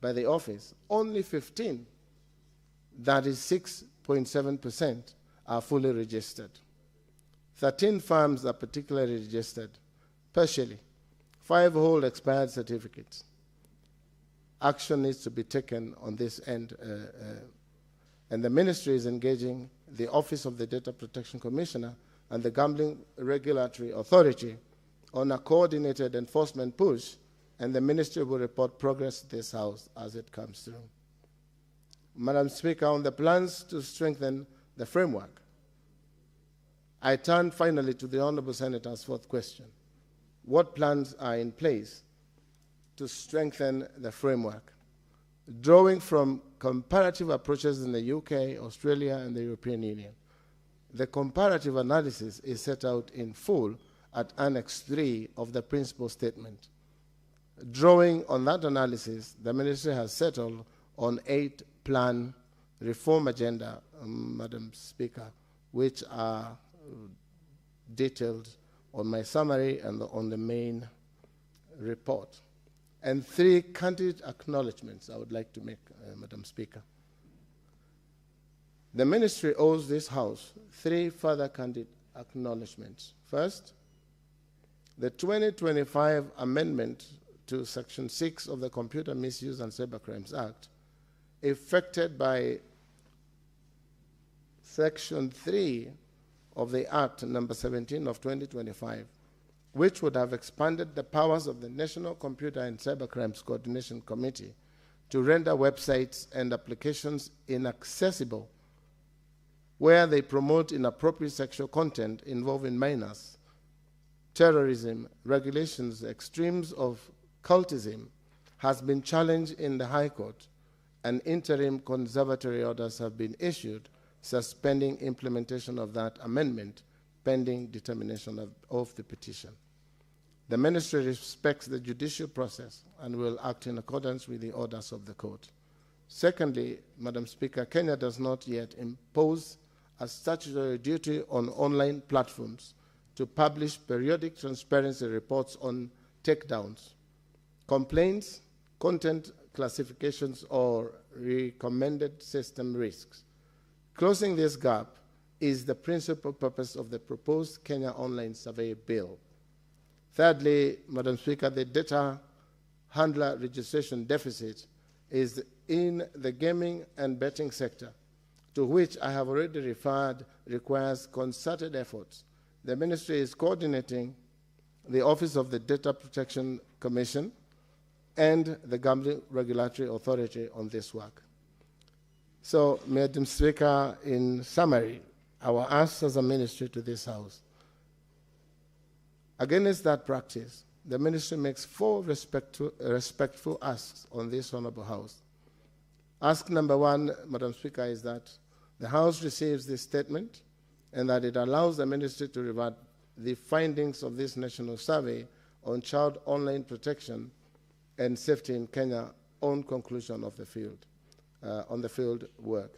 by the office, only 15, that is 6.7%, are fully registered. 13 firms are particularly registered partially. 5 hold expired certificates. Action needs to be taken on this end, and the ministry is engaging the Office of the Data Protection Commissioner and the Gambling Regulatory Authority on a coordinated enforcement push, and the ministry will report progress to this House as it comes through. Madam Speaker, on the plans to strengthen the framework, I turn finally to the Honourable Senator's fourth question. What plans are in place to strengthen the framework? Drawing from comparative approaches in the UK, Australia, and the European Union, the comparative analysis is set out in full at Annex 3 of the principal statement. Drawing on that analysis, the ministry has settled on 8 plan reform agenda, Madam Speaker, which are detailed on my summary and on the main report. And 3 candid acknowledgements I would like to make, Madam Speaker. The ministry owes this House 3 further candid acknowledgements. First, the 2025 amendment to Section 6 of the Computer Misuse and Cybercrimes Act, effected by Section 3 of the Act number 17 of 2025, which would have expanded the powers of the National Computer and Cybercrimes Coordination Committee to render websites and applications inaccessible where they promote inappropriate sexual content involving minors, terrorism, regulations, extremes of cultism, has been challenged in the High Court, and interim conservatory orders have been issued suspending implementation of that amendment pending determination of the petition. The ministry respects the judicial process and will act in accordance with the orders of the court. Secondly, Madam Speaker, Kenya does not yet impose a statutory duty on online platforms to publish periodic transparency reports on takedowns, complaints, content classifications, or recommended system risks. Closing this gap is the principal purpose of the proposed Kenya Online Survey Bill. Thirdly, Madam Speaker, the data handler registration deficit is in the gaming and betting sector, to which I have already referred, requires concerted efforts. The ministry is coordinating the Office of the Data Protection Commission and the Gambling Regulatory Authority on this work. So, Madam Speaker, in summary, our ask as a ministry to this House: against that practice, the ministry makes 4 respectful asks on this Honourable House. Ask number 1, Madam Speaker, is that the House receives this statement and that it allows the ministry to revert the findings of this national survey on child online protection and safety in Kenya on conclusion of the field, on the field work.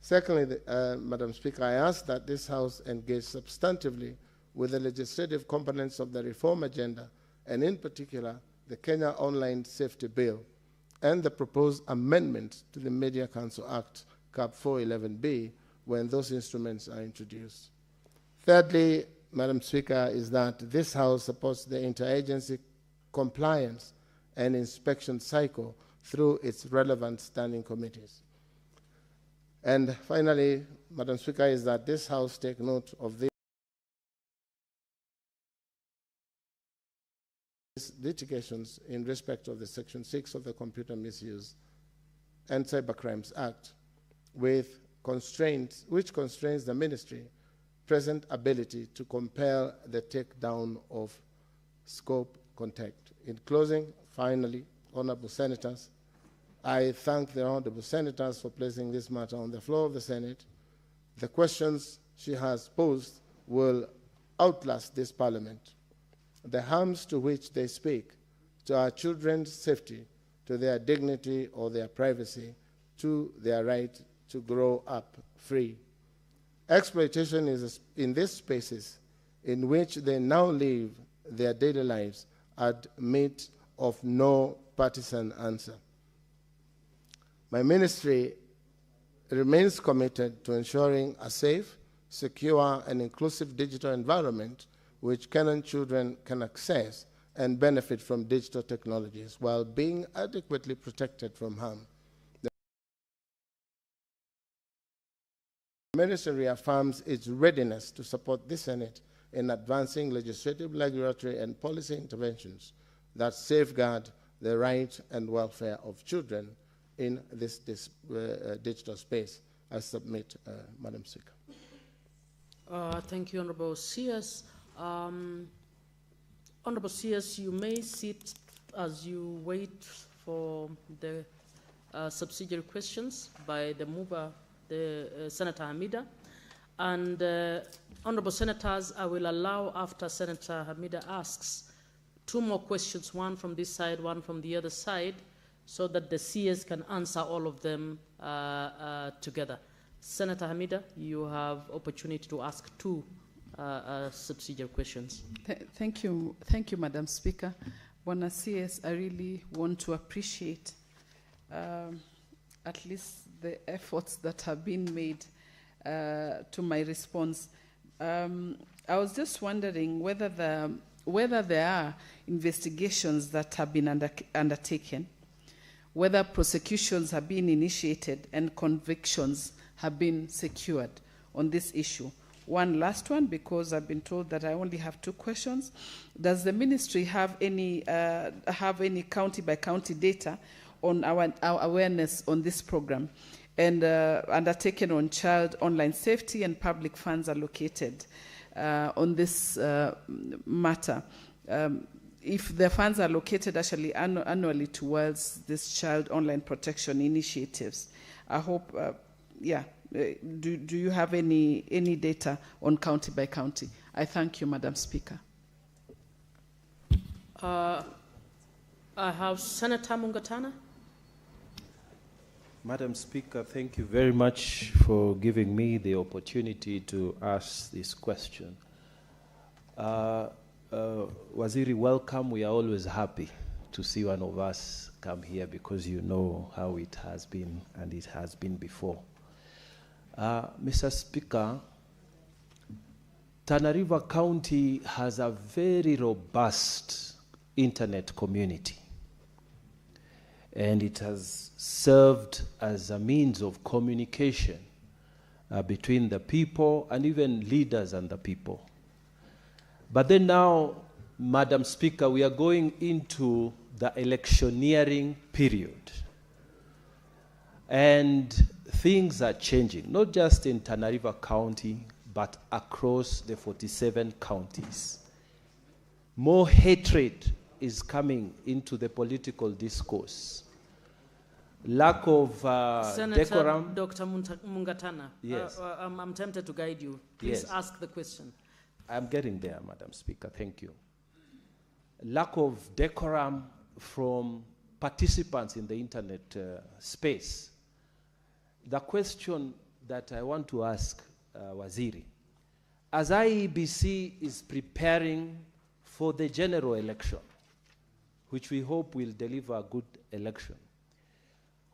Secondly, Madam Speaker, I ask that this House engage substantively with the legislative components of the reform agenda, and in particular, the Kenya Online Safety Bill and the proposed amendments to the Media Council Act, Cap 411B, when those instruments are introduced. Thirdly, Madam Speaker, is that this House supports the interagency compliance and inspection cycle through its relevant standing committees. And finally, Madam Speaker, is that this House take note of these litigations in respect of the Section 6 of the Computer Misuse and Cybercrimes Act, with constraints, which constrains the ministry present ability to compel the takedown of scope content. In closing, finally, Honourable Senators, I thank the Honourable Senators for placing this matter on the floor of the Senate. The questions she has posed will outlast this Parliament. The harms to which they speak, to our children's safety, to their dignity or their privacy, to their right to grow up free. Exploitation is in these spaces in which they now live their daily lives admit of no partisan answer. My ministry remains committed to ensuring a safe, secure, and inclusive digital environment which Kenyan children can access and benefit from digital technologies while being adequately protected from harm. The ministry reaffirms its readiness to support the Senate in advancing legislative, regulatory, and policy interventions that safeguard the right and welfare of children in this digital space. I submit, Madam Speaker. Thank you, Honorable CS. Honorable CS, you may sit as you wait for the subsidiary questions by the mover, Senator Hamida. And Honorable Senators, I will allow, after Senator Hamida asks, 2 more questions, one from this side, one from the other side, so that the CS can answer all of them together. Senator Hamida, you have opportunity to ask 2 subsidiary questions. Thank you, Madam Speaker. Bwana CS, I really want to appreciate at least the efforts that have been made to my response. I was just wondering whether there are investigations that have been undertaken, whether prosecutions have been initiated and convictions have been secured on this issue. One last one, because I've been told that I only have 2 questions. Does the ministry have any county-by-county data on our awareness on this program and undertaken on child online safety and public funds allocated on this matter? If the funds are allocated actually annually towards this child online protection initiatives, I hope, do you have any data on county by county? I thank you, Madam Speaker. I have Senator Mungatana. Madam Speaker, thank you very much for giving me the opportunity to ask this question. Waziri, welcome. We are always happy to see one of us come here because you know how it has been and it has been before. Mr. Speaker, Tana River County has a very robust internet community, and it has served as a means of communication between the people and even leaders and the people. But then now, Madam Speaker, we are going into the electioneering period. And things are changing, not just in Tana River County, but across the 47 counties. More hatred is coming into the political discourse. Lack of decorum. Dr. Mungatana, yes. I'm tempted to guide you. Please yes. ask the question. I'm getting there, Madam Speaker. Thank you. Lack of decorum from participants in the internet space. The question that I want to ask Waziri, as IEBC is preparing for the general election, which we hope will deliver a good election,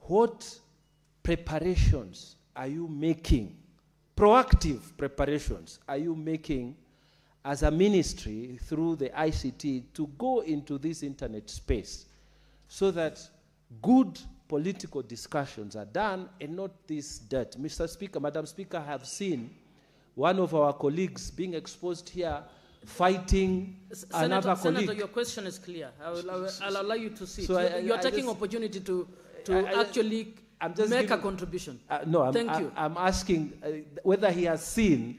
what preparations are you making, proactive preparations are you making as a ministry through the ICT to go into this internet space so that good political discussions are done and not this dirt? Mr. Speaker, Madam Speaker, I have seen one of our colleagues being exposed here fighting another colleague. Senator, your question is clear. I'll allow you to sit. So you're taking opportunity to actually make a contribution. No, Thank you. I'm asking whether he has seen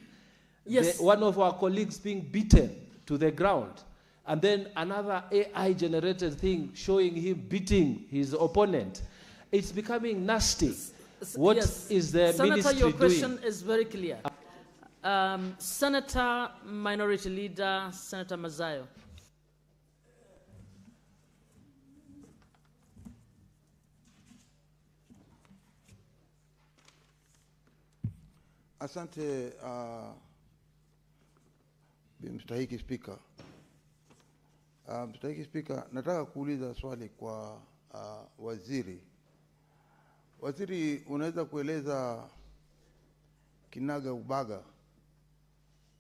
yes. one of our colleagues being beaten to the ground, and then another AI-generated thing showing him beating his opponent. It's becoming nasty. What yes. is the Senator, ministry your doing? question is very clear. Senator, Minority Leader, Senator Mazayo. Asante Mstahiki Spika. Mstahiki Spika, nataka kuuliza swali kwa waziri Waziri, unaweza kueleza kinaga ubaga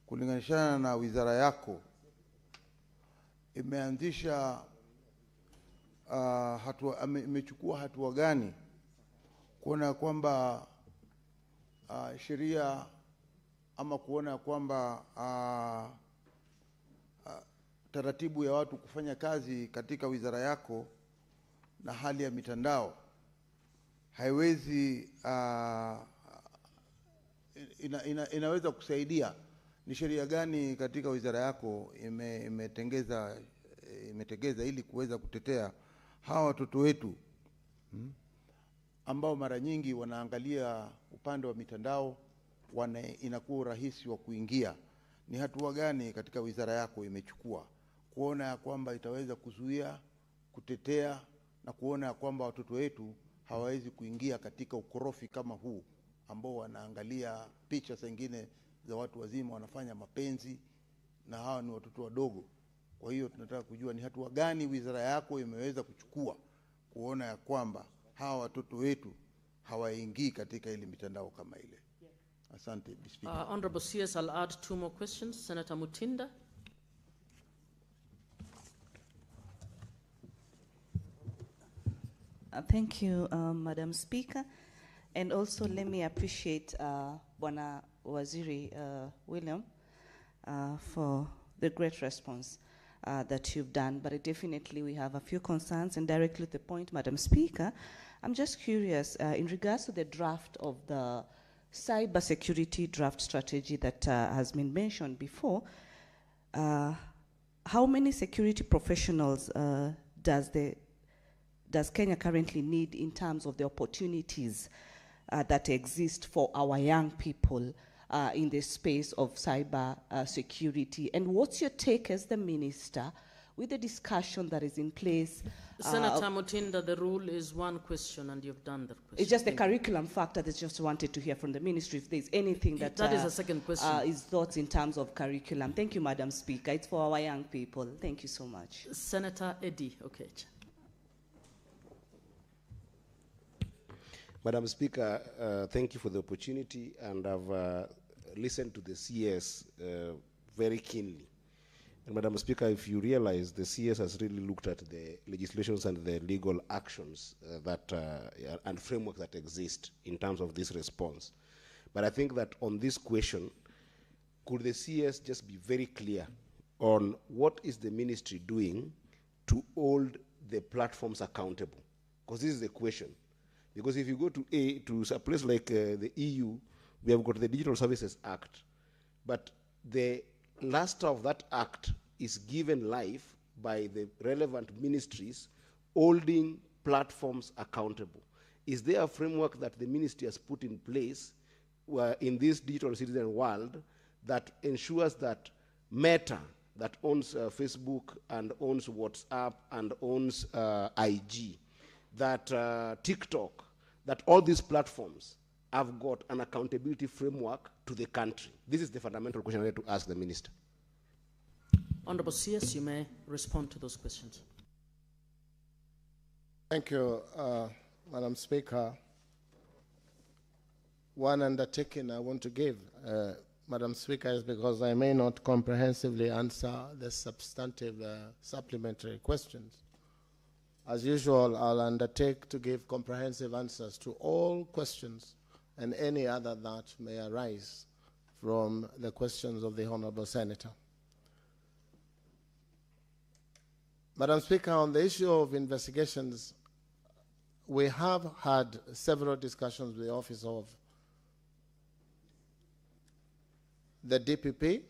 kulinganishana na wizara yako imeanzisha imechukua hatua gani kuona kwamba sheria ama kuona kwamba taratibu ya watu kufanya kazi katika wizara yako na hali ya mitandao haiwezi inaweza kusaidia? Ni sheria gani katika wizara yako imetengeza ili kuweza kutetea hawa watoto wetu ambao mara nyingi wanaangalia upande wa mitandao, inakuwa rahisi wa kuingia? Ni hatua gani katika wizara yako imechukua kuona ya kwamba itaweza kuzuia, kutetea na kuona ya kwamba watoto wetu hawawezi kuingia katika ukorofi kama huu ambao wanaangalia picha zingine za watu wazima wanafanya mapenzi na hawa ni watoto wadogo? Kwa hiyo tunataka kujua ni hatua gani wizara yako imeweza kuchukua kuona ya kwamba hawa watoto wetu hawaingii katika ile mitandao kama ile. Asante, Speaker. Honorable CS, I'll add 2 more questions. Senator Mutinda. Thank you, Madam Speaker. And also let me appreciate Bwana Waziri William for the great response that you've done. But definitely we have a few concerns, and directly to the point, Madam Speaker, I'm just curious in regards to the draft of the cybersecurity draft strategy that has been mentioned before. How many security professionals does Kenya currently need in terms of the opportunities that exist for our young people in the space of cyber security? And what's your take as the minister with the discussion that is in place? Senator Mutinda, the rule is 1 question and you've done the question. It's just the curriculum factor that just wanted to hear from the ministry if there's anything that is a second question. Is thoughts in terms of curriculum. Thank you, Madam Speaker. It's for our young people. Thank you so much. Senator Eddie Okech. Madam Speaker, thank you for the opportunity, and I've listened to the CS very keenly. And Madam Speaker, if you realize, the CS has really looked at the legislations and the legal actions and framework that exist in terms of this response. But I think that on this question, could the CS just be very clear on what is the ministry doing to hold the platforms accountable? Because this is the question. Because if you go to a place like the EU, we have got the Digital Services Act, but the last of that act is given life by the relevant ministries holding platforms accountable. Is there a framework that the ministry has put in place in this digital citizen world that ensures that Meta, that owns Facebook and owns WhatsApp and owns IG, that TikTok, that all these platforms have got an accountability framework to the country? This is the fundamental question I need to ask the minister. Honorable CS, you may respond to those questions. Thank you, Madam Speaker. One undertaking I want to give, Madam Speaker, is because I may not comprehensively answer the substantive supplementary questions. As usual, I'll undertake to give comprehensive answers to all questions and any other that may arise from the questions of the Honorable Senator. Madam Speaker, on the issue of investigations, we have had several discussions with the Office of the DPP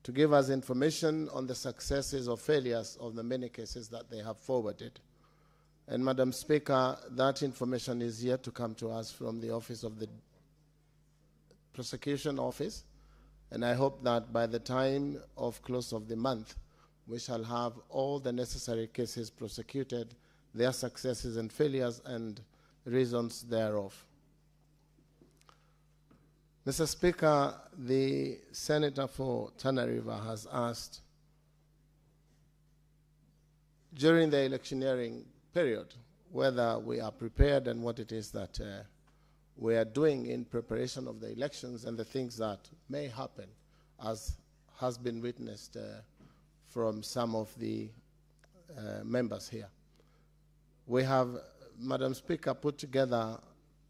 to give us information on the successes or failures of the many cases that they have forwarded. And Madam Speaker, that information is yet to come to us from the Office of the Prosecution Office, and I hope that by the time of close of the month, we shall have all the necessary cases prosecuted, their successes and failures and reasons thereof. Mr. Speaker, the Senator for Tana River has asked, during the electioneering period, whether we are prepared and what it is that we are doing in preparation of the elections and the things that may happen, as has been witnessed from some of the members here. We have, Madam Speaker, put together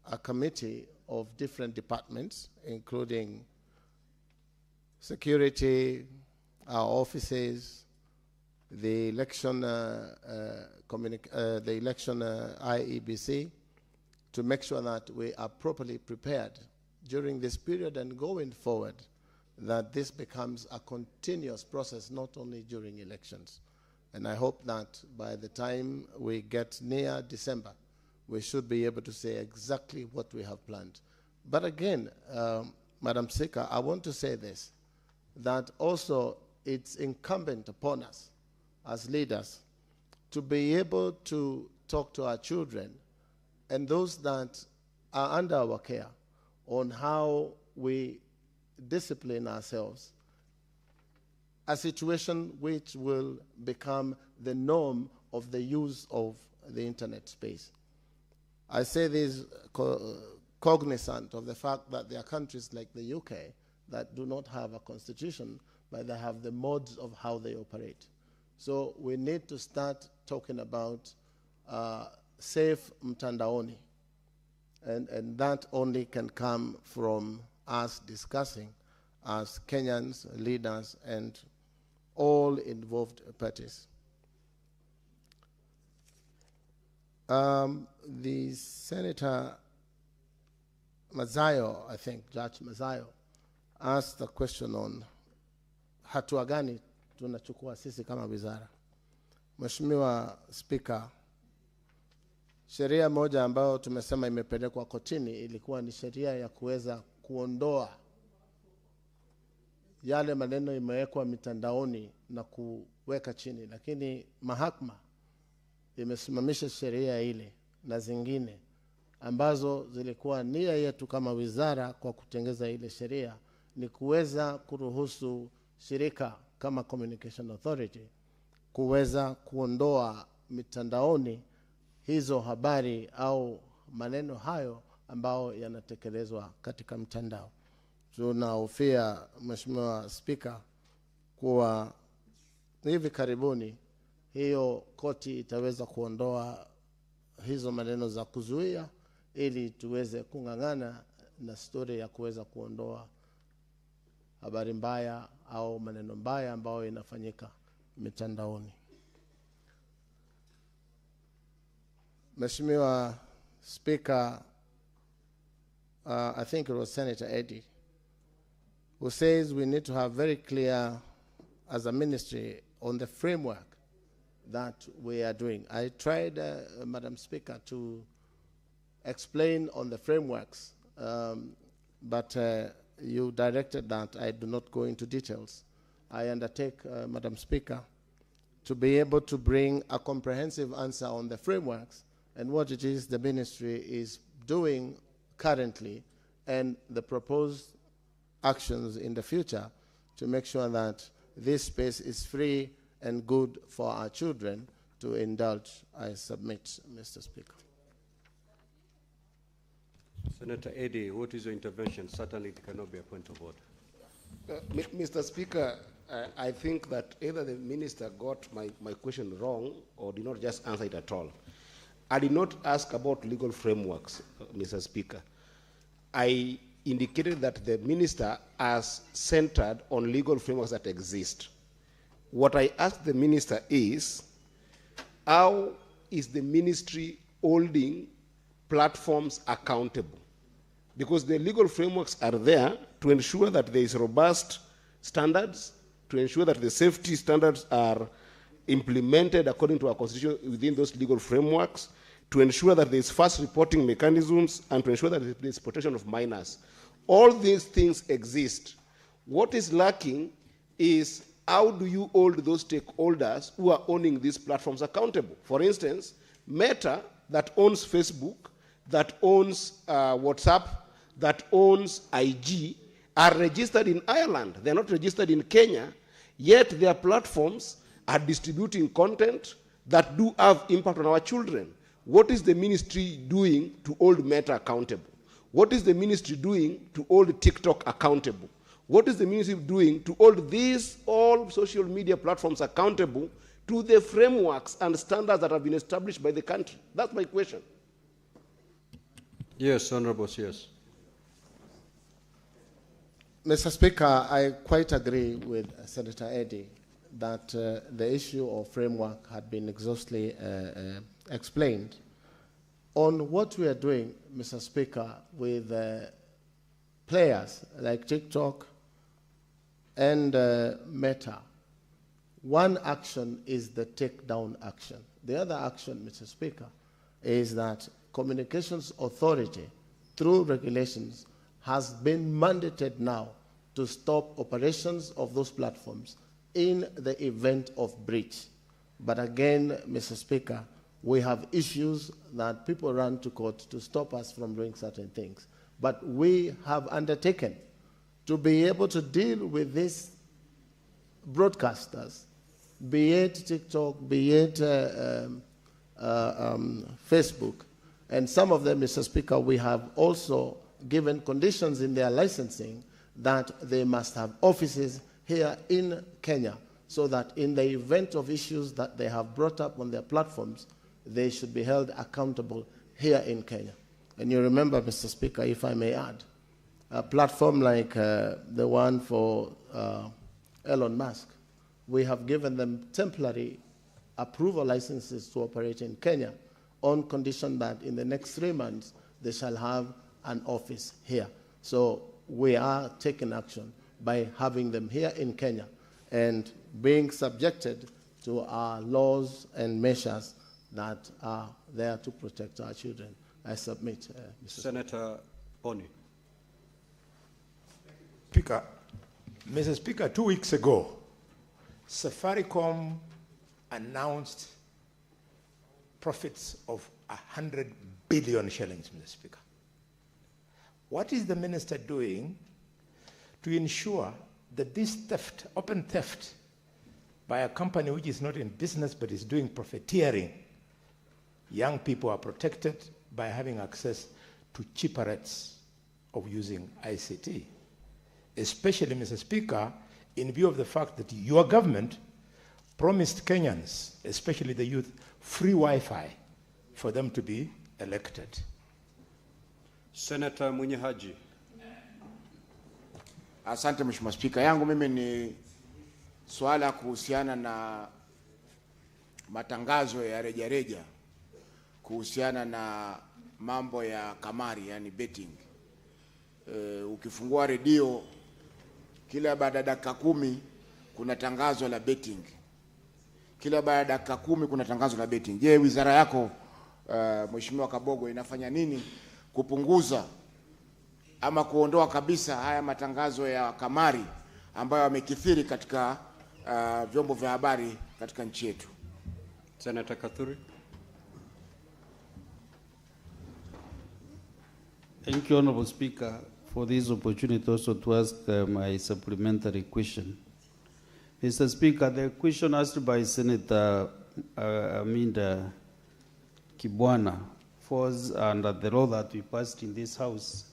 a committee of different departments, including security, our offices, the election, IEBC, to make sure that we are properly prepared during this period and going forward, that this becomes a continuous process, not only during elections. And I hope that by the time we get near December, we should be able to say exactly what we have planned. But again, Madam Speaker, I want to say this, that also it's incumbent upon us as leaders to be able to talk to our children and those that are under our care on how we discipline ourselves, a situation which will become the norm of the use of the internet space. I say this cognizant of the fact that there are countries like the UK that do not have a constitution, but they have the modes of how they operate. So we need to start talking about safe mtandaoni, and that only can come from us discussing as Kenyans, leaders, and all involved parties. The Senator Mazayo, I think, Judge Mazayo, asked the question on hatua gani tunachukua sisi kama wizara. Mheshimiwa Speaker, sheria moja ambayo tumesema imepelekwa kotini ilikuwa ni sheria ya kuweza kuondoa yale maneno imewekwa mitandaoni na kuweka chini, lakini mahakama imesimamisha sheria ile na zingine ambazo zilikuwa nia yetu kama wizara kwa kutengeza ile sheria ni kuweza kuruhusu shirika kama Communication Authority kuweza kuondoa mitandaoni hizo habari au maneno hayo ambao yanatekelezwa katika mtandao. Tunahofia, Mheshimiwa Speaker, kuwa hivi karibuni hiyo koti itaweza kuondoa hizo maneno za kuzuia ili tuweze kung'ang'ana na story ya kuweza kuondoa habari mbaya au maneno mbaya ambayo inafanyika mitandaoni. Mheshimiwa Speaker, I think it was Senator Eddie, who says we need to have very clear as a ministry on the framework that we are doing. I tried, Madam Speaker, to explain on the frameworks, but you directed that I do not go into details. I undertake, Madam Speaker, to be able to bring a comprehensive answer on the frameworks and what it is the ministry is doing currently and the proposed actions in the future to make sure that this space is free and good for our children to indulge. I submit, Mr. Speaker. Senator Eddy, what is your intervention? Certainly it cannot be a point of order. Mr. Speaker, I think that either the minister got my question wrong or did not just answer it at all. I did not ask about legal frameworks, Mr. Speaker. I indicated that the minister has centered on legal frameworks that exist. What I asked the minister is, how is the ministry holding platforms accountable? Because the legal frameworks are there to ensure that there is robust standards, to ensure that the safety standards are implemented according to our constitution within those legal frameworks, to ensure that there is fast reporting mechanisms, and to ensure that there is protection of minors. All these things exist. What is lacking is how do you hold those stakeholders who are owning these platforms accountable? For instance, Meta, that owns Facebook, that owns WhatsApp, that owns IG, are registered in Ireland. They're not registered in Kenya, yet their platforms are distributing content that do have impact on our children. what is the ministry doing to hold Meta accountable? What is the ministry doing to hold TikTok accountable? What is the ministry doing to hold these all social media platforms accountable to the frameworks and standards that have been established by the country? That's my question. Yes, Honorable, yes. Mr. Speaker, I quite agree with Senator Eddy that the issue of framework had been exhaustively explained. On what we are doing, Mr. Speaker, with players like TikTok and Meta, one action is the takedown action. The other action, Mr. Speaker, is that Communications Authority, through regulations, has been mandated now to stop operations of those platforms in the event of breach. But again, Mr. Speaker, we have issues that people run to court to stop us from doing certain things. But we have undertaken to be able to deal with these broadcasters, be it TikTok, be it Facebook, and some of them, Mr. Speaker, we have also given conditions in their licensing that they must have offices here in Kenya, so that in the event of issues that they have brought up on their platforms, they should be held accountable here in Kenya. And you remember, Mr. Speaker, if I may add, a platform like the one for Elon Musk, we have given them temporary approval licenses to operate in Kenya on condition that in the next 3 months, they shall have an office here. So we are taking action by having them here in Kenya and being subjected to our laws and measures that are there to protect our children. I submit, Mr. Senator Boni. Speaker, Mr. Speaker, 2 weeks ago, Safaricom announced profits of 100 billion shillings, Mr. Speaker. What is the minister doing to ensure that this theft, open theft, by a company which is not in business but is doing profiteering, young people are protected by having access to cheaper rates of using ICT? Especially, Mr. Speaker, in view of the fact that your government promised Kenyans, especially the youth, free Wi-Fi for them to be elected. Senator Munyehaji. Asante Mheshimiwa Spika. Yangu mimi ni swala kuhusiana na matangazo ya rejareja kuhusiana na mambo ya kamari, yani betting. Ukifungua redio kila baada ya dakika 10 kuna tangazo la betting. Kila baada ya dakika 10 kuna tangazo la betting. Je, wizara yako Mheshimiwa Kabogo inafanya nini kupunguza ama kuondoa kabisa haya matangazo ya kamari ambayo yamekithiri katika vyombo vya habari katika nchi yetu? Senator Kathuri. Thank you, Honorable Speaker, for this opportunity also to ask my supplementary question. Mr. Speaker, the question asked by Senator Aminda Kibwana falls under the law that we passed in this House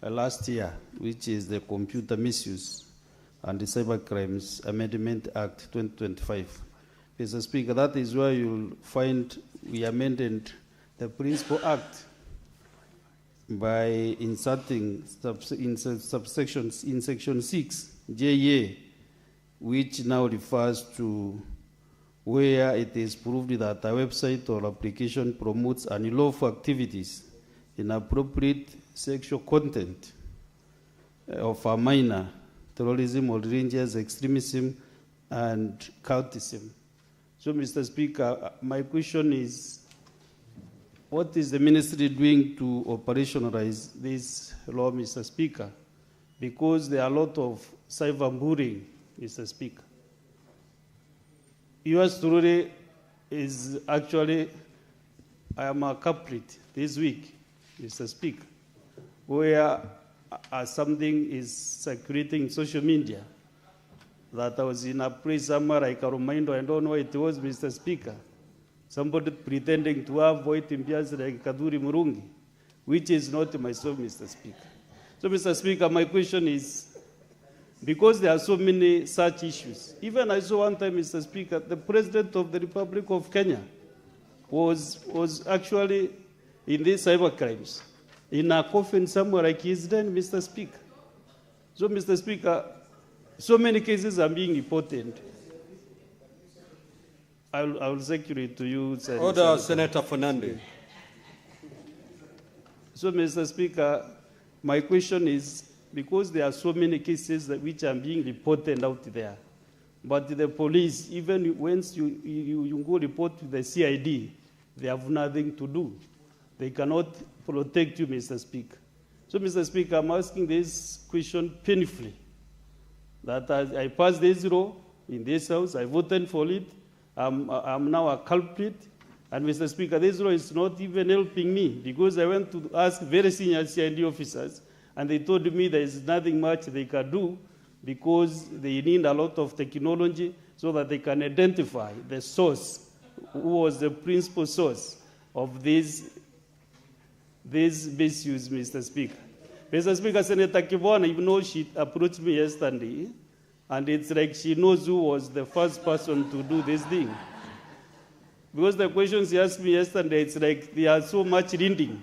last year, which is the Computer Misuse and the Cybercrimes Amendment Act 2025. Mr. Speaker, that is where you'll find we amended the Principal Act by inserting subsections in Section 6, JA, which now refers to where it is proved that a website or application promotes unlawful activities, inappropriate sexual content of a minor, terrorism or religious extremism, and cultism. So, Mr. Speaker, my question is, what is the ministry doing to operationalize this law, Mr. Speaker? Because there are a lot of cyberbullying, Mr. Speaker. Yours truly is actually, I am a culprit this week, Mr. Speaker, where something is circulating in social media that I was in a place somewhere, I can remind, I don't know what it was, Mr. Speaker. somebody pretending to have white impias like Kaduri Murungi, which is not my so, Mr. Speaker. So, Mr. Speaker, my question is, because there are so many such issues, even I saw one time, Mr. Speaker, the President of the Republic of Kenya was actually in these cyber crimes, in a coffin somewhere like he's dead, Mr. Speaker. So, Mr. Speaker, so many cases are being reported. I will secure it to you, Senator. Order, Senator Fernandez. So, Mr. Speaker, my question is, because there are so many cases which are being reported out there, but the police, even once you go report to the CID, they have nothing to do. They cannot protect you, Mr. Speaker. So, Mr. Speaker, I'm asking this question painfully, that I passed this law in this House, I voted for it, I'm now a culprit, and Mr. Speaker, this law is not even helping me, because I went to ask very senior CID officers, and they told me there is nothing much they can do, because they need a lot of technology so that they can identify the source, who was the principal source of this misuse, Mr. Speaker. Mr. Speaker, Senator Kibwana, even though she approached me yesterday, and it's like she knows who was the first person to do this thing. Because the questions she asked me yesterday, it's like there are so much reading.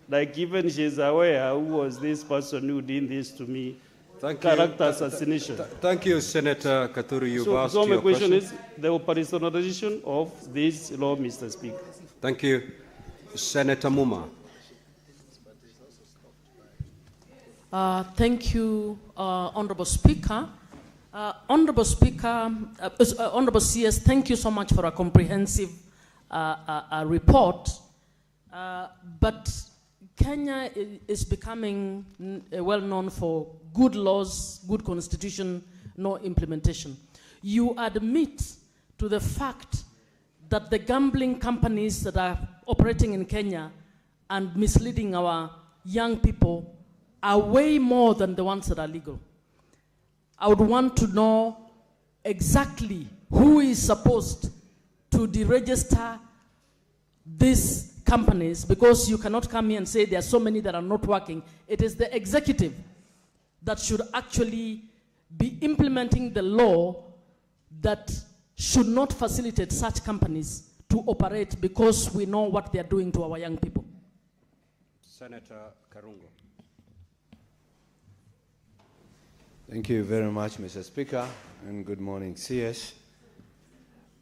Like even she's aware who was this person who did this to me. Character assassination. Thank you, Senator Katuri. You've asked so my your question is the operationalization of this law, Mr. Speaker. Thank you. Senator Muma. Thank you, Honorable Speaker. Honorable Speaker, Honorable CS, thank you so much for a comprehensive report. But Kenya is becoming well known for good laws, good constitution, no implementation. You admit to the fact that the gambling companies that are operating in Kenya and misleading our young people are way more than the ones that are legal. I would want to know exactly who is supposed to deregister these companies, because you cannot come here and say there are so many that are not working. It is the executive that should actually be implementing the law that should not facilitate such companies to operate, because we know what they are doing to our young people. Senator Karungo. Thank you very much, Mr. Speaker, and good morning, CS.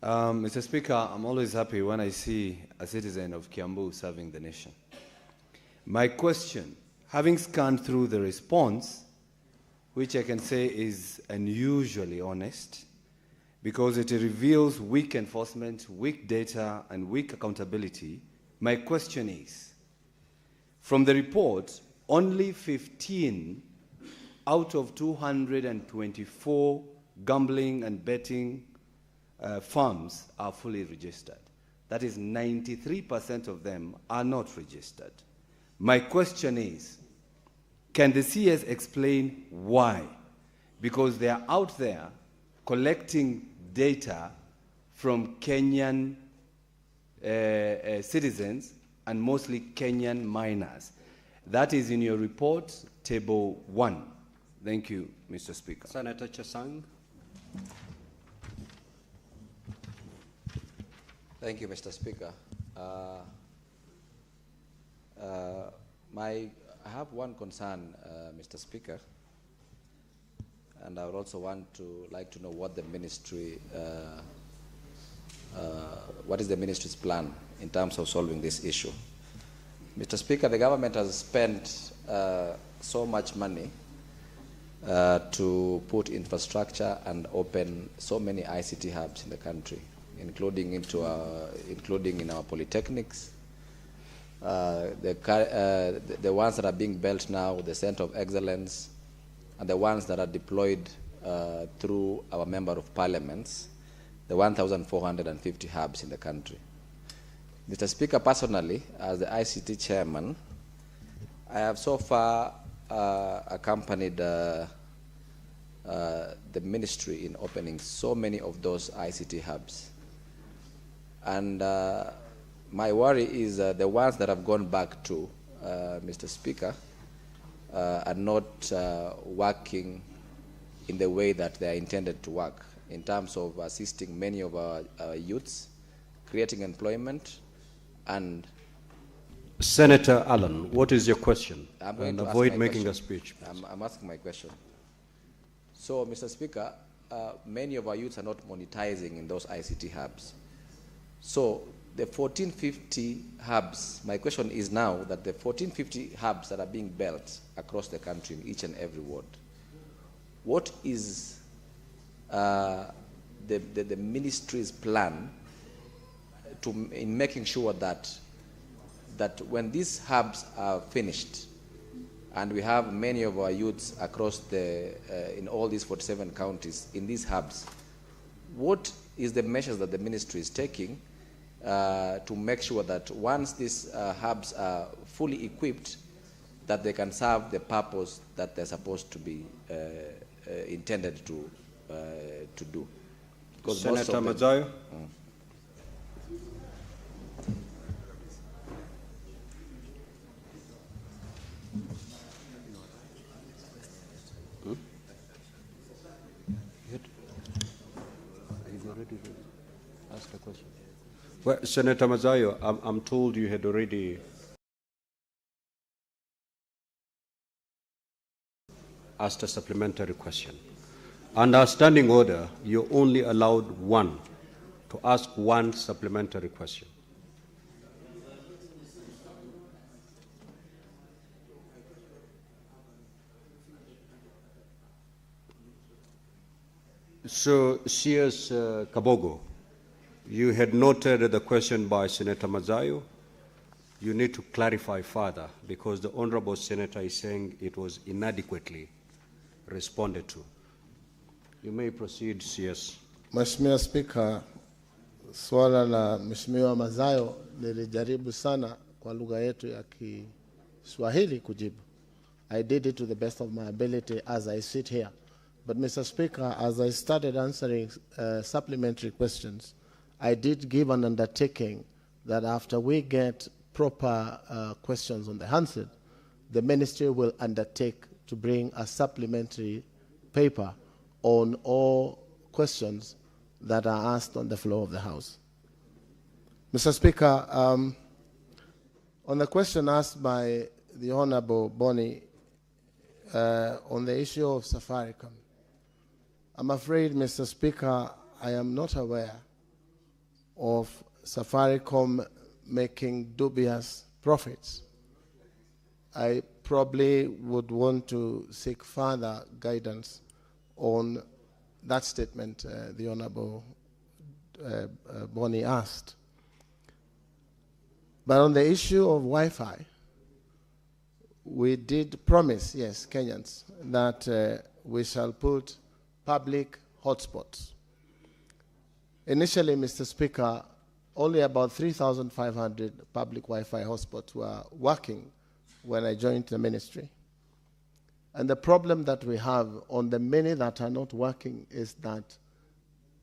Mr. Speaker, I'm always happy when I see a citizen of Kiambu serving the nation. My question, having scanned through the response, which I can say is unusually honest, because it reveals weak enforcement, weak data, and weak accountability, my question is, from the report, only 15 out of 224 gambling and betting firms are fully registered. That is 93% of them are not registered. My question is, can the CS explain why? Because they are out there collecting data from Kenyan citizens and mostly Kenyan minors. That is in your report, table 1. Thank you, Mr. Speaker. Senator Chesang. Thank you, Mr. Speaker. I have one concern, Mr. Speaker, and I would also like to know what the ministry, what is the ministry's plan in terms of solving this issue. Mr. Speaker, the government has spent so much money to put infrastructure and open so many ICT hubs in the country, including in our polytechnics. The ones that are being built now, the Center of Excellence, and the ones that are deployed through our Member of Parliaments, the 1,450 hubs in the country. Mr. Speaker, personally, as the ICT chairman, I have so far accompanied the ministry in opening so many of those ICT hubs. And my worry is the ones that have gone back to, Mr. Speaker, are not working in the way that they are intended to work, in terms of assisting many of our youths, creating employment, and... Senator Allen, what is your question? I'm going and to avoid ask my making question. a speech. I'm asking my question. So, Mr. Speaker, many of our youths are not monetizing in those ICT hubs. So, the 1450 hubs, my question is now that the 1450 hubs that are being built across the country in each and every ward, what is the ministry's plan in making sure that when these hubs are finished, and we have many of our youths across in all these 47 counties in these hubs, what is the measures that the ministry is taking to make sure that once these hubs are fully equipped, that they can serve the purpose that they're supposed to be intended to do? Because Senator Mazayo? Ask the question. Well, Senator Mazayo, I'm told you had already asked a supplementary question. Under standing order, you're only allowed to ask one supplementary question. So, CS Kabogo, you had noted the question by Senator Mazayo. You need to clarify further because the Honorable Senator is saying it was inadequately responded to. You may proceed, CS. Mheshimiwa Speaker, swala la Mheshimiwa Mazayo nilijaribu sana kwa lugha yetu ya Kiswahili kujibu. I did it to the best of my ability as I sit here. But Mr. Speaker, as I started answering supplementary questions, I did give an undertaking that after we get proper questions on the handset, the ministry will undertake to bring a supplementary paper on all questions that are asked on the floor of the House. Mr. Speaker, on the question asked by the Honorable Bonnie on the issue of Safaricom, I'm afraid, Mr. Speaker, I am not aware of Safaricom making dubious profits. I probably would want to seek further guidance on that statement the Honorable Bonnie asked. But on the issue of Wi-Fi, we did promise, yes, Kenyans, that we shall put public hotspots. Initially, Mr. Speaker, only about 3,500 public Wi-Fi hotspots were working when I joined the ministry. And the problem that we have on the many that are not working is that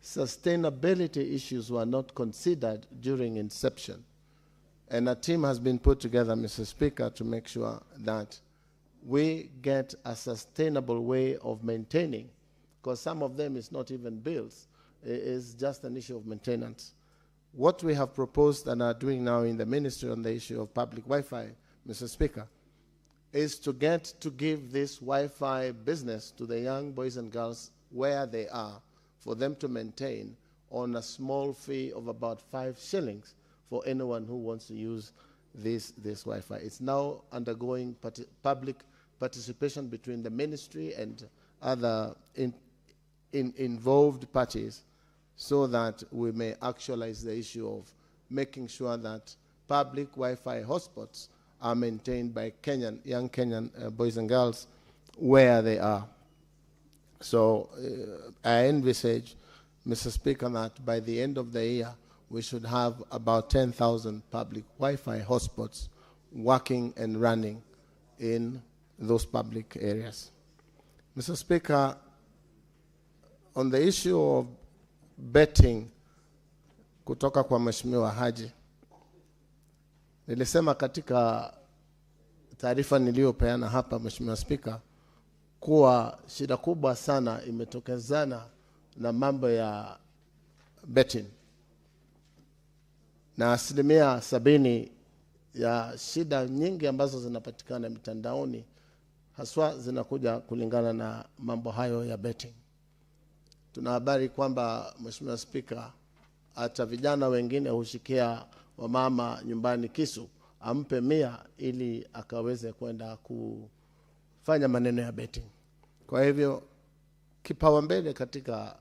sustainability issues were not considered during inception. And a team has been put together, Mr. Speaker, to make sure that we get a sustainable way of maintaining, because some of them is not even bills, it is just an issue of maintenance. What we have proposed and are doing now in the ministry on the issue of public Wi-Fi, Mr. Speaker, is to give this Wi-Fi business to the young boys and girls where they are, for them to maintain on a small fee of about 5 shillings for anyone who wants to use this Wi-Fi. It's now undergoing public participation between the ministry and other involved parties, so that we may actualize the issue of making sure that public Wi-Fi hotspots are maintained by young Kenyan boys and girls where they are. So I envisage, Mr. Speaker, that by the end of the year, we should have about 10,000 public Wi-Fi hotspots working and running in those public areas. Mr. Speaker, on the issue of betting kutoka kwa Mheshimiwa Haji. Nilisema katika taarifa niliyopeana hapa, Mheshimiwa Spika, kuwa shida kubwa sana imetokezana na mambo ya betting, na 70% ya shida nyingi ambazo zinapatikana mitandaoni haswa zinakuja kulingana na mambo hayo ya betting. Tuna habari kwamba, Mheshimiwa Spika, hata vijana wengine hushikia wamama nyumbani kisu, ampe 100 ili akaweze kwenda kufanya maneno ya betting. Kwa hivyo kipaumbele katika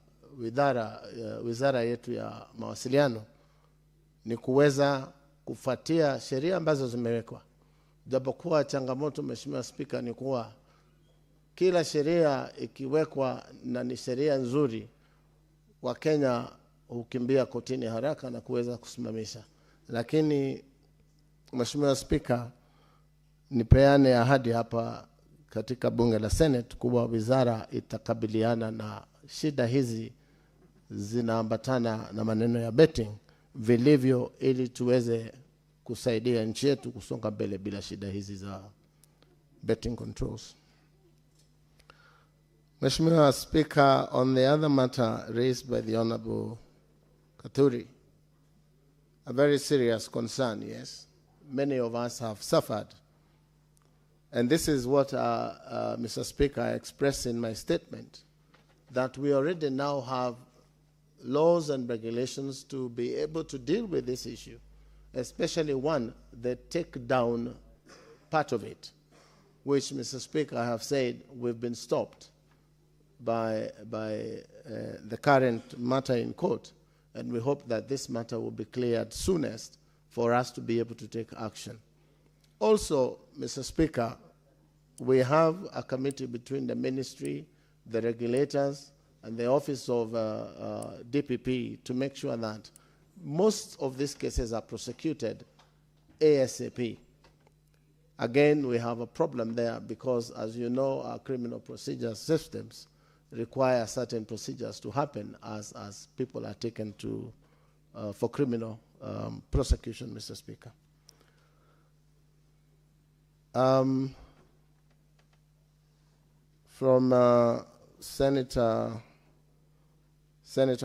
wizara yetu ya mawasiliano ni kuweza kufuatia sheria ambazo zimewekwa. Japokuwa changamoto, Mheshimiwa Spika, ni kuwa kila sheria ikiwekwa na ni sheria nzuri, Wakenya hukimbia kotini haraka na kuweza kusimamisha. Lakini Mheshimiwa Spika, nipeane ahadi hapa katika bunge la Senate kuwa wizara itakabiliana na shida hizi zinaambatana na maneno ya betting vilivyo, ili tuweze kusaidia nchi yetu kusonga mbele bila shida hizi za betting controls. Mheshimiwa Speaker, on the other matter raised by the Honorable Katuri, a very serious concern, yes. Many of us have suffered. And this is what, Mr. Speaker, I expressed in my statement, that we already now have laws and regulations to be able to deal with this issue, especially one, the take-down part of it, which, Mr. Speaker, I have said we've been stopped by the current matter in court, and we hope that this matter will be cleared soonest for us to be able to take action. Also, Mr. Speaker, we have a committee between the ministry, the regulators, and the office of DPP to make sure that most of these cases are prosecuted ASAP. Again, we have a problem there because, as you know, our criminal procedure systems require certain procedures to happen as people are taken to for criminal prosecution, Mr. Speaker. From Senator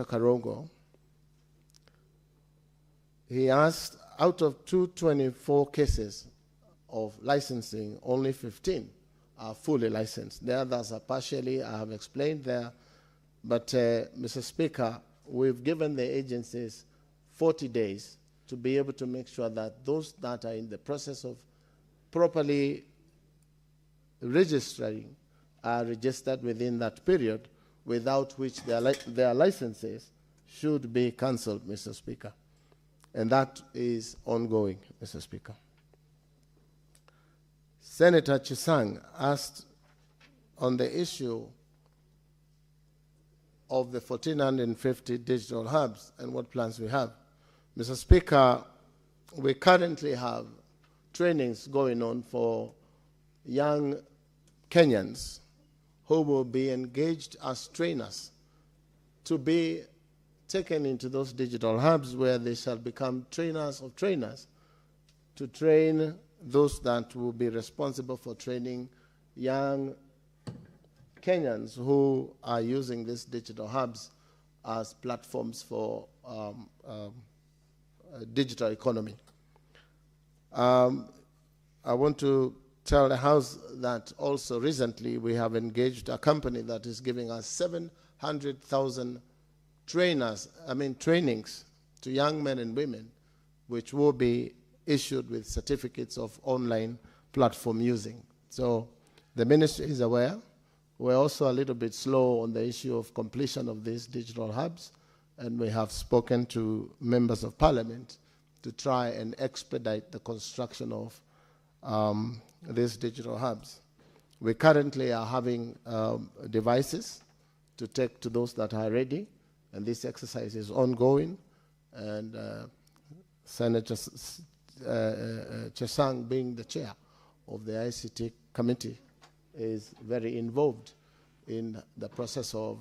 Karongo, he asked, out of 224 cases of licensing, only 15 are fully licensed. The others are partially, I have explained there. But, Mr. Speaker, we've given the agencies 40 days to be able to make sure that those that are in the process of properly registering are registered within that period, without which their licenses should be cancelled, Mr. Speaker. And that is ongoing, Mr. Speaker. Senator Chisang asked on the issue of the 1,450 digital hubs and what plans we have. Mr. Speaker, we currently have trainings going on for young Kenyans who will be engaged as trainers to be taken into those digital hubs where they shall become trainers of trainers to train those that will be responsible for training young Kenyans who are using these digital hubs as platforms for digital economy. I want to tell the House that also recently we have engaged a company that is giving us 700,000 trainings to young men and women, which will be issued with certificates of online platform using. So the ministry is aware. We're also a little bit slow on the issue of completion of these digital hubs, and we have spoken to members of parliament to try and expedite the construction of these digital hubs. We currently are having devices to take to those that are ready, and this exercise is ongoing, and Senator Chesang, being the chair of the ICT committee, is very involved in the process of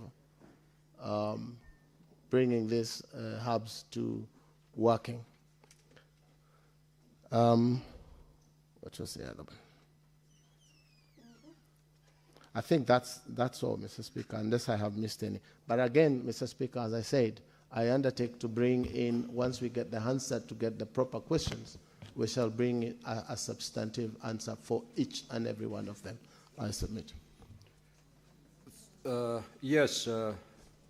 bringing these hubs to working. What was the other one? I think that's all, Mr. Speaker, unless I have missed any. But again, Mr. Speaker, as I said, I undertake to bring in, once we get the answer to get the proper questions, we shall bring in a substantive answer for each and every one of them. I submit. Yes,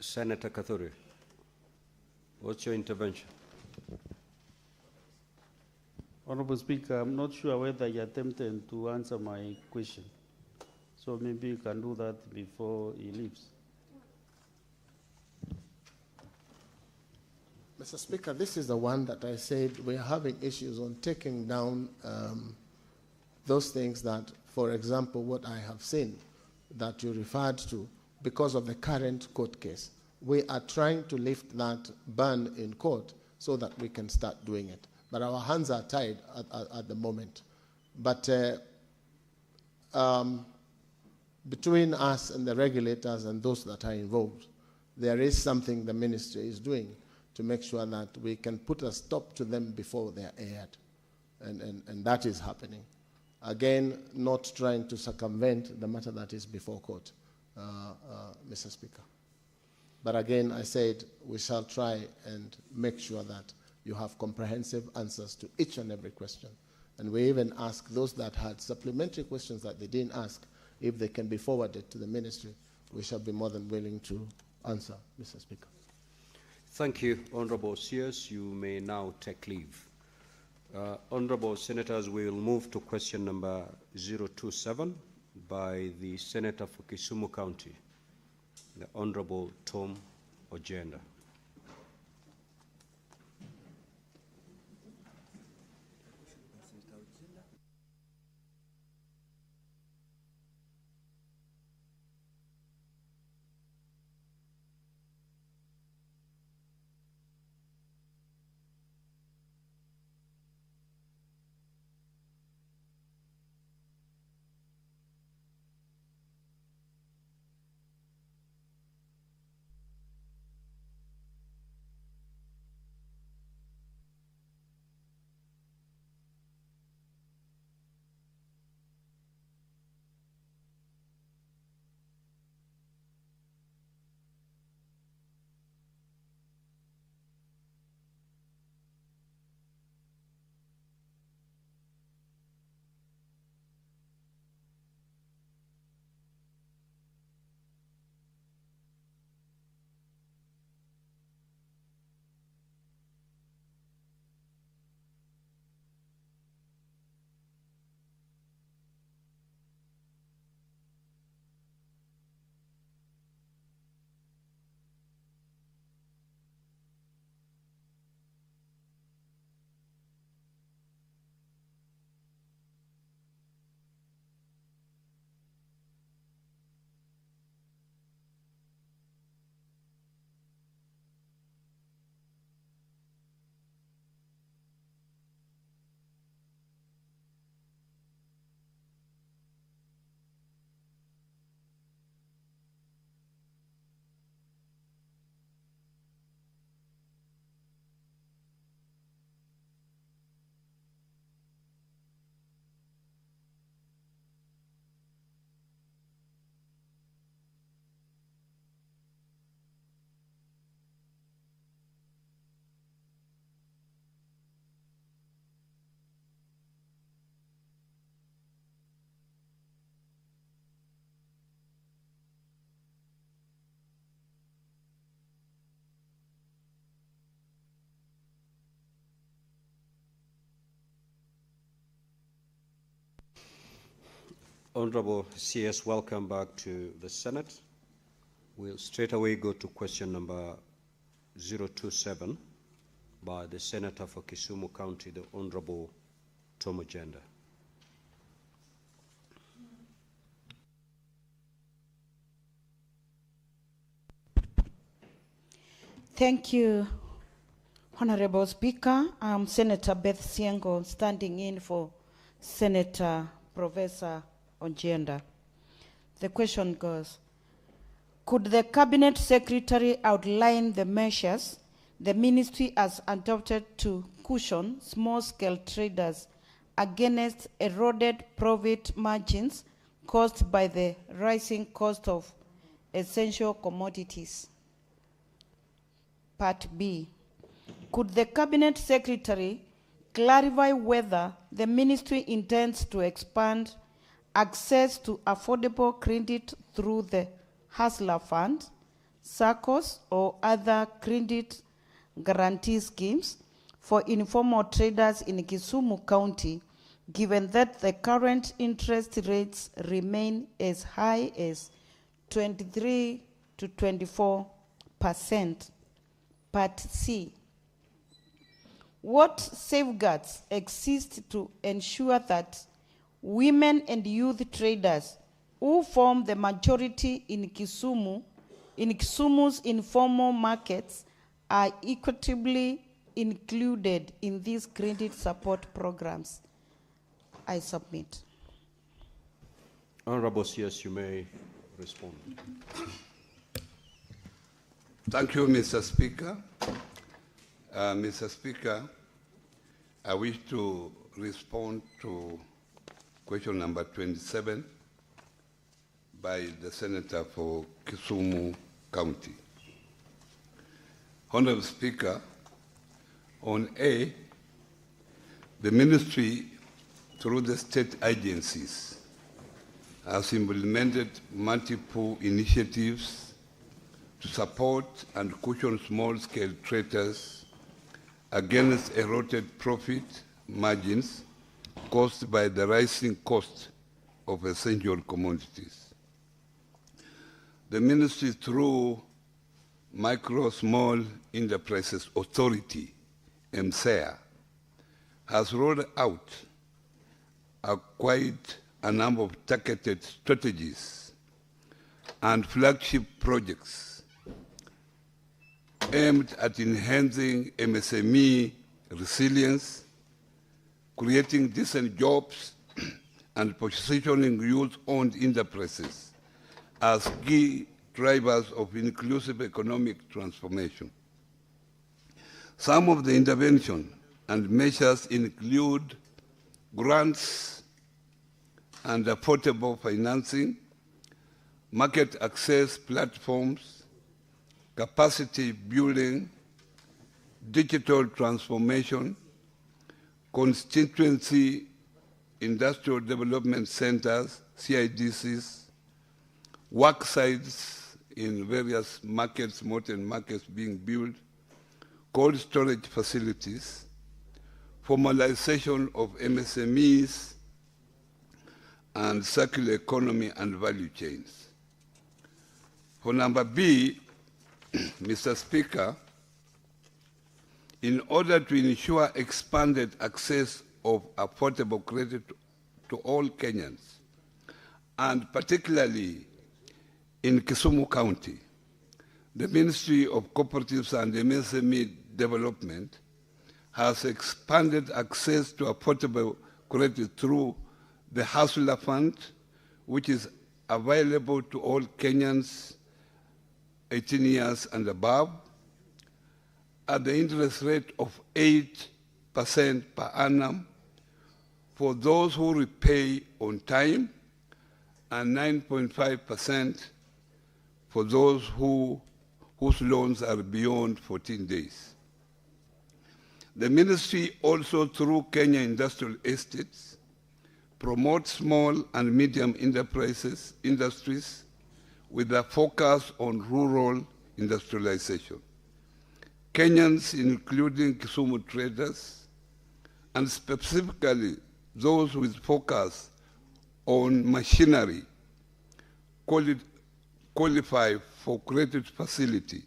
Senator Kathuri. What's your intervention? Honorable Speaker, I'm not sure whether you attempted to answer my question. So maybe you can do that before he leaves. Mr. Speaker, this is the one that I said we're having issues on taking down those things that, for example, what I have seen that you referred to because of the current court case. We are trying to lift that ban in court so that we can start doing it. But our hands are tied at the moment. But between us and the regulators and those that are involved, there is something the ministry is doing to make sure that we can put a stop to them before they are aired. And that is happening. Again, not trying to circumvent the matter that is before court, Mr. Speaker. But again, I said we shall try and make sure that you have comprehensive answers to each and every question. And we even ask those that had supplementary questions that they didn't ask, if they can be forwarded to the ministry, we shall be more than willing to answer, Mr. Speaker. Thank you, Honorable Sears. You may now take leave. Honorable Senators, we will move to question number 027 by the Senator for Kisumu County, the Honorable Tom Ojenda. Honorable CS, welcome back to the Senate. We'll straight away go to question number 027 by the Senator for Kisumu County, the Honorable Tom Ojenda. Thank you, Honorable Speaker. I'm Senator Beth Siengo, standing in for Senator Professor Ojenda. The question goes, could the Cabinet Secretary outline the measures the ministry has adopted to cushion small-scale traders against eroded profit margins caused by the rising cost of essential commodities? Part B. Could the Cabinet Secretary clarify whether the ministry intends to expand access to affordable credit through the Hustler Fund, SACCOs, or other credit guarantee schemes for informal traders in Kisumu County, given that the current interest rates remain as high as 23 to 24%. Part C. What safeguards exist to ensure that women and youth traders who form the majority in Kisumu's informal markets are equitably included in these credit support programs? I submit. Honorable CS, you may respond. Thank you, Mr. Speaker. Mr. Speaker, I wish to respond to question number 27 by the Senator for Kisumu County. Honorable Speaker, on A, the ministry, through the state agencies, has implemented multiple initiatives to support and cushion small-scale traders against eroded profit margins caused by the rising cost of essential commodities. The ministry, through Micro Small Enterprises Authority, MSEA, has rolled out quite a number of targeted strategies and flagship projects aimed at enhancing MSME resilience, creating decent jobs, and positioning youth-owned enterprises as key drivers of inclusive economic transformation. Some of the intervention and measures include grants and affordable financing, market access platforms, capacity building, digital transformation, constituency industrial development centers, CIDCs, work sites in various markets, modern markets being built, cold storage facilities, formalization of MSMEs, and circular economy and value chains. For number B, Mr. Speaker, in order to ensure expanded access of affordable credit to all Kenyans, and particularly in Kisumu County, the Ministry of Cooperatives and MSME Development has expanded access to affordable credit through the Hustler Fund, which is available to all Kenyans 18 years and above, at the interest rate of 8% per annum for those who repay on time, and 9.5% for those whose loans are beyond 14 days. The ministry also, through Kenya Industrial Estates, promotes small and medium industries with a focus on rural industrialization. Kenyans, including Kisumu traders, and specifically those with focus on machinery, qualify for credit facility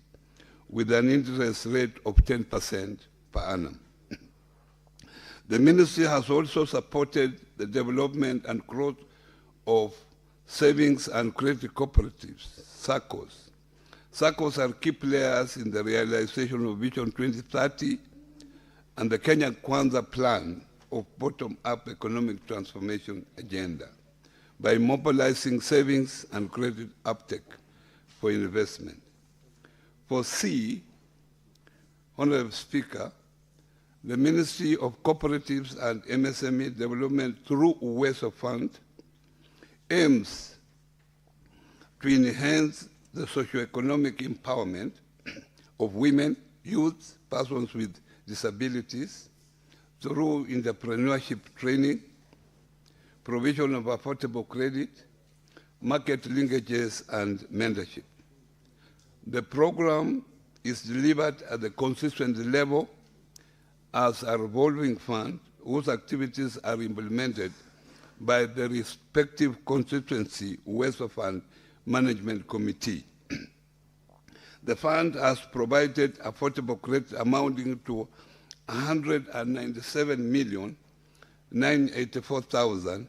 with an interest rate of 10% per annum. The ministry has also supported the development and growth of savings and credit cooperatives, SACCOs. SACCOs are key players in the realization of Vision 2030 and the Kenya Kwanza plan of bottom-up economic transformation agenda by mobilizing savings and credit uptake for investment. For C, Honorable Speaker, the Ministry of Cooperatives and MSME Development through WESO Fund aims to enhance the socio-economic empowerment of women, youth, persons with disabilities through entrepreneurship training, provision of affordable credit, market linkages, and mentorship. The program is delivered at the constituent level as a revolving fund whose activities are implemented by the respective constituency WESO Fund Management Committee. The fund has provided affordable credit amounting to 197,984,000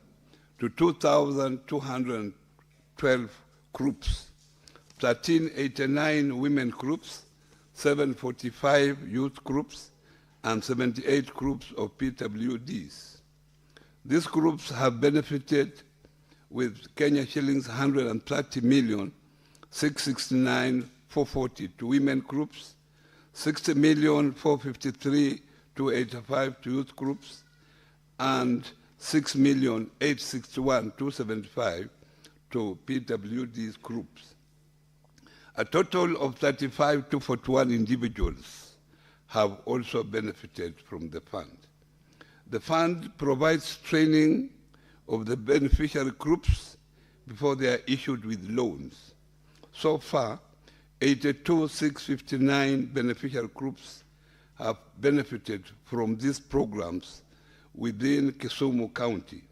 to 2,212 groups, 1389 women groups, 745 youth groups, and 78 groups of PWDs. These groups have benefited with Kenya shillings 130,669,440 to women groups, 60,453,285 to youth groups, and 6,861,275 to PWDs groups. A total of 35,241 individuals have also benefited from the fund. The fund provides training of the beneficiary groups before they are issued with loans. So far, 82,659 beneficiary groups have benefited from these programs within Kisumu County,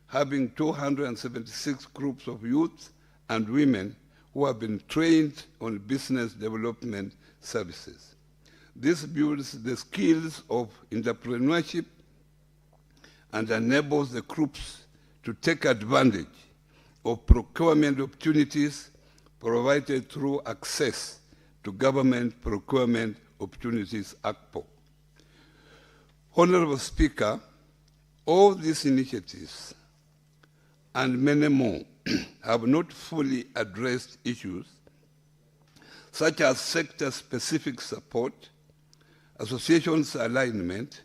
having 276 groups of youth and women who have been trained on business development services. This builds the skills of entrepreneurship and enables the groups to take advantage of procurement opportunities provided through access to Government Procurement Opportunities ACPO. Honorable Speaker, all these initiatives and many more have not fully addressed issues such as sector-specific support, associations alignment,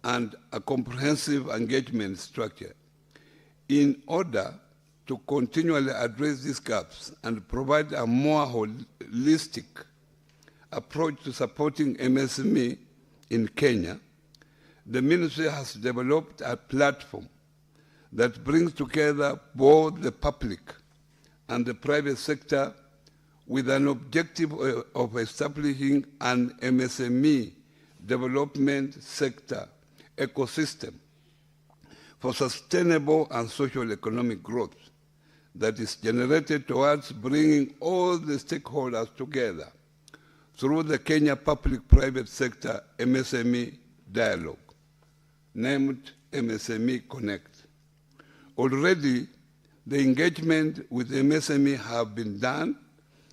and a comprehensive engagement structure. In order to continually address these gaps and provide a more holistic approach to supporting MSME in Kenya, the Ministry has developed a platform that brings together both the public and the private sector with an objective of establishing an MSME development sector ecosystem for sustainable and social economic growth that is generated towards bringing all the stakeholders together through the Kenya Public-Private Sector MSME Dialogue, named MSME Connect. Already, the engagement with MSME have been done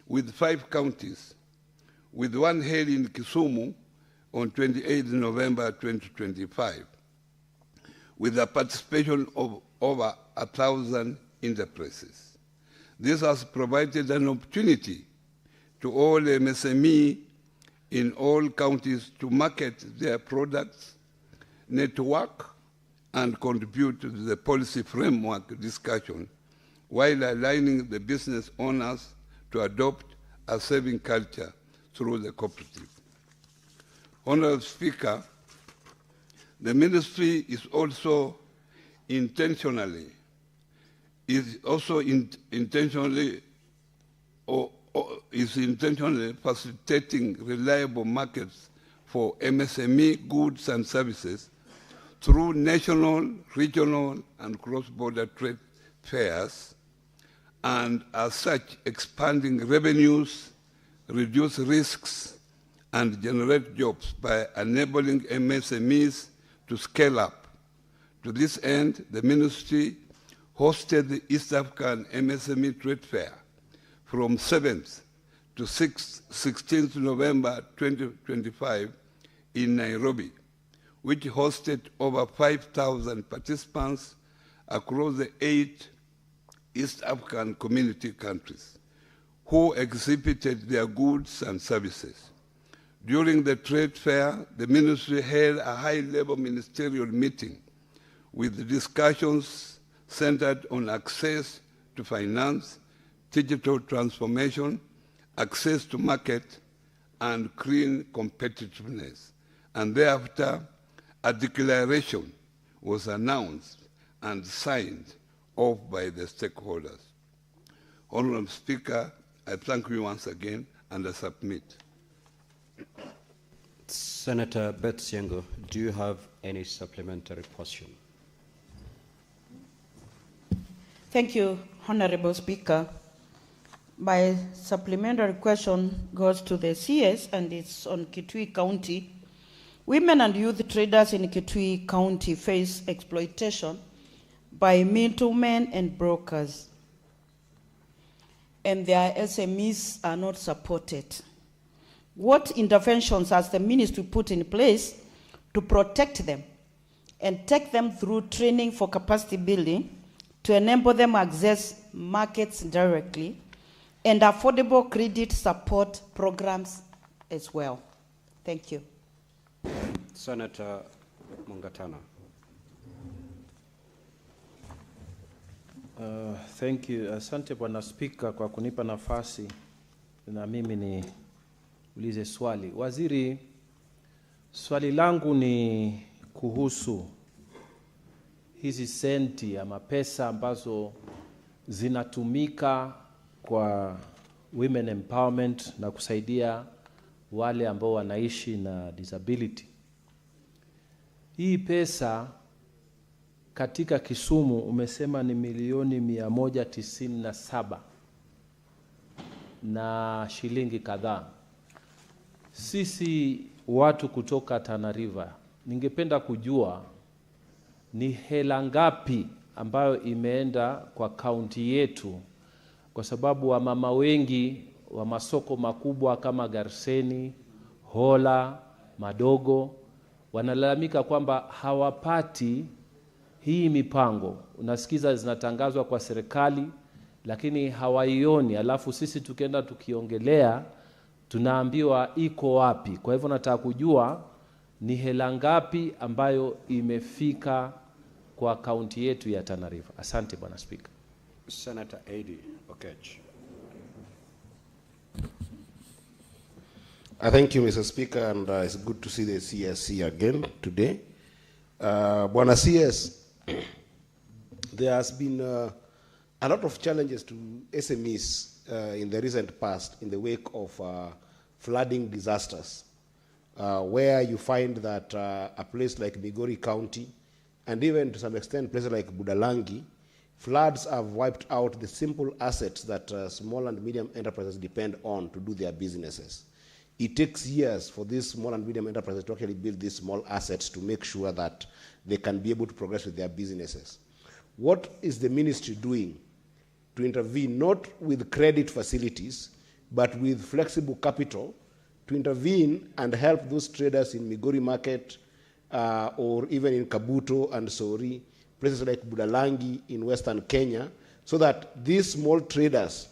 with 5 counties, with one held in Kisumu on 28 November 2025, with the participation of over 1,000 enterprises. This has provided an opportunity to all MSME in all counties to market their products, network, and contribute to the policy framework discussion while aligning the business owners to adopt a saving culture through the cooperative. Honorable Speaker, the Ministry is also intentionally facilitating reliable markets for MSME goods and services through national, regional, and cross-border trade fairs, and as such expanding revenues, reduce risks, and generate jobs by enabling MSMEs to scale up. To this end, the Ministry hosted the East African MSME Trade Fair from 7th to 16th November 2025 in Nairobi, which hosted over 5,000 participants across the 8 East African community countries who exhibited their goods and services. During the trade fair, the ministry held a high-level ministerial meeting with discussions centered on access to finance, digital transformation, access to market, and clean competitiveness. And thereafter, a declaration was announced and signed off by the stakeholders. Honorable Speaker, I thank you once again and I submit. Senator Betsiengo, do you have any supplementary question? Thank you, Honorable Speaker. My supplementary question goes to the CS and it's on Kitui County. Women and youth traders in Kitui County face exploitation by middlemen and brokers, and their SMEs are not supported. What interventions has the ministry put in place to protect them and take them through training for capacity building to enable them access markets directly and affordable credit support programs as well? Thank you. Senator Mungatana. Thank you. Asante Bwana Spika kwa kunipa nafasi na mimi niulize swali. Waziri, swali langu ni kuhusu hizi senti ama pesa ambazo zinatumika kwa women empowerment na kusaidia wale ambao wanaishi na disability. Hii pesa katika Kisumu umesema ni milioni 197 na shilingi kadhaa. Sisi watu kutoka Tana River, ningependa kujua ni hela ngapi ambayo imeenda kwa kaunti yetu, kwa sababu wamama wengi wa masoko makubwa kama Garseni, Hola, Madogo wanalalamika kwamba hawapati hii mipango. Unasikiza zinatangazwa kwa serikali lakini hawaioni, alafu sisi tukienda tukiongelea tunaambiwa iko wapi. Kwa hivyo nataka kujua ni hela ngapi ambayo imefika kwa kaunti yetu ya Tana River. Asante Bwana Speaker. Senator Adi Okech. Thank you, Mr. Speaker, and it's good to see the CSC again today. Bwana CS, there has been a lot of challenges to SMEs in the recent past in the wake of flooding disasters, where you find that a place like Migori County, and even to some extent places like Budalangi, floods have wiped out the simple assets that small and medium enterprises depend on to do their businesses. It takes years for these small and medium enterprises to actually build these small assets to make sure that they can be able to progress with their businesses. What is the ministry doing to intervene, not with credit facilities, but with flexible capital, to intervene and help those traders in Migori Market or even in Kabuto and Sori, places like Budalangi in Western Kenya, so that these small traders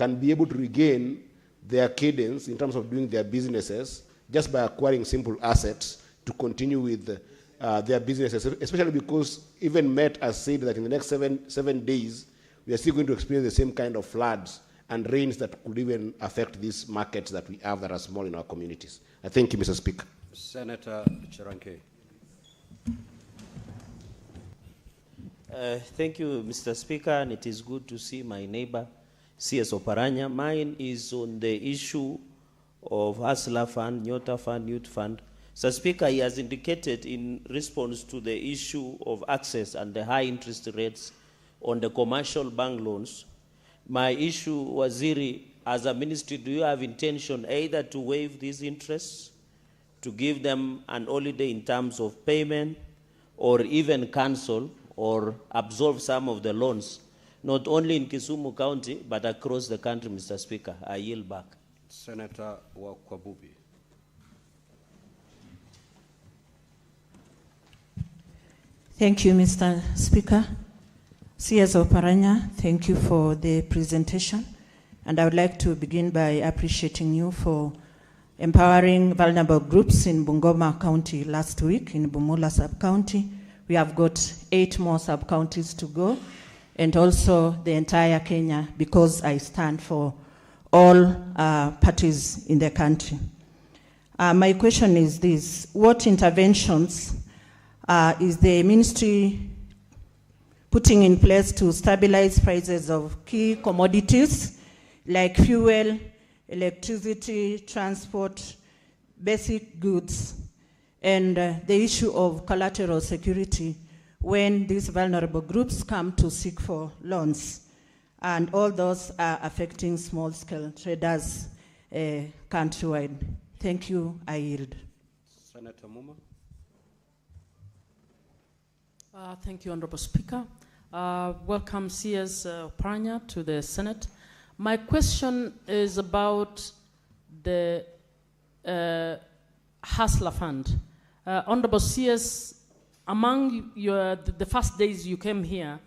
can be able to regain their cadence in terms of doing their businesses just by acquiring simple assets to continue with their businesses, especially because even Met has said that in the next seven days, we are still going to experience the same kind of floods and rains that could even affect these markets that we have that are small in our communities. I thank you, Mr. Speaker. Senator Chiranke. Thank you, Mr. Speaker, and it is good to see my neighbor, CS Oparanya. Mine is on the issue of Hustler Fund, Nyota Fund, Youth Fund. Mr. Speaker, he has indicated in response to the issue of access and the high interest rates on the commercial bank loans. My issue, Waziri, as a ministry, do you have intention either to waive these interests, to give them an holiday in terms of payment, or even cancel or absolve some of the loans, not only in Kisumu County, but across the country, Mr. Speaker? I yield back. Senator Wakwabubi. Thank you, Mr. Speaker. CS Oparanya, thank you for the presentation. And I would like to begin by appreciating you for empowering vulnerable groups in Bungoma County last week, in Bumula sub-county. We have got 8 more sub-counties to go, and also the entire Kenya, because I stand for all parties in the country. My question is this: what interventions is the ministry putting in place to stabilize prices of key commodities like fuel, electricity, transport, basic goods, and the issue of collateral security when these vulnerable groups come to seek for loans? And all those are affecting small-scale traders countrywide. Thank you. I yield. Senator Muma. Thank you, Honorable Speaker. Welcome, CS Oparanya, to the Senate. My question is about the Hustler Fund. Honorable CS, among the first days you came here,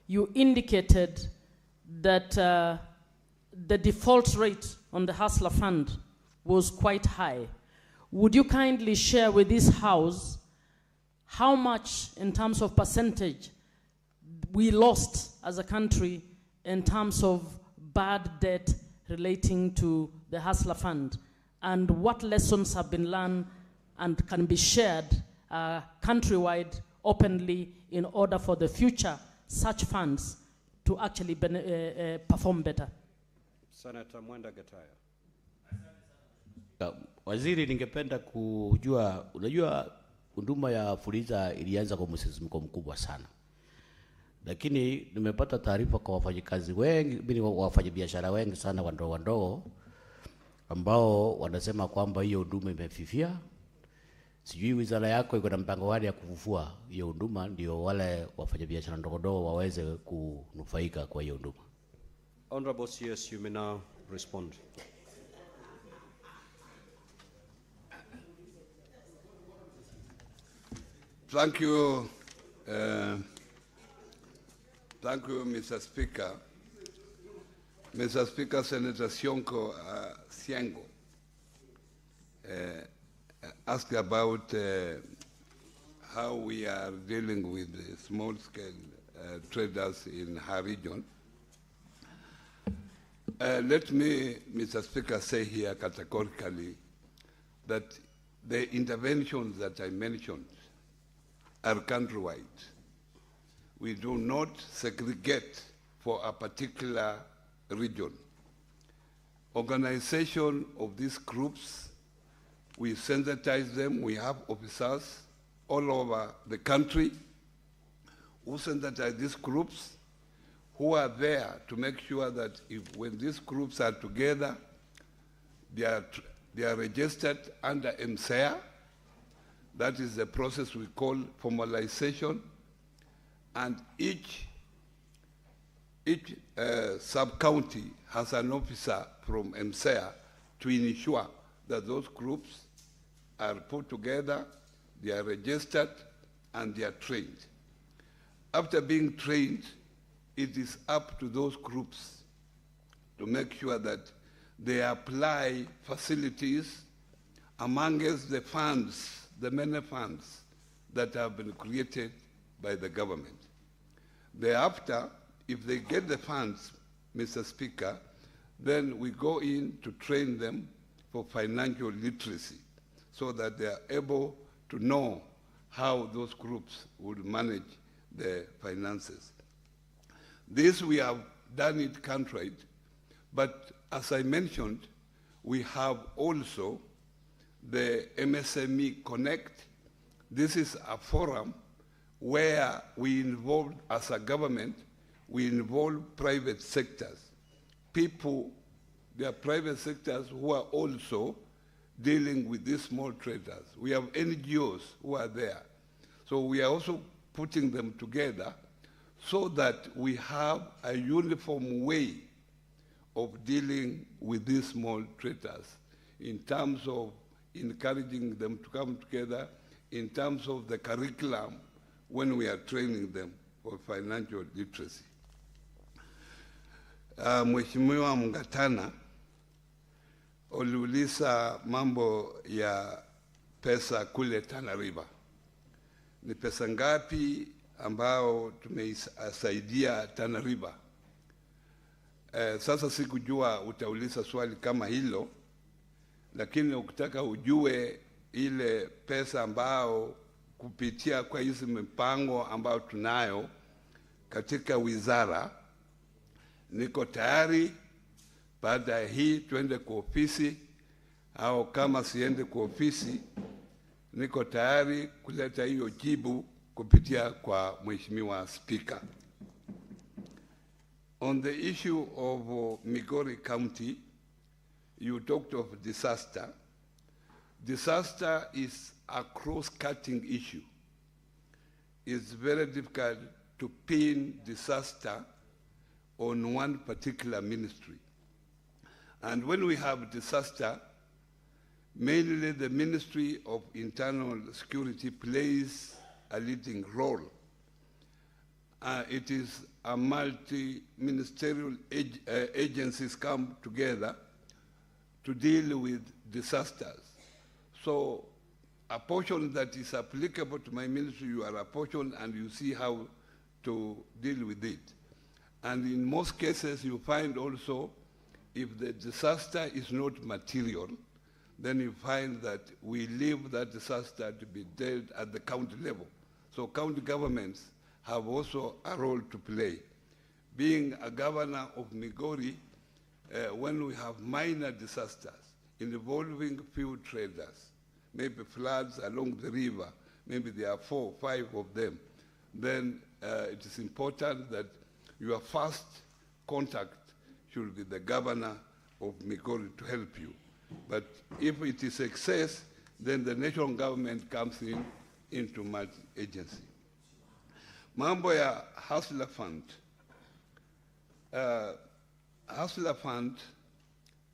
you indicated that the default rate on the Hustler Fund was quite high. Would you kindly share with this House how much, in terms of percentage, we lost as a country in terms of bad debt relating to the Hustler Fund, and what lessons have been learned and can be shared countrywide openly in order for the future such funds to actually perform better? Senator Mwenda Getaya. Waziri, ningependa kujua, unajua huduma ya Fuliza ilianza kwa msisimko mkubwa sana. Lakini nimepata taarifa kwa wafanyikazi wengi, wafanyabiashara wengi sana wadogo ambao wanasema kwamba hiyo huduma imefifia. Sijui wizara yako iko na mpango gani ya kufufua hiyo huduma ndio wale wafanyabiashara ndogo waweze kunufaika kwa hiyo huduma. Honorable CS, you may now respond. Thank you, Mr. Speaker. Mr. Speaker, Senator Siango asked about how we are dealing with the small-scale traders in her region. Let me, Mr. Speaker, say here categorically that the interventions that I mentioned are countrywide. We do not segregate for a particular region. Organization of these groups, we sensitize them. We have officers all over the country who sensitize these groups, who are there to make sure that when these groups are together, they are registered under MSEA. That is the process we call formalization. And each sub-county has an officer from MSEA to ensure that those groups are put together, they are registered, and they are trained. After being trained, it is up to those groups to make sure that they apply facilities amongst the funds, the many funds that have been created by the government. Thereafter, if they get the funds, Mr. Speaker, then we go in to train them for financial literacy so that they are able to know how those groups would manage their finances. This we have done it countrywide, but as I mentioned, we have also the MSME Connect. This is a forum where we involve, as a government, we involve private sectors. People, there are private sectors who are also dealing with these small traders. We have NGOs who are there. So we are also putting them together so that we have a uniform way of dealing with these small traders in terms of encouraging them to come together, in terms of the curriculum when we are training them for financial literacy. Mheshimiwa Mngatana uliuliza mambo ya pesa kule Tana River. Ni pesa ngapi ambao tumeisaidia Tana River? Sasa sikujua utauliza swali kama hilo, lakini ukitaka ujue ile pesa ambao kupitia kwa hizi mipango ambao tunayo katika wizara, niko tayari baada ya hii tuende kwa ofisi, au kama siende kwa ofisi niko tayari kuleta hiyo jibu kupitia kwa Mheshimiwa Speaker. On the issue of Migori County, you talked of disaster. Disaster is a cross-cutting issue. It's very difficult to pin disaster on one particular ministry. And when we have disaster, mainly the Ministry of Internal Security plays a leading role. It is a multi-ministerial agencies come together to deal with disasters. So a portion that is applicable to my ministry, you are a portion and you see how to deal with it. And in most cases, you find also, if the disaster is not material, then you find that we leave that disaster to be dealt at the county level. So county governments have also a role to play. Being a governor of Migori, when we have minor disasters involving few traders, maybe floods along the river, maybe there are 4 or 5 of them, then it is important that your first contact should be the governor of Migori to help you. But if it is excess, then the national government comes into multi-agency. Mambo ya Hustler Fund. Hustler Fund,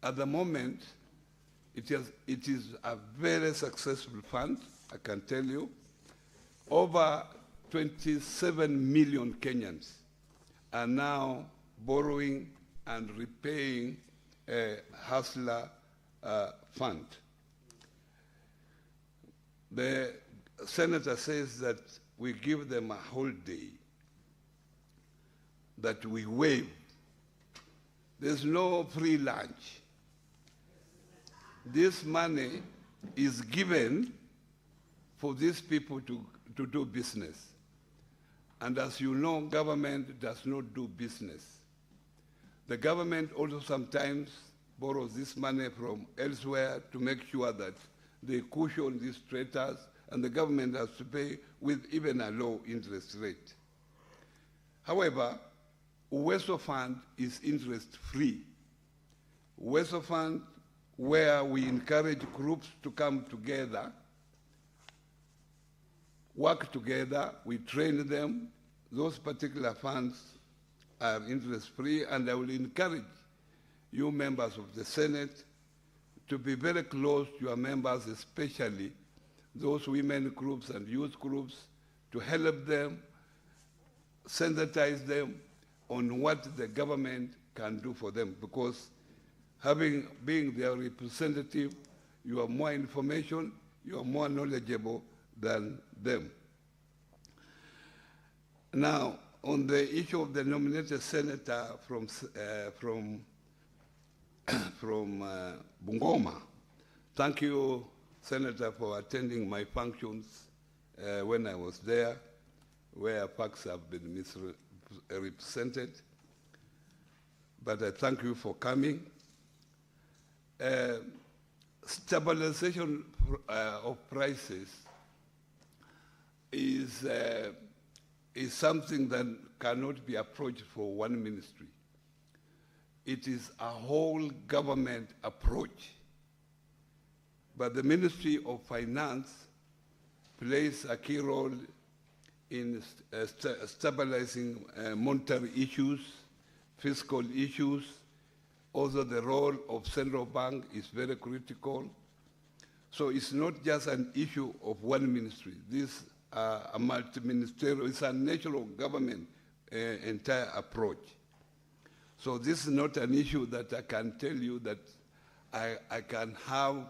at the moment, it is a very successful fund, I can tell you. Over 27 million Kenyans are now borrowing and repaying a Hustler Fund. The senator says that we give them a whole day, that we waive. There's no free lunch. This money is given for these people to do business. And as you know, government does not do business. The government also sometimes borrows this money from elsewhere to make sure that they cushion these traders, and the government has to pay with even a low interest rate. However, Uwezo Fund is interest-free. Uwezo Fund, where we encourage groups to come together, work together, we train them. Those particular funds are interest-free, and I will encourage you members of the Senate to be very close to your members, especially those women groups and youth groups, to help them, sensitize them on what the government can do for them, because being their representative, you have more information, you are more knowledgeable than them. Now, on the issue of the nominated senator from Bungoma, thank you, Senator, for attending my functions when I was there, where facts have been misrepresented. But I thank you for coming. Stabilization of prices is something that cannot be approached for one ministry. It is a whole government approach. But the Ministry of Finance plays a key role in stabilizing monetary issues, fiscal issues. Also, the role of central bank is very critical. So it's not just an issue of one ministry. This a multi-ministerial, it's a national government entire approach. So this is not an issue that I can tell you that I can have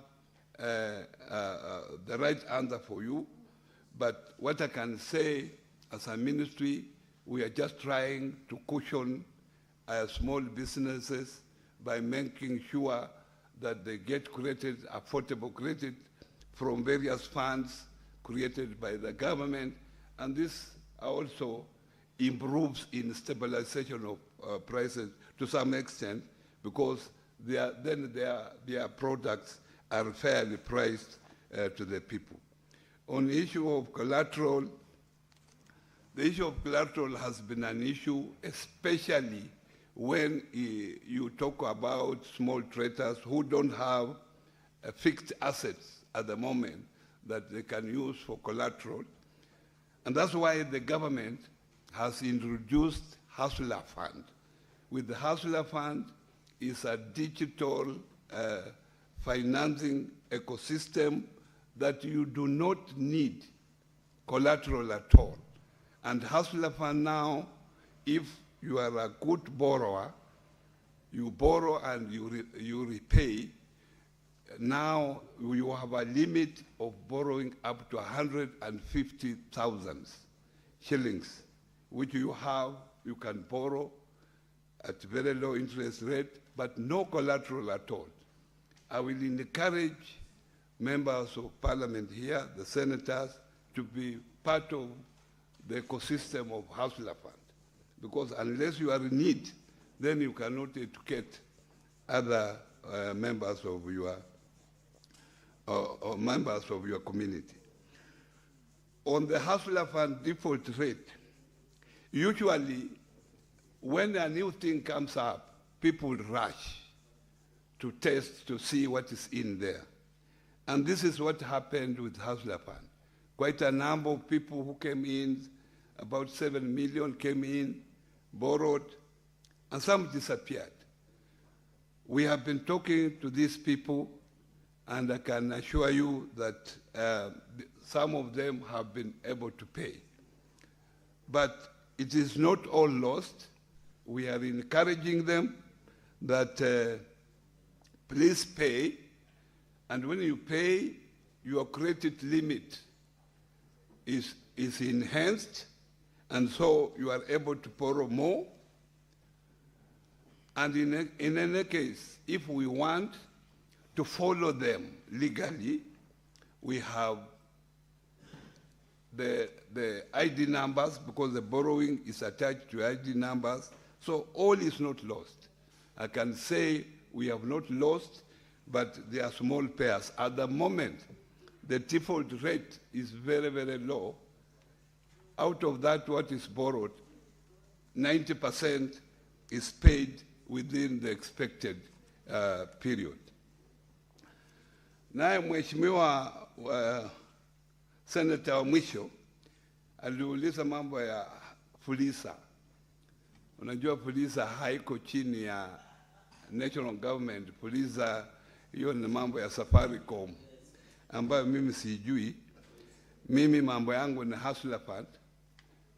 the right answer for you, but what I can say as a ministry, we are just trying to cushion small businesses by making sure that they get created, affordable credit from various funds created by the government, and this also improves in stabilization of prices to some extent, because their products are fairly priced to the people. On the issue of collateral, the issue of collateral has been an issue, especially when you talk about small traders who don't have fixed assets at the moment that they can use for collateral. And that's why the government has introduced Hustler Fund. With the Hustler Fund is a digital financing ecosystem that you do not need collateral at all. And Hustler Fund now, if you are a good borrower, you borrow and you repay. Now you have a limit of borrowing up to 150,000 shillings, which you can borrow at very low interest rate, but no collateral at all. I will encourage members of parliament here, the senators, to be part of the ecosystem of Hustler Fund. Because unless you are in need, then you cannot educate other members of your members of your community. On the Hustler Fund default rate, usually when a new thing comes up, people rush to test to see what is in there. And this is what happened with Hustler Fund. Quite a number of people who came in, about 7 million came in, borrowed, and some disappeared. We have been talking to these people, and I can assure you that some of them have been able to pay. But it is not all lost. We are encouraging them that please pay, and when you pay, your credit limit is enhanced, and so you are able to borrow more. And in any case, if we want to follow them legally, we have the ID numbers, because the borrowing is attached to ID numbers, so all is not lost. I can say we have not lost, but there are small pairs. At the moment, the default rate is very, very low. Out of that, what is borrowed, 90% is paid within the expected period. Naye mheshimiwa Senator wa mwisho aliuliza mambo ya Fuliza. Unajua Fuliza haiko chini ya national government. Fuliza hiyo ni mambo ya Safaricom ambayo mimi sijui. Mimi mambo yangu ni Hustler Fund.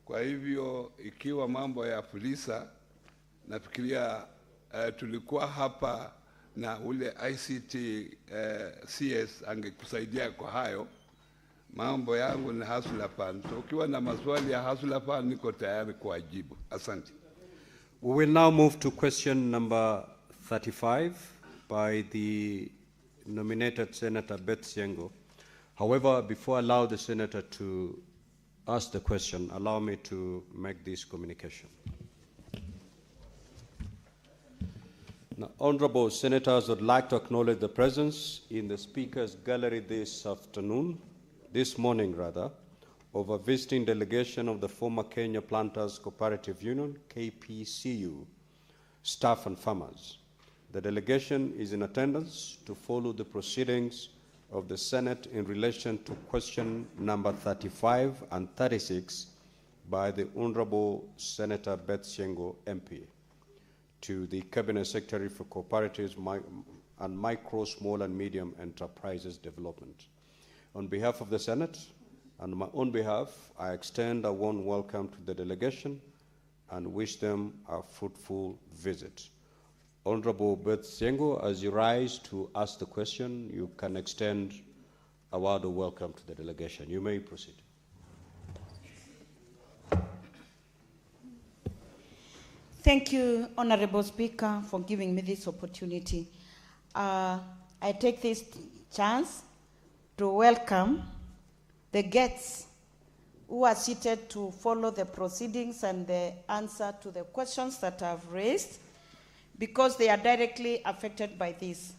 Kwa hivyo ikiwa mambo ya Fuliza, nafikiria tulikuwa hapa na ule ICT CS angekusaidia kwa hayo. Mambo yangu ni Hustler Fund. So ukiwa na maswali ya Hustler Fund, niko tayari kuwajibu. Asante. We will now move to question number 35 by the nominated Senator Beth Siengo. However, before I allow the Senator to ask the question, allow me to make this communication. Now, honorable senators, would like to acknowledge the presence in the Speaker's gallery this morning, of a visiting delegation of the former Kenya Planters Cooperative Union, KPCU, staff and farmers. The delegation is in attendance to follow the proceedings of the Senate in relation to question number 35 and 36 by the Honorable Senator Beth Siengo, MP, to the Cabinet Secretary for Cooperatives and Micro, Small and Medium Enterprises Development. On behalf of the Senate and my own behalf, I extend a warm welcome to the delegation and wish them a fruitful visit. Honorable Beth Sengo, as you rise to ask the question, you can extend a word of welcome to the delegation. You may proceed. Thank you, Honorable Speaker, for giving me this opportunity. I take this chance to welcome the guests who are seated to follow the proceedings and the answer to the questions that I've raised, because they are directly affected by this.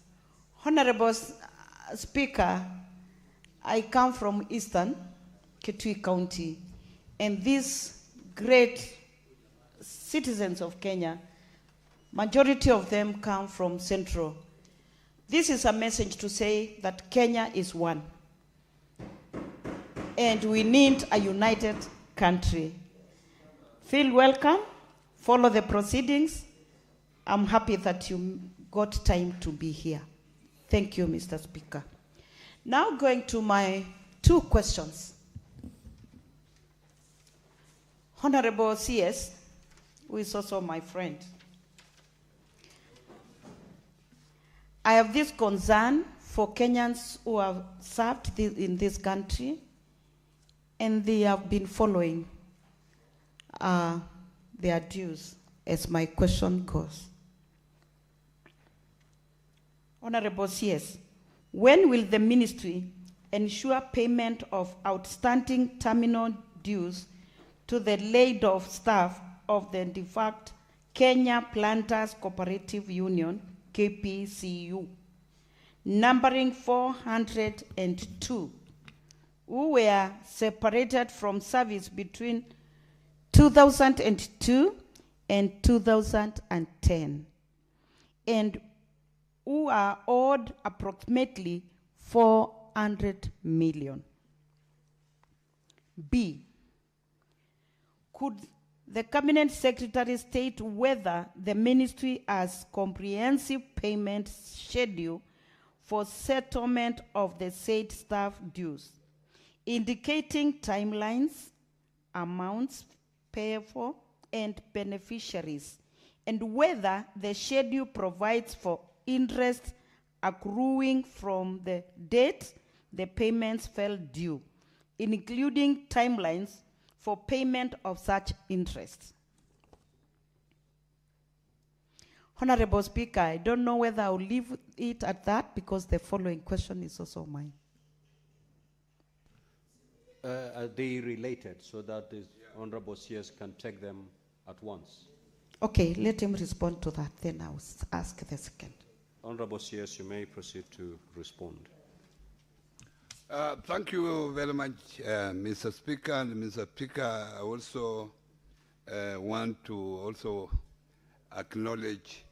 Honorable Speaker, I come from Eastern Kitui County, and these great citizens of Kenya, majority of them come from Central. This is a message to say that Kenya is one, and we need a united country. Feel welcome, follow the proceedings. I'm happy that you got time to be here. Thank you, Mr. Speaker. Now going to my two questions. Honorable CS, who is also my friend, I have this concern for Kenyans who have served in this country, and they have been following their dues, as my question goes. Honorable CS, when will the ministry ensure payment of outstanding terminal dues to the laid-off staff of the defunct Kenya Planters Cooperative Union, KPCU, numbering 402, who were separated from service between 2002 and 2010, and who are owed approximately 400 million. B, could the Cabinet Secretary state whether the ministry has comprehensive payment schedule for settlement of the said staff dues, indicating timelines, amounts payable, and beneficiaries, and whether the schedule provides for interest accruing from the date the payments fell due, including timelines for payment of such interest. Honorable Speaker, I don't know whether I'll leave it at that, because the following question is also mine. Are they related so that the Honorable CS can take them at once? Okay, let him respond to that, then I'll ask the second. Honorable CS, you may proceed to respond. Thank you very much, Mr. Speaker. And Mr. Speaker, I also want to also acknowledge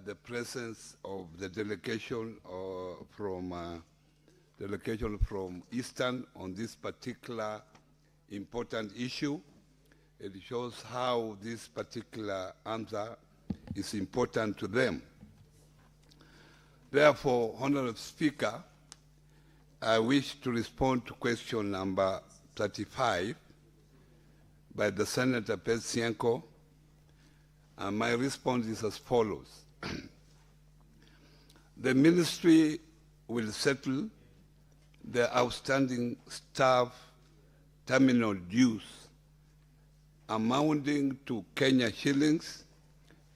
the presence of the delegation from Eastern on this particular important issue. It shows how this particular answer is important to them. Therefore, Honorable Speaker, I wish to respond to question number 35 by the Senator Petsienko, and my response is as follows. The ministry will settle the outstanding staff terminal dues amounting to Kenya shillings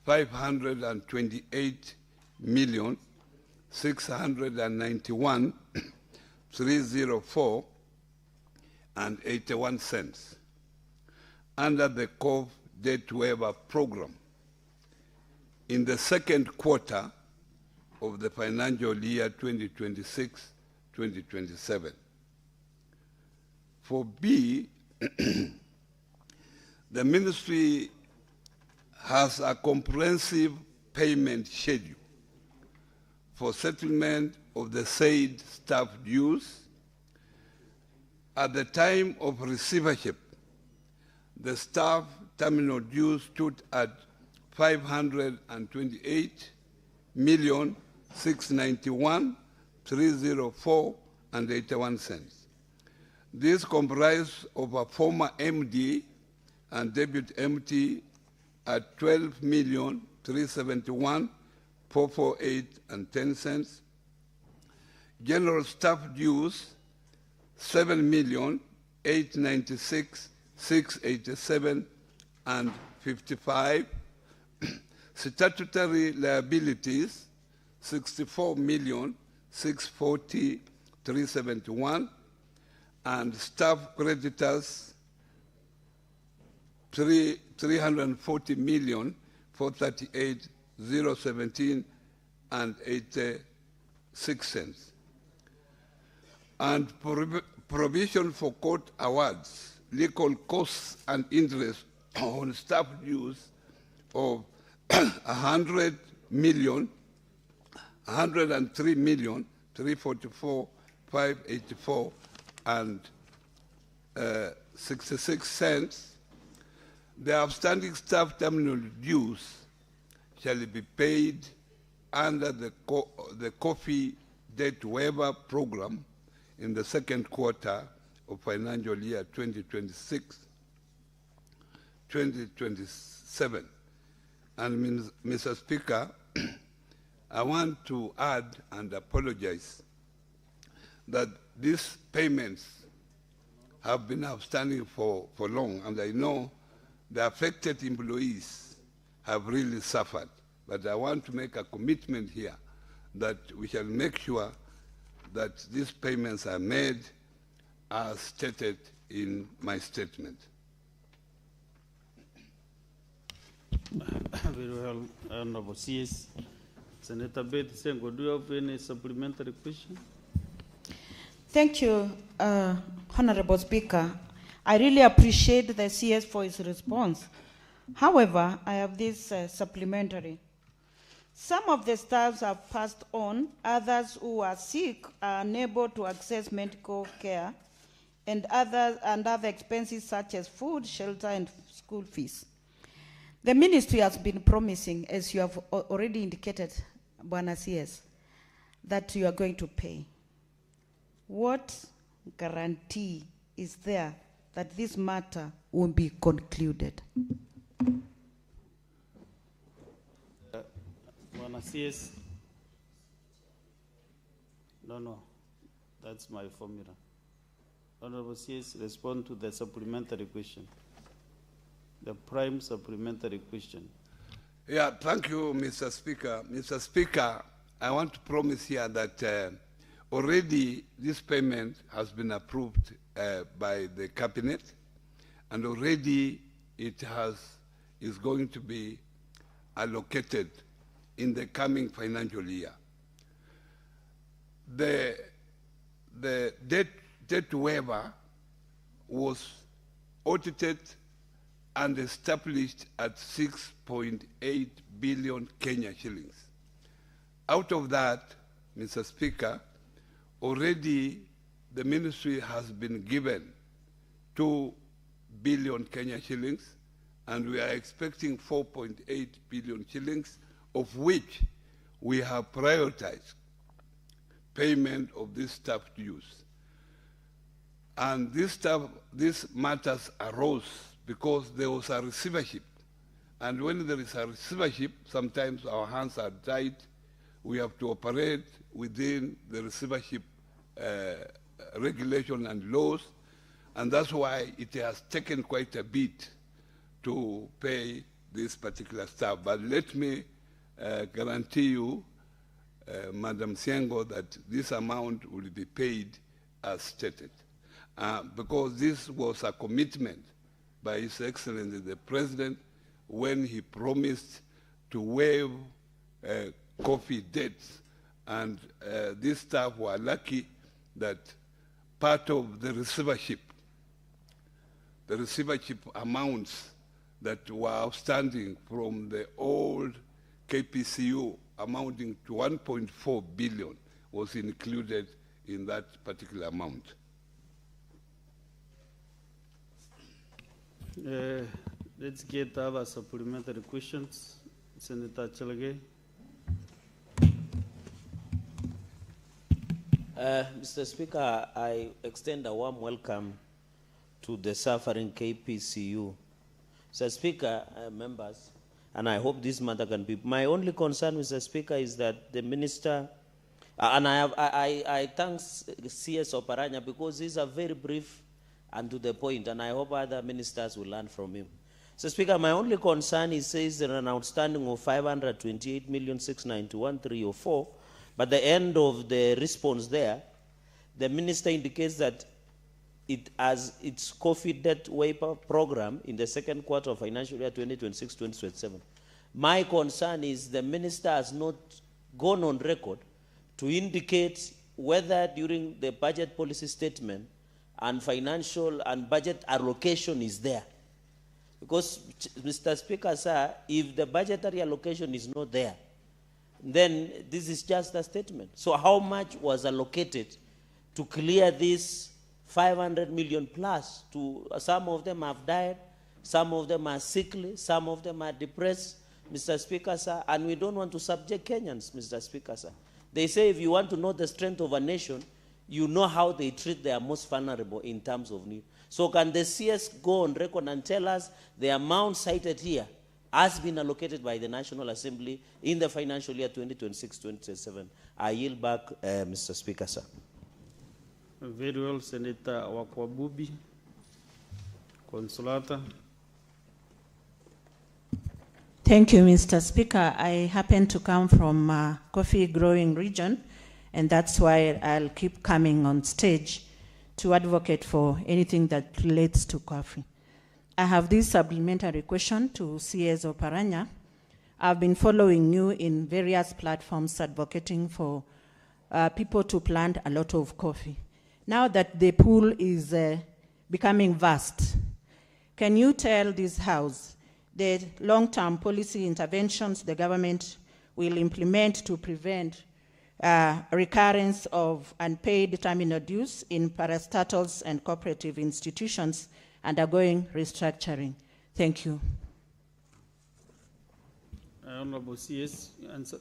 528,691,304.81 under the COV debt waiver program in the second quarter of the financial year 2026-2027. For B, the ministry has a comprehensive payment schedule for settlement of the said staff dues. At the time of receivership, the staff terminal dues stood at 528,691,304.81. This comprised of a former MD and deputy MD at 12,000,000 371, 448 and 10 cents. General staff dues, 7,896,687 and 55. Statutory liabilities, 64,640,371, and staff creditors, 340,438,017 and 86 cents. And provision for court awards, legal costs and interest on staff dues of 103,344,584 and 66 cents. The outstanding staff terminal dues shall be paid under the coffee debt waiver program in the second quarter of financial year 2026-2027. And Mr. Speaker, I want to add and apologize that these payments have been outstanding for long, and I know the affected employees have really suffered. But I want to make a commitment here that we shall make sure that these payments are made as stated in my statement. Very well, Honorable CS. Senator Beth Sengo, do you have any supplementary question? Thank you, Honorable Speaker. I really appreciate the CS for his response. However, I have this supplementary. Some of the staffs have passed on, others who are sick are unable to access medical care, and other expenses such as food, shelter, and school fees. The ministry has been promising, as you have already indicated, Bwana CS, that you are going to pay. What guarantee is there that this matter will be concluded? Bwana CS? No, that's my formula. Honorable CS, respond to the supplementary question. The prime supplementary question. Yeah, thank you, Mr. Speaker. Mr. Speaker, I want to promise here that already this payment has been approved by the cabinet, and already it is going to be allocated in the coming financial year. The debt waiver was audited and established at 6.8 billion Kenya shillings. Out of that, Mr. Speaker, already the ministry has been given 2 billion Kenya shillings, and we are expecting 4.8 billion shillings, of which we have prioritized payment of this staff dues. And these matters arose because there was a receivership. And when there is a receivership, sometimes our hands are tied. We have to operate within the receivership regulation and laws, and that's why it has taken quite a bit to pay this particular staff. But let me guarantee you, Madam Siengo, that this amount will be paid as stated. Because this was a commitment by His Excellency the President when he promised to waive coffee debts. And these staff were lucky that part of the receivership amounts that were outstanding from the old KPCU amounting to 1.4 billion was included in that particular amount. Let's get other supplementary questions. Senator Chalage. Mr. Speaker, I extend a warm welcome to the suffering KPCU. Mr. Speaker, members, and I hope this matter can be. My only concern, Mr. Speaker, is that the minister, and I thank CS Oparanya because he's a very brief and to the point, and I hope other ministers will learn from him. So, Speaker, my only concern, he says there are an outstanding of 528,691,304, but the end of the response there, the minister indicates that it has its coffee debt waiver program in the second quarter of financial year 2026-2027. My concern is the minister has not gone on record to indicate whether during the budget policy statement and financial and budget allocation is there. Because, Mr. Speaker, sir, if the budgetary allocation is not there, then this is just a statement. So how much was allocated to clear this 500 million plus? Some of them have died, some of them are sickly, some of them are depressed, Mr. Speaker, sir, and we don't want to subject Kenyans, Mr. Speaker, sir. They say if you want to know the strength of a nation, you know how they treat their most vulnerable in terms of need. So can the CS go on record and tell us the amount cited here has been allocated by the National Assembly in the financial year 2026-2027? I yield back, Mr. Speaker, sir. Very well, Senator Wakwabubi, Consolata. Thank you, Mr. Speaker. I happen to come from a coffee growing region, and that's why I'll keep coming on stage to advocate for anything that relates to coffee. I have this supplementary question to CS Oparanya. I've been following you in various platforms advocating for people to plant a lot of coffee. Now that the pool is becoming vast, can you tell this House the long-term policy interventions the government will implement to prevent recurrence of unpaid terminal dues in parastatals and cooperative institutions undergoing restructuring? Thank you. Honorable CS, answer.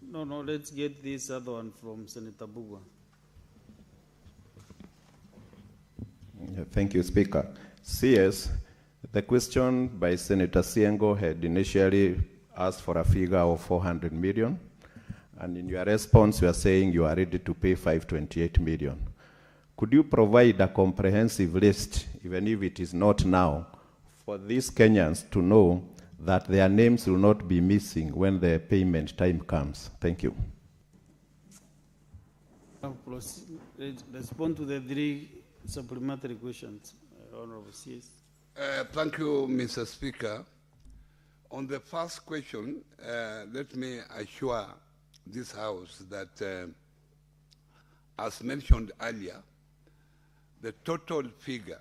No, let's get this other one from Senator Bugwa. Thank you, Speaker. CS, the question by Senator Siengo had initially asked for a figure of 400 million. And in your response, you are saying you are ready to pay 528 million. Could you provide a comprehensive list, even if it is not now, for these Kenyans to know that their names will not be missing when the payment time comes? Thank you. I'll respond to the three supplementary questions. Honorable CS. Thank you, Mr. Speaker. On the first question, let me assure this House that, as mentioned earlier, the total figure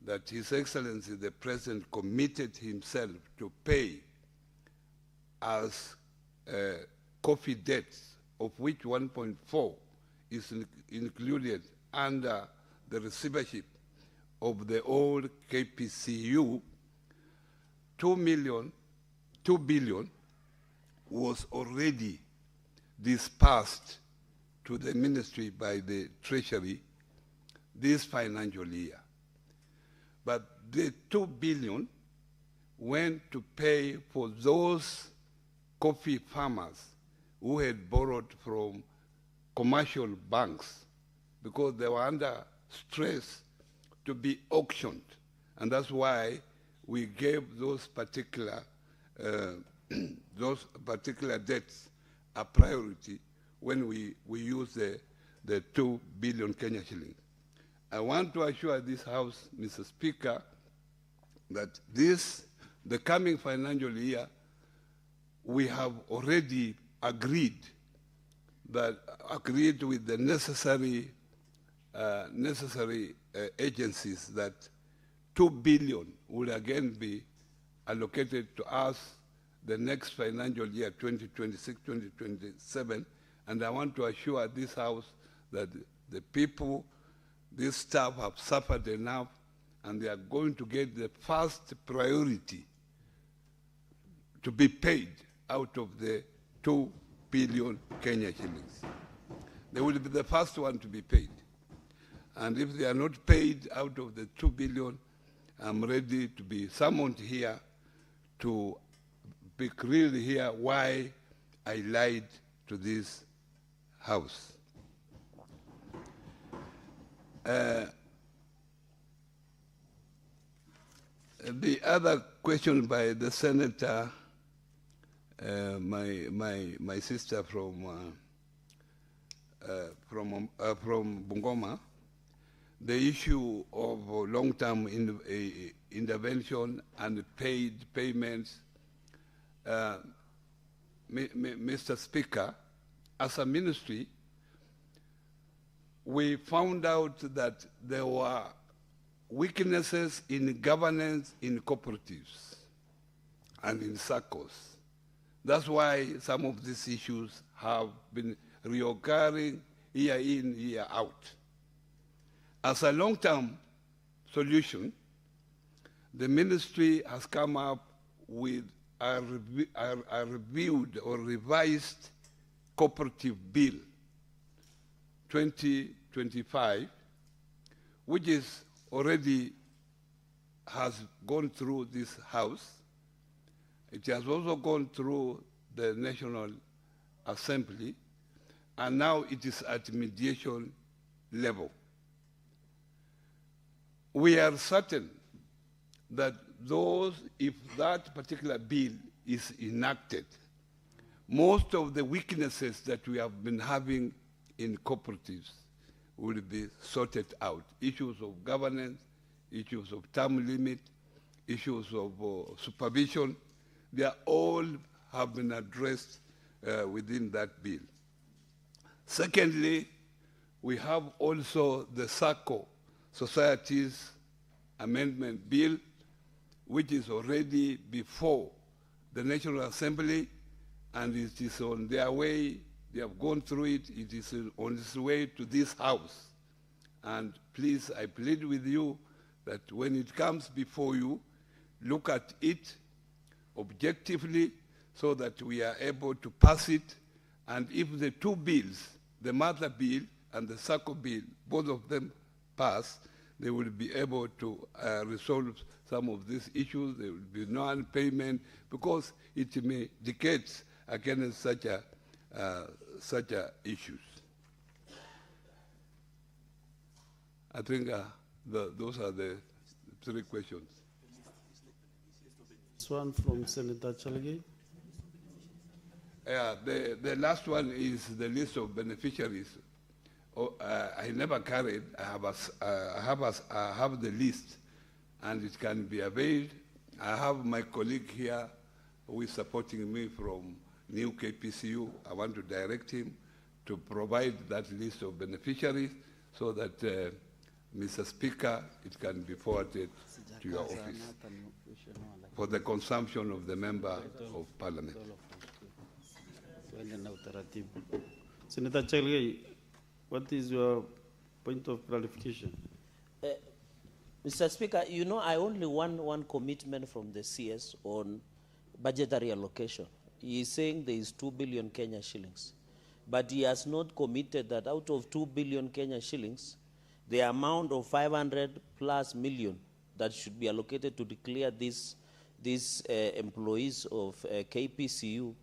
that His Excellency the President committed himself to pay as coffee debts, of which 1.4 is included under the receivership of the old KPCU, 2 billion was already dispersed to the ministry by the Treasury this financial year. But the 2 billion went to pay for those coffee farmers who had borrowed from commercial banks because they were under stress to be auctioned. And that's why we gave those particular debts a priority when we use the 2 billion Kenya shillings. I want to assure this House, Mr. Speaker, that the coming financial year, we have already agreed with the necessary agencies that 2 billion will again be allocated to us the next financial year, 2026-2027, and I want to assure this House that the people, this staff have suffered enough, and they are going to get the first priority to be paid out of the 2 billion Kenya shillings. They will be the first one to be paid. And if they are not paid out of the 2 billion, I'm ready to be summoned here to speak really here why I lied to this House. The other question by the senator, my sister from Bungoma, the issue of long-term intervention and paid payments. Mr. Speaker, as a ministry, we found out that there were weaknesses in governance in cooperatives and in SACCOs. That's why some of these issues have been reoccurring year in, year out. As a long-term solution, the ministry has come up with a reviewed or revised cooperative bill 2025, which is already has gone through this House. It has also gone through the National Assembly, and now it is at mediation level. We are certain that if that particular bill is enacted, most of the weaknesses that we have been having in cooperatives will be sorted out. Issues of governance, issues of term limit, issues of supervision, they are all have been addressed within that bill. Secondly, we have also the SACCO, Societies Amendment Bill, which is already before the National Assembly, and it is on their way. They have gone through it. It is on its way to this House. And please, I plead with you that when it comes before you, look at it objectively so that we are able to pass it. And if the two bills, the mother bill and the SACCO bill, both of them pass, they will be able to resolve some of these issues. There will be non-payment because it may decades against such issues. I think those are the three questions. This one from Senator Chalgay. The last one is the list of beneficiaries. I never carried. I have the list, and it can be availed. I have my colleague here who is supporting me from New KPCU. I want to direct him to provide that list of beneficiaries so that, Mr. Speaker, it can be forwarded to your office for the consumption of the Member of Parliament. Senator Chalgay, what is your point of clarification? Mr. Speaker, you know, I only want one commitment from the CS on budgetary allocation. He is saying there is 2 billion Kenya shillings, but he has not committed that out of 2 billion Kenya shillings, the amount of 500 plus million that should be allocated to declare these employees of KPCU,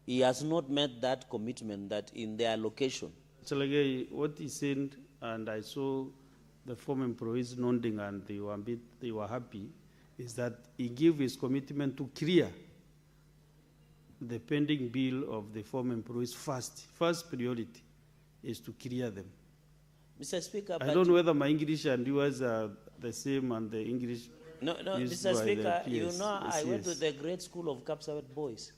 he has not met that commitment that in their allocation. Chalgay, what he said, and I saw the former employees nodding and they were happy, is that he gave his commitment to clear the pending bill of the former employees first. First priority is to clear them. Mr. Speaker, I don't know whether my English and yours are the same and the English. No, Mr. Speaker, you know, I went to the great school of Kapsawet boys,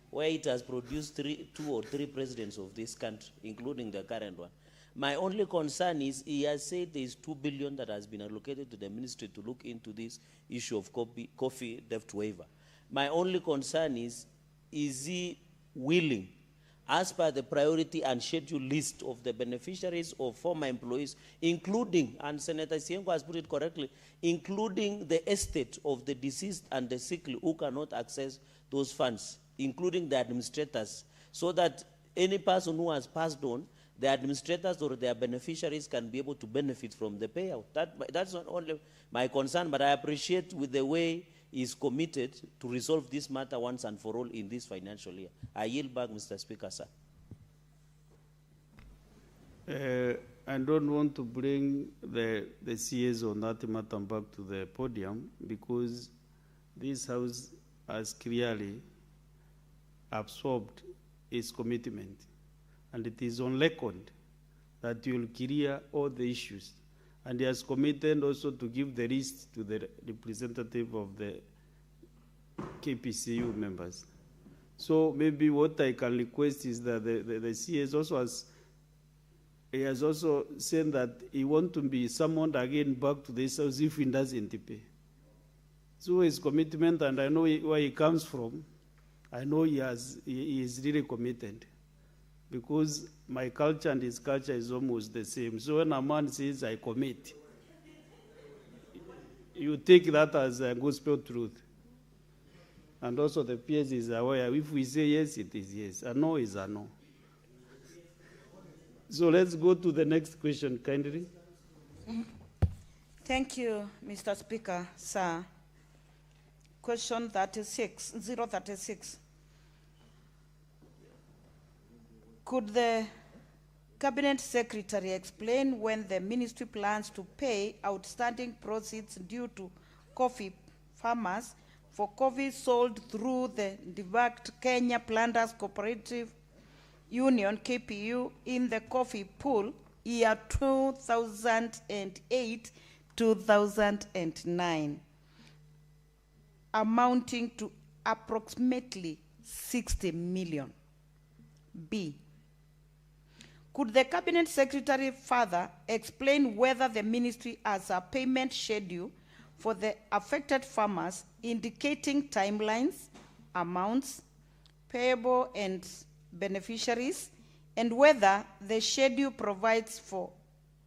where it has produced 2 or 3 presidents of this country, including the current one. My only concern is he has said there is 2 billion that has been allocated to the ministry to look into this issue of coffee debt waiver. My only concern is he willing, as per the priority and schedule list of the beneficiaries of former employees, including, and Senator Siengo has put it correctly, including the estate of the deceased and the sickly who cannot access those funds, including the administrators, so that any person who has passed on, the administrators or their beneficiaries can be able to benefit from the payout. That's not only my concern, but I appreciate with the way is committed to resolve this matter once and for all in this financial year. I yield back, Mr. Speaker, sir. I don't want to bring the CS on that matter back to the podium because this House has clearly absorbed its commitment, and it is on record that you will clear all the issues. And he has committed also to give the list to the representative of the KPCU members. So maybe what I can request is that the CS also has also said that he wants to be summoned again back to this House if he doesn't pay. So his commitment, and I know where he comes from, I know he is really committed, because my culture and his culture is almost the same. So when a man says, I commit, you take that as a gospel truth. And also the PS is aware, if we say yes, it is yes. A no is a no. So let's go to the next question, kindly. Thank you, Mr. Speaker. Sir, question 036. Could the Cabinet Secretary explain when the ministry plans to pay outstanding proceeds due to coffee farmers for coffee sold through the defunct Kenya Planters Cooperative Union, KPU, in the coffee pool year 2008-2009, amounting to approximately 60 million? B, could the Cabinet Secretary further explain whether the ministry has a payment schedule for the affected farmers indicating timelines, amounts, payable and beneficiaries, and whether the schedule provides for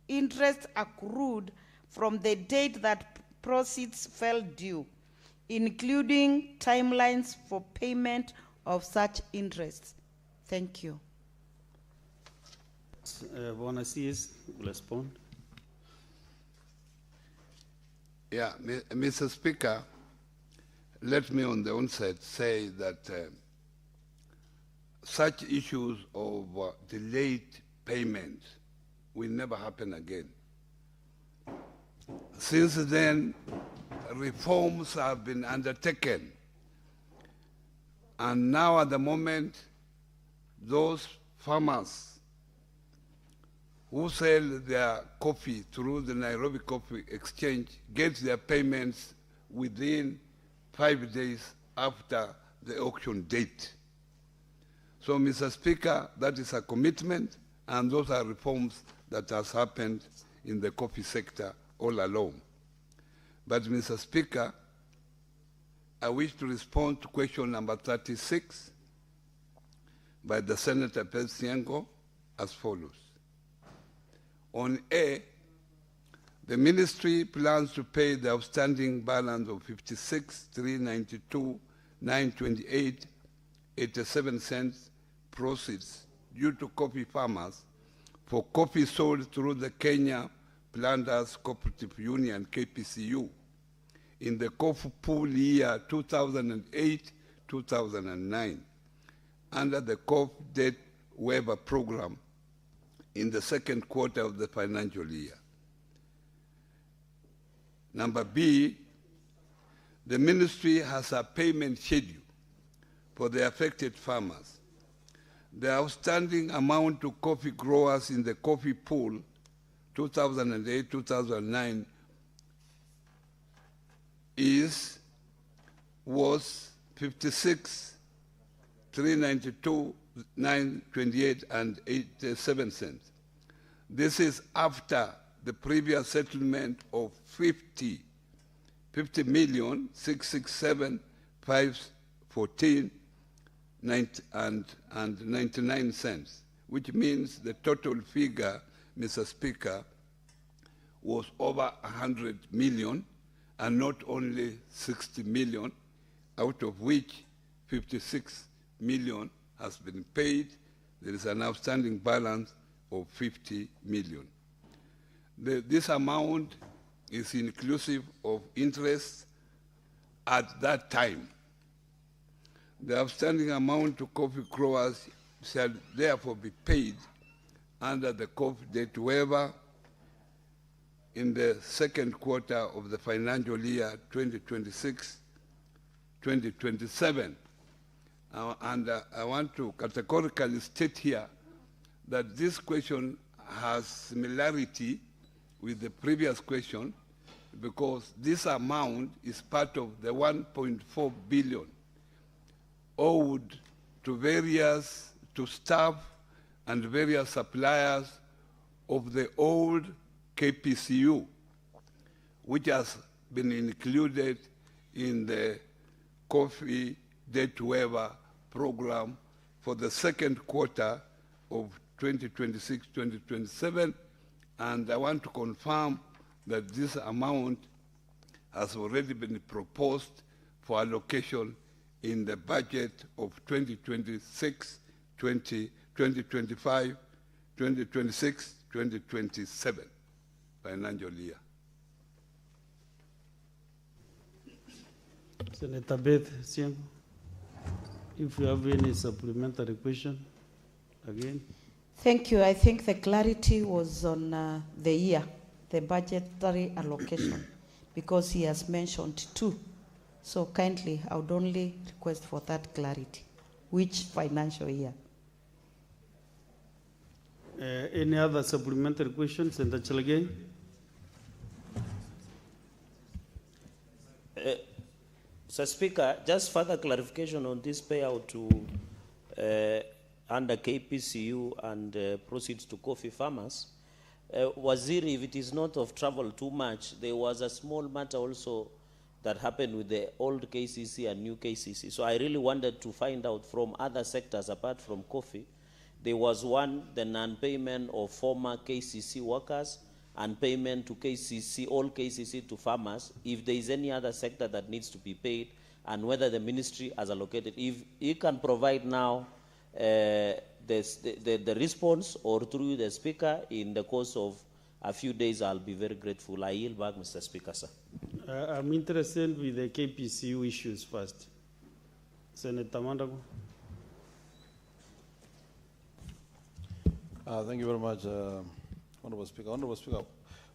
interest accrued from the date that proceeds fell due, including timelines for payment of such interest? Thank you. Bwana CS will respond. Yeah, Mr. Speaker, let me on the onset say that such issues of delayed payment will never happen again. Since then, reforms have been undertaken, and now at the moment, those farmers who sell their coffee through the Nairobi Coffee Exchange get their payments within 5 days after the auction date. So, Mr. Speaker, that is a commitment, and those are reforms that has happened in the coffee sector all along. But, Mr. Speaker, I wish to respond to question number 36 by the Senator Siengo as follows. On A, the ministry plans to pay the outstanding balance of 56,392,928.87 cents proceeds due to coffee farmers for coffee sold through the Kenya Planters Cooperative Union, KPCU, in the coffee pool year 2008-2009 under the Coffee Debt Waiver Program in the second quarter of the financial year. Number B, the ministry has a payment schedule for the affected farmers. The outstanding amount to coffee growers in the coffee pool 2008-2009 was 56,392,928.87 cents. This is after the previous settlement of 50,000,667,514.99 cents, which means the total figure, Mr. Speaker, was over 100 million, and not only 60 million, out of which 56 million has been paid. There is an outstanding balance of 50 million. This amount is inclusive of interest at that time. The outstanding amount to coffee growers shall therefore be paid under the coffee debt waiver in the second quarter of the financial year 2026-2027. And I want to categorically state here that this question has similarity with the previous question, because this amount is part of the 1.4 billion owed to staff and various suppliers of the old KPCU, which has been included in the coffee debt waiver program for the second quarter of 2026-2027, and I want to confirm that this amount has already been proposed for allocation in the budget of 2026, 2025, 2026, 2027 financial year. Senator Beth Siengo, if you have any supplementary question, again. Thank you. I think the clarity was on the year, the budgetary allocation, because he has mentioned two. So kindly, I would only request for that clarity. Which financial year? Any other supplementary questions, Senator Chalagay? Sir Speaker, just further clarification on this payout to under KPCU and proceeds to coffee farmers. Waziri, if it is not of travel too much, there was a small matter also that happened with the old KCC and new KCC. So I really wanted to find out from other sectors apart from coffee. There was one, the non-payment of former KCC workers and payment to KCC, all KCC to farmers, if there is any other sector that needs to be paid, and whether the ministry has allocated. If you can provide now the response, or through the Speaker in the course of a few days, I'll be very grateful. I yield back, Mr. Speaker, sir. I'm interested with the KPCU issues first. Senator Mandago. Thank you very much, Honorable Speaker. Honorable Speaker,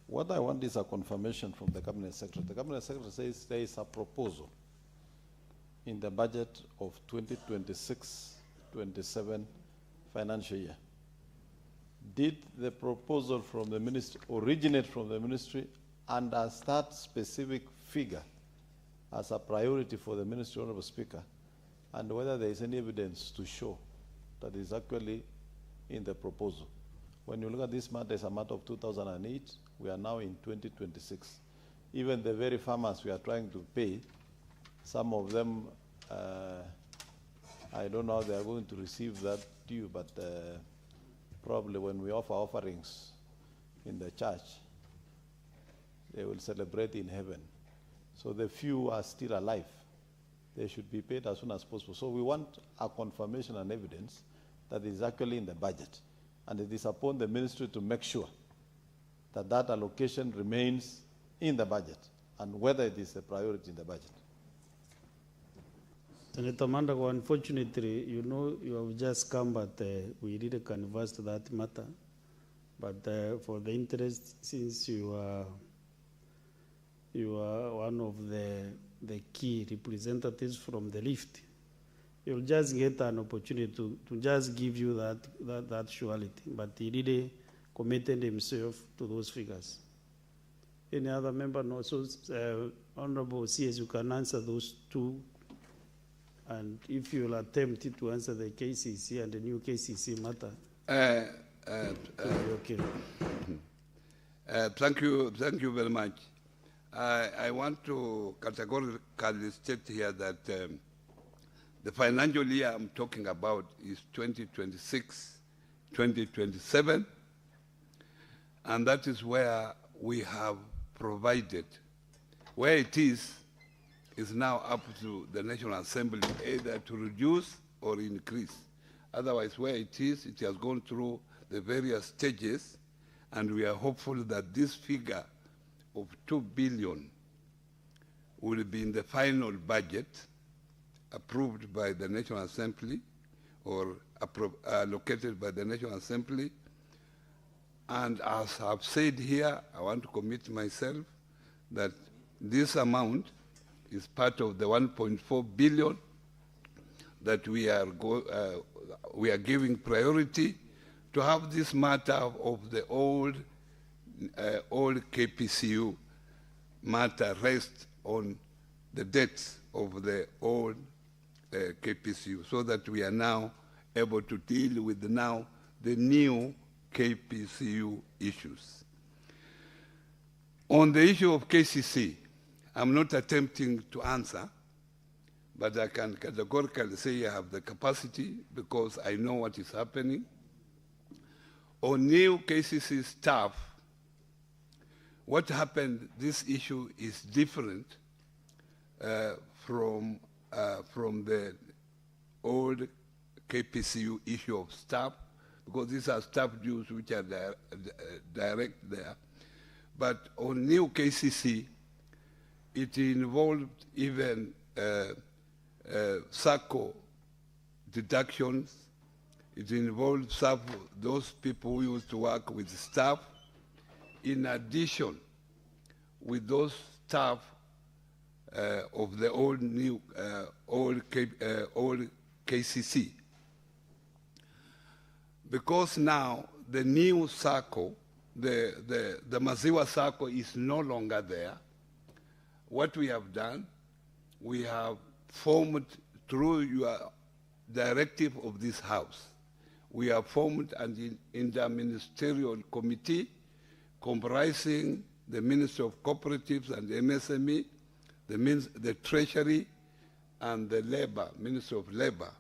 what I want is a confirmation from the Cabinet Secretary. The Cabinet Secretary says there is a proposal in the budget of 2026-27 financial year. Did the proposal from the ministry originate from the ministry, and does that specific figure as a priority for the ministry, Honorable Speaker, and whether there is any evidence to show that is actually in the proposal? When you look at this matter, it's a matter of 2008. We are now in 2026. Even the very farmers we are trying to pay, some of them, I don't know how they are going to receive that due, but probably when we offer offerings in the church, they will celebrate in heaven. So the few are still alive. They should be paid as soon as possible. So we want a confirmation and evidence that is actually in the budget. And it is upon the ministry to make sure that that allocation remains in the budget, and whether it is a priority in the budget. Senator Mandago, unfortunately, you know, you have just come, but we really conversed that matter. But for the interest, since you are one of the key representatives from the lift, you'll just get an opportunity to just give you that surety. But he really committed himself to those figures. Any other member? No. So, Honorable CS, you can answer those two. And if you'll attempt to answer the KCC and the new KCC matter. Okay. Thank you very much. I want to categorically state here that the financial year I'm talking about is 2026-2027, and that is where we have provided. Where it is now up to the National Assembly either to reduce or increase. Otherwise, where it has gone through the various stages, and we are hopeful that this figure of 2 billion will be in the final budget approved by the National Assembly or allocated by the National Assembly. And as I've said here, I want to commit myself that this amount is part of the 1.4 billion that we are giving priority to have this matter of the old KPCU matter rest on the debts of the old KPCU, so that we are now able to deal with now the new KPCU issues. On the issue of KCC, I'm not attempting to answer, but I can categorically say I have the capacity because I know what is happening. On new KCC staff, what happened, this issue is different from the old KPCU issue of staff, because these are staff dues which are direct there. But on new KCC, it involved even SACCO deductions. It involved those people who used to work with staff, in addition with those staff of the old KCC. Because now the new SACCO, the Maziwa SACCO is no longer there. What we have done, we have formed, through your directive of this House, we have formed an interministerial committee comprising the Ministry of Cooperatives and MSME, the Treasury, and the Labor, Ministry of Labor.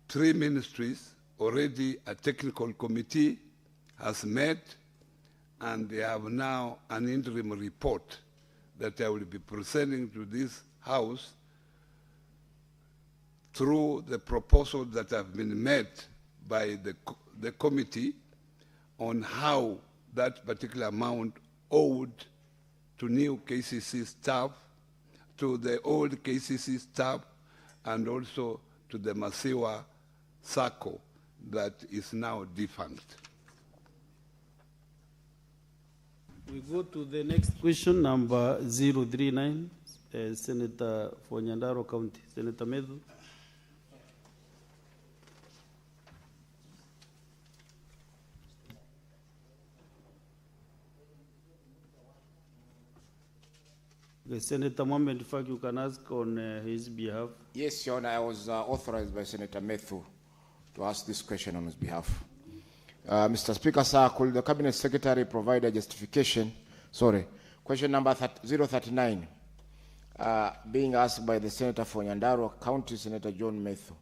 3 ministries, already a technical committee has met, and they have now an interim report that I will be presenting to this House through the proposals that have been made by the committee on how that particular amount owed to new KCC staff, to the old KCC staff, and also to the Maziwa SACCO that is now defunct. We go to the next question, number 039, Senator for Nyandaro County, Senator Medhu. Okay, Senator Mohamed Faki, you can ask on his behalf. Yes, Your Honor, I was authorized by Senator Methu to ask this question on his behalf. Mr. Speaker, sir, could the Cabinet Secretary provide a justification? Sorry, question number 039, being asked by the Senator for Nyandarua County, Senator John Methu.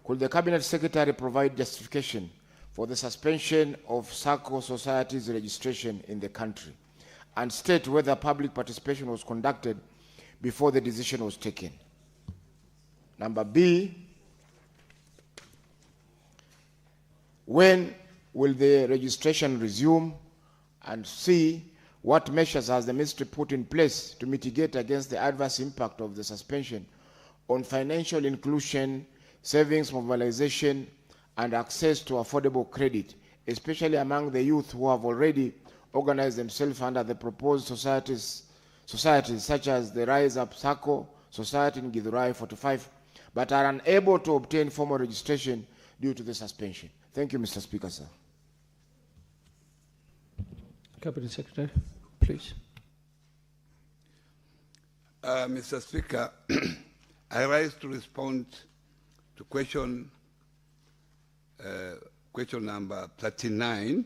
Could the Cabinet Secretary provide justification for the suspension of SACCO societies registration in the country, and state whether public participation was conducted before the decision was taken? Number B, when will the registration resume? And C, what measures has the ministry put in place to mitigate against the adverse impact of the suspension on financial inclusion, savings mobilization, and access to affordable credit, especially among the youth who have already organized themselves under the proposed societies such as the Rise Up SACCO Society in Githurai 45, but are unable to obtain formal registration due to the suspension? Thank you, Mr. Speaker, sir. Cabinet Secretary, please. Mr. Speaker, I rise to respond to question number 39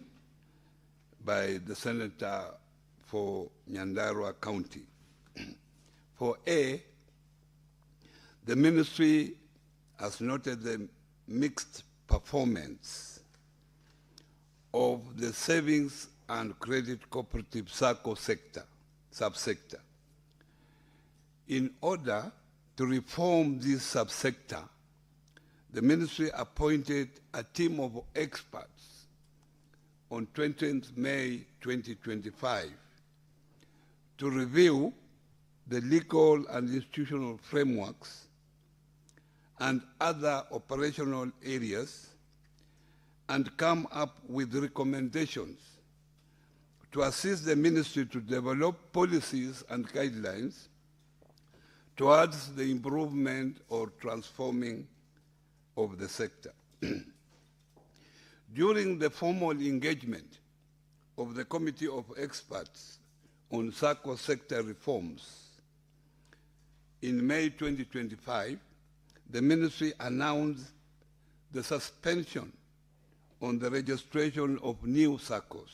by the Senator for Nyandarua County. For A, the ministry has noted the mixed performance of the savings and credit cooperative SACCO subsector. In order to reform this subsector, the ministry appointed a team of experts on 20th May 2025 to review the legal and institutional frameworks and other operational areas and come up with recommendations to assist the ministry to develop policies and guidelines towards the improvement or transforming of the sector. During the formal engagement of the Committee of Experts on SACCO sector reforms in May 2025, the ministry announced the suspension on the registration of new SACCOs.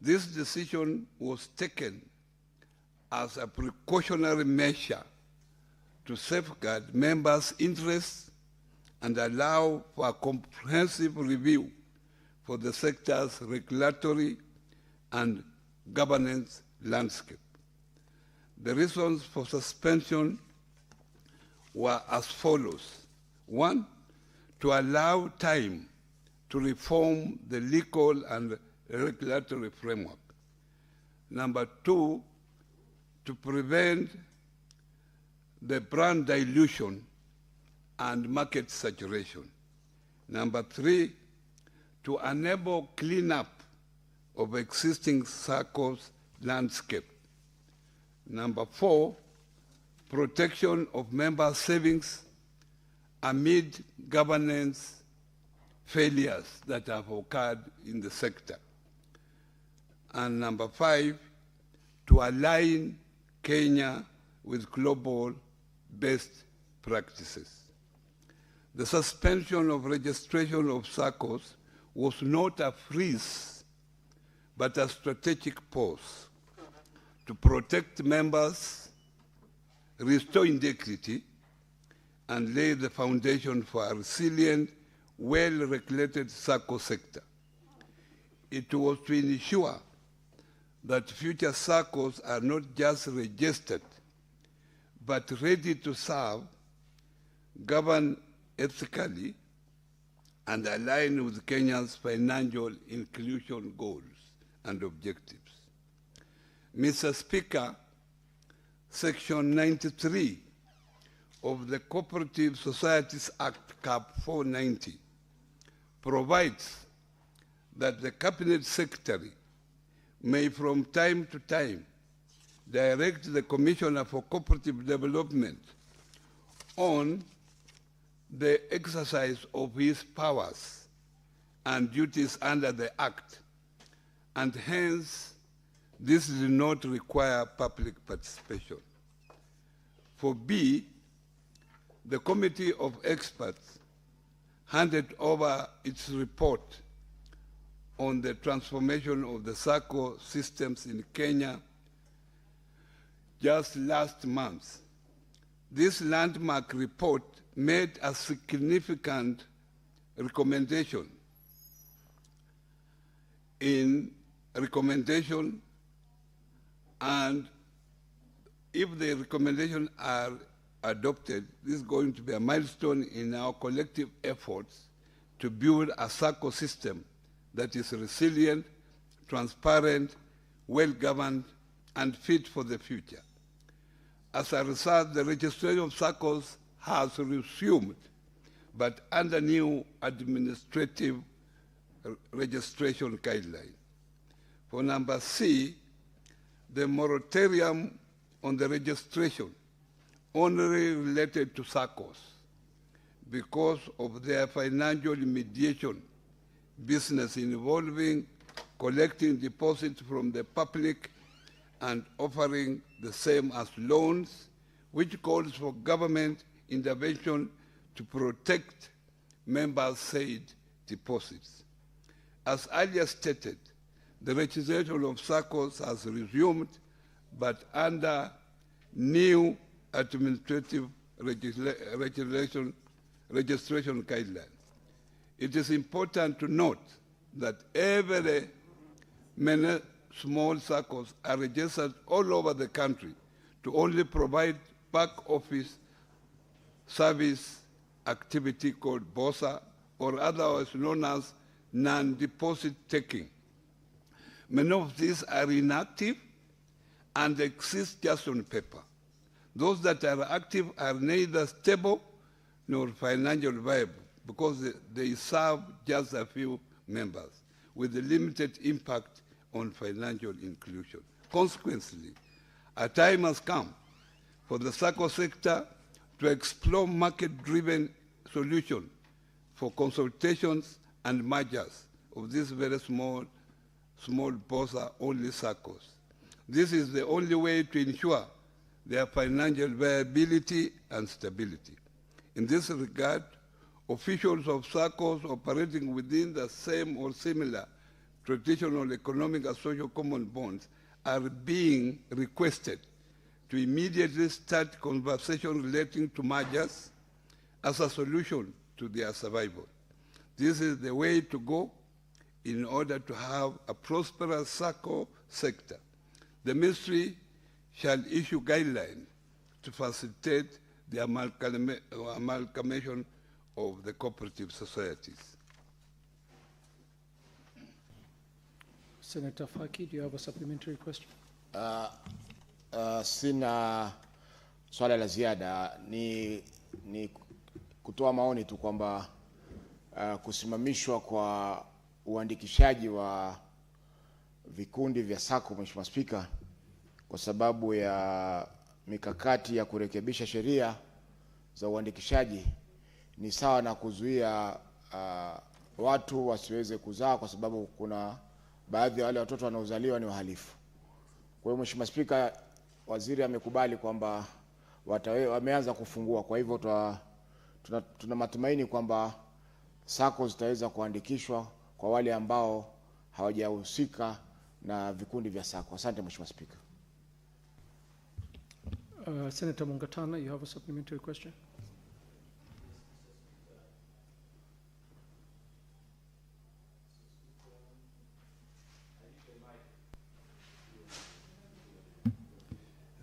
This decision was taken as a precautionary measure to safeguard members' interests and allow for a comprehensive review for the sector's regulatory and governance landscape. The reasons for suspension were as follows. One, to allow time to reform the legal and regulatory framework. Number two, to prevent the brand dilution and market saturation. Number three, to enable cleanup of existing SACCOs landscape. Number four, protection of member savings amid governance failures that have occurred in the sector. And number five, to align Kenya with global best practices. The suspension of registration of SACCOs was not a freeze, but a strategic pause to protect members, restore integrity, and lay the foundation for a resilient, well-regulated SACCO sector. It was to ensure that future SACCOs are not just registered, but ready to serve, govern ethically, and align with Kenya's financial inclusion goals and objectives. Mr. Speaker, Section 93 of the Cooperative Societies Act, Cap 490, provides that the Cabinet Secretary may from time to time direct the Commissioner for Cooperative Development on the exercise of his powers and duties under the Act, and hence this does not require public participation. For B, the Committee of Experts handed over its report on the transformation of the SACCO systems in Kenya just last month. This landmark report made a significant recommendation and if the recommendations are adopted, this is going to be a milestone in our collective efforts to build a SACCO system that is resilient, transparent, well-governed, and fit for the future. As a result, the registration of SACCOs has resumed, but under new administrative registration guidelines. For number C, the moratorium on the registration only related to SACCOs because of their financial mediation business involving collecting deposits from the public and offering the same as loans, which calls for government intervention to protect members' said deposits. As earlier stated, the registration of SACCOs has resumed, but under new administrative registration guidelines. It is important to note that many small SACCOs are registered all over the country to only provide back office service activity called BOSA, or otherwise known as non-deposit taking. Many of these are inactive and exist just on paper. Those that are active are neither stable nor financially viable because they serve just a few members with a limited impact on financial inclusion. Consequently, a time has come for the SACCO sector to explore market-driven solutions for consultations and mergers of these very small POSA-only SACCOs. This is the only way to ensure their financial viability and stability. In this regard, officials of SACCOs operating within the same or similar traditional economic and social common bonds are being requested to immediately start conversation relating to mergers as a solution to their survival. This is the way to go in order to have a prosperous SACCO sector. The ministry shall issue guidelines to facilitate the amalgamation of the cooperative societies. Senator Faki, do you have a supplementary question? Sina swala la ziada, ni kutoa maoni tu kwamba kusimamishwa kwa uandikishaji wa vikundi vya SACCO, Mheshimiwa Spika, kwa sababu ya mikakati ya kurekebisha sheria za uandikishaji ni sawa na kuzuia watu wasiweze kuzaa kwa sababu kuna baadhi ya wale watoto wanaozaliwa ni wahalifu. Kwa hiyo Mheshimiwa Spika, waziri amekubali kwamba wameanza kufungua. Kwa hivyo tuna matumaini kwamba SACCO zitaweza kuandikishwa kwa wale ambao hawajahusika na vikundi vya SACCO. Asante Mheshimiwa Spika. Senator Mungatana, you have a supplementary question?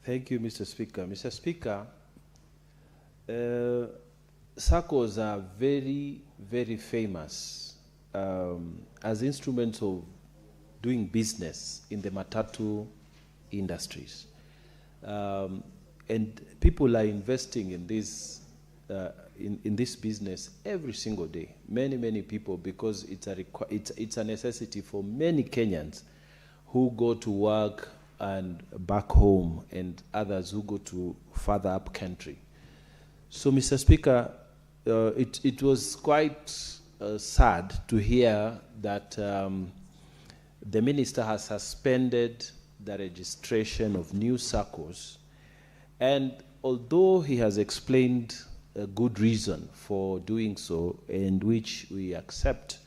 Thank you, Mr. Speaker. Mr. Speaker, SACCOs are very, very famous as instruments of doing business in the matatu industries. And people are investing in this business every single day. Many people, because it's a necessity for many Kenyans who go to work and back home, and others who go to further up country. So, Mr. Speaker, it was quite sad to hear that the minister has suspended the registration of new SACCOs. And although he has explained a good reason for doing so, and which we accept,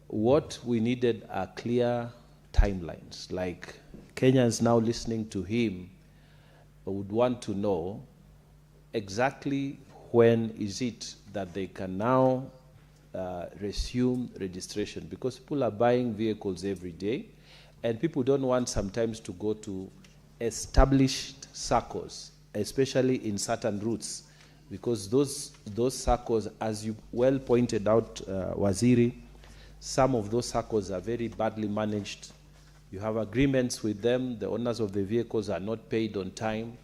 what we needed are clear timelines. Like Kenyans now listening to him would want to know exactly when is it that they can now resume registration, because people are buying vehicles every day, and people don't want sometimes to go to established SACCOs, especially in certain routes, because those SACCOs, as you well pointed out, Waziri, some of those SACCOs are very badly managed. You have agreements with them, the owners of the vehicles are not paid on time,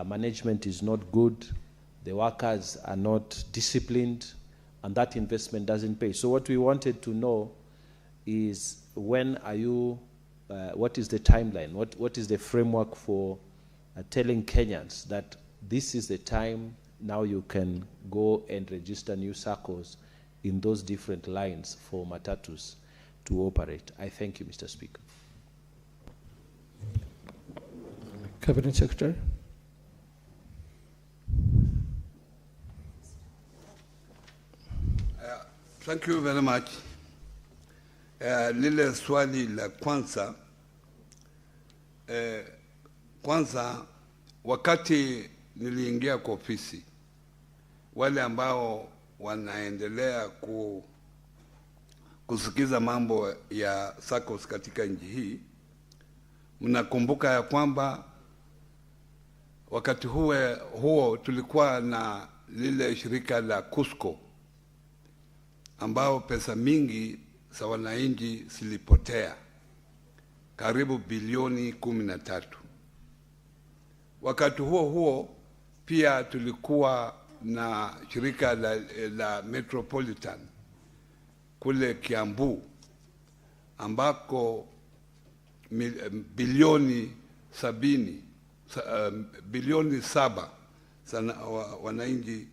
management is not good, the workers are not disciplined, and that investment doesn't pay. So what we wanted to know is, when are you, what is the timeline, what is the framework for telling Kenyans that this is the time now you can go and register new SACCOs in those different lines for matatus to operate? I thank you, Mr. Speaker. Cabinet Secretary. Thank you very much. Lile swali la kwanza, wakati niliingia kwa ofisi, wale ambao wanaendelea kusikiza mambo ya SACCOs katika nchi hii, mnakumbuka ya kwamba wakati huo tulikuwa na lile shirika la KUSCO ambao pesa mingi za wananchi zilipotea, karibu bilioni 13. Wakati huo huo pia tulikuwa na shirika la Metropolitan kule Kiambu ambako bilioni 7 wananchi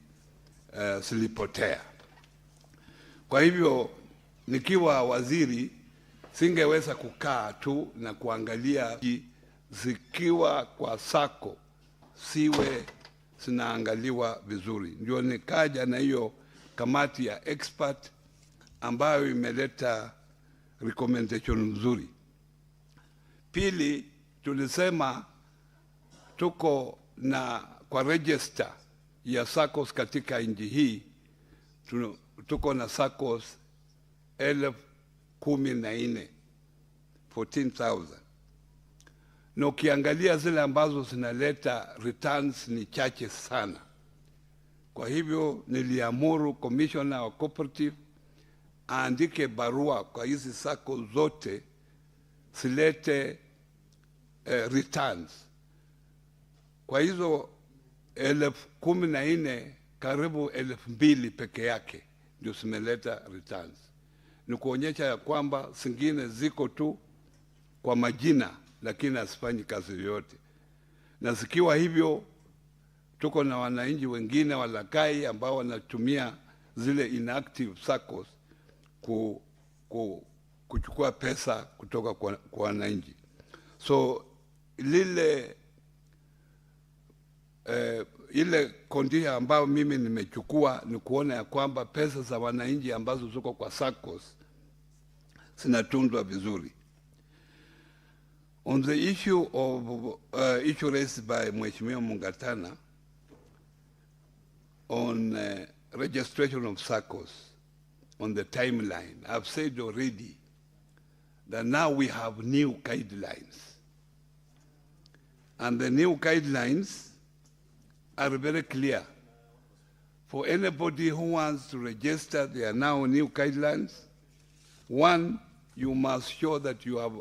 zilipotea. Kwa hivyo nikiwa waziri singeweza kukaa tu na kuangalia zikiwa kwa sako siwe zinaangaliwa vizuri. Ndio nikaja na hiyo kamati ya expert ambayo imeleta recommendation nzuri. Pili, tulisema tuko na kwa register ya SACCOS katika nchi hii tuko na SACCOS 14,000, 14,000. Na ukiangalia zile ambazo zinaleta returns ni chache sana. Kwa hivyo niliamuru commissioner wa cooperative aandike barua kwa hizi SACCO zote silete returns. Kwa hizo 14,000 karibu 2,000 peke yake ndio zimeleta returns. Ni kuonyesha ya kwamba zingine ziko tu kwa majina lakini asifanyi kazi yoyote. Na zikiwa hivyo tuko na wananchi wengine walakai ambao wanatumia zile inactive SACCOS kuchukua pesa kutoka kwa wananchi. So ile kondia ambayo mimi nimechukua ni kuona ya kwamba pesa za wananchi ambazo ziko kwa SACCOS zinatunzwa vizuri. On the issue of issue raised by Mheshimiwa Mungatana on registration of SACCOS, on the timeline, I've said already that now we have new guidelines. And the new guidelines are very clear. For anybody who wants to register, there are now new guidelines. One, you must show that you have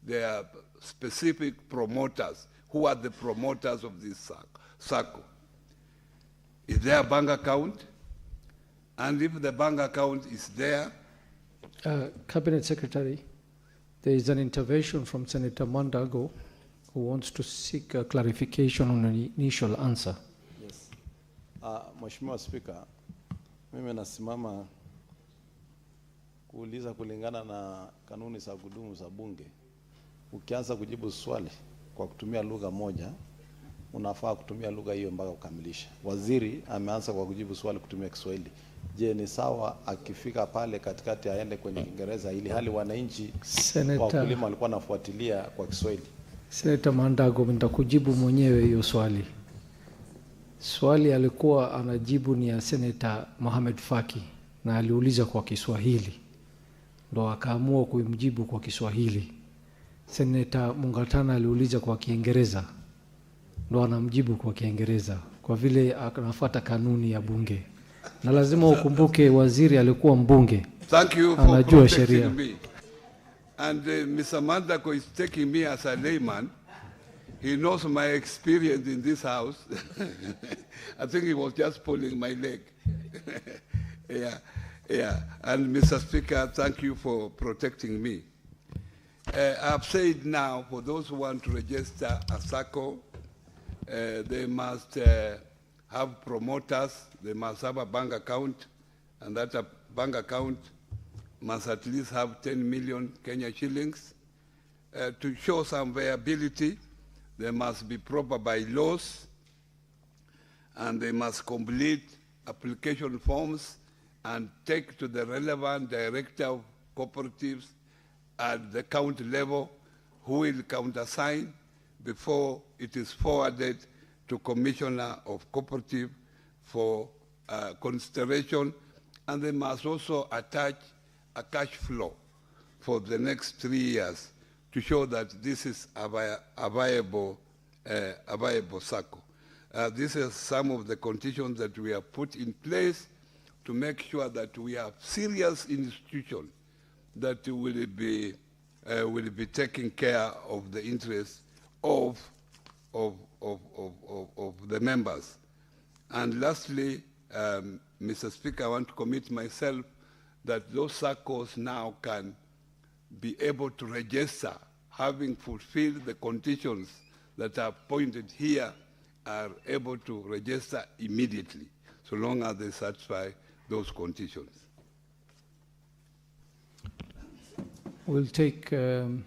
their specific promoters. Who are the promoters of this SACCO? Is there a bank account? And if the bank account is there... Cabinet Secretary, there is an intervention from Senator Mandago who wants to seek a clarification on an initial answer. Yes. Mheshimiwa Speaker, mimi nasimama kuuliza kulingana na kanuni za kudumu za bunge. Ukianza kujibu swali kwa kutumia lugha moja, unafaa kutumia lugha hiyo mpaka ukamilisha. Waziri ameanza kwa kujibu swali kutumia Kiswahili. Je, ni sawa akifika pale katikati aende kwenye Kiingereza ili hali wananchi wakulima walikuwa nafuatilia kwa Kiswahili? Senator Mandago, nitakujibu mwenyewe hiyo swali. Swali alikuwa anajibu ni ya Senator Mohamed Faki na aliuliza kwa Kiswahili. Ndo akaamua kumjibu kwa Kiswahili. Senator Mungatana aliuliza kwa Kiingereza. Ndo anamjibu kwa Kiingereza kwa vile anafuata kanuni ya bunge. Na lazima ukumbuke waziri alikuwa mbunge. Thank you for protecting me. And Mr. Mandago is taking me as a layman. He knows my experience in this house. I think he was just pulling my leg. Yeah. And Mr. Speaker, thank you for protecting me. I've said now, for those who want to register a SACCO, they must have promoters, they must have a bank account, and that bank account must at least have 10 million Kenya shillings. To show some viability, they must be proper bylaws, and they must complete application forms and take to the relevant director of cooperatives at the county level, who will countersign before it is forwarded to Commissioner of Cooperative for consideration, and they must also attach a cash flow for the next 3 years to show that this is a viable SACCO. These are some of the conditions that we have put in place to make sure that we have serious institutions that will be taking care of the interests of of the members. And lastly, Mr. Speaker, I want to commit myself that those circles now can be able to register, having fulfilled the conditions that are pointed here, are able to register immediately, so long as they satisfy those conditions. We'll take 2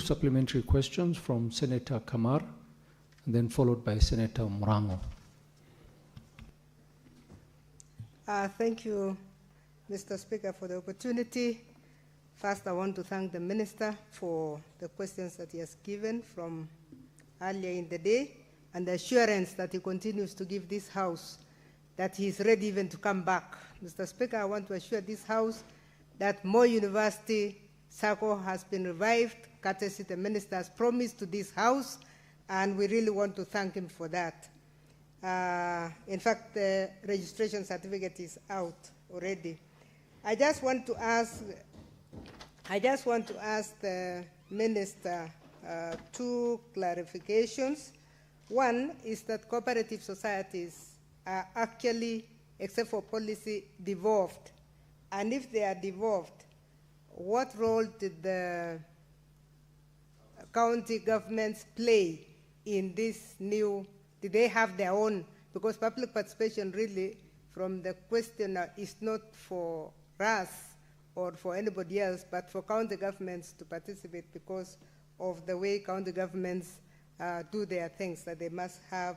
supplementary questions from Senator Kamar, and then followed by Senator Murango. Thank you, Mr. Speaker, for the opportunity. First, I want to thank the Minister for the questions that he has given from earlier in the day, and the assurance that he continues to give this House that he is ready even to come back. Mr. Speaker, I want to assure this House that Moi University Circle has been revived, courtesy the Minister's promise to this House, and we really want to thank him for that. In fact, the registration certificate is out already. I just want to ask the Minister 2 clarifications. One is that cooperative societies are actually, except for policy, devolved. And if they are devolved, what role did the county governments play in this new, did they have their own? Because public participation really, from the questioner, is not for us or for anybody else, but for county governments to participate because of the way county governments do their things, that they must have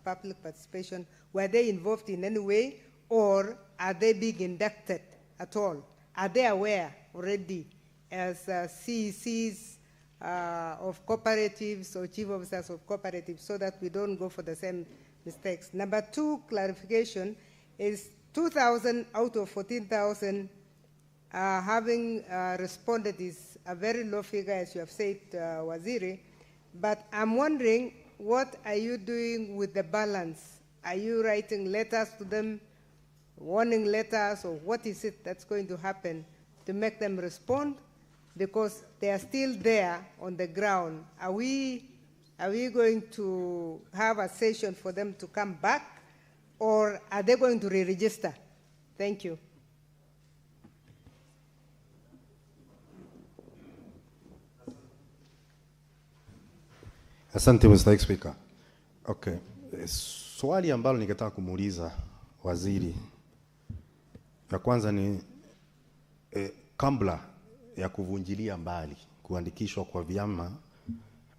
public participation. Were they involved in any way, or are they being inducted at all? Are they aware already as CECs of cooperatives or chief officers of cooperatives, so that we don't go for the same mistakes? Number 2 clarification is 2,000 out of 14,000 having responded is a very low figure, as you have said, Waziri, but I'm wondering, what are you doing with the balance? Are you writing letters to them, warning letters, or what is it that's going to happen to make them respond? Because they are still there on the ground. Are we going to have a session for them to come back, or are they going to re-register? Thank you. Asante Mr. Speaker. Okay. Swali ambalo ningetaka kumuuliza waziri ya kwanza ni kabla ya kuvunjilia mbali kuandikishwa kwa vyama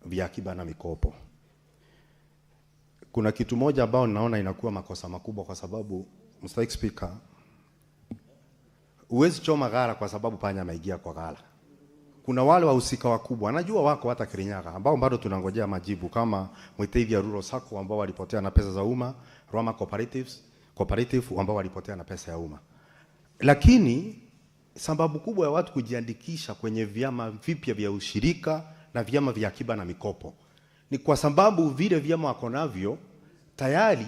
vya akiba na mikopo, kuna kitu moja ambao naona inakuwa makosa makubwa, kwa sababu Mr. Speaker, huwezi choma gara kwa sababu panya ameingia kwa gara. Kuna wale wahusika wakubwa, najua wako hata Kirinyaga, ambao bado tunangojea majibu, kama Mwitevia Rural Sacco ambao walipotea na pesa za umma, Roma Cooperative ambao walipotea na pesa ya umma. Lakini sababu kubwa ya watu kujiandikisha kwenye vyama vipya vya ushirika na vyama vya akiba na mikopo ni kwa sababu vile vyama wako navyo tayari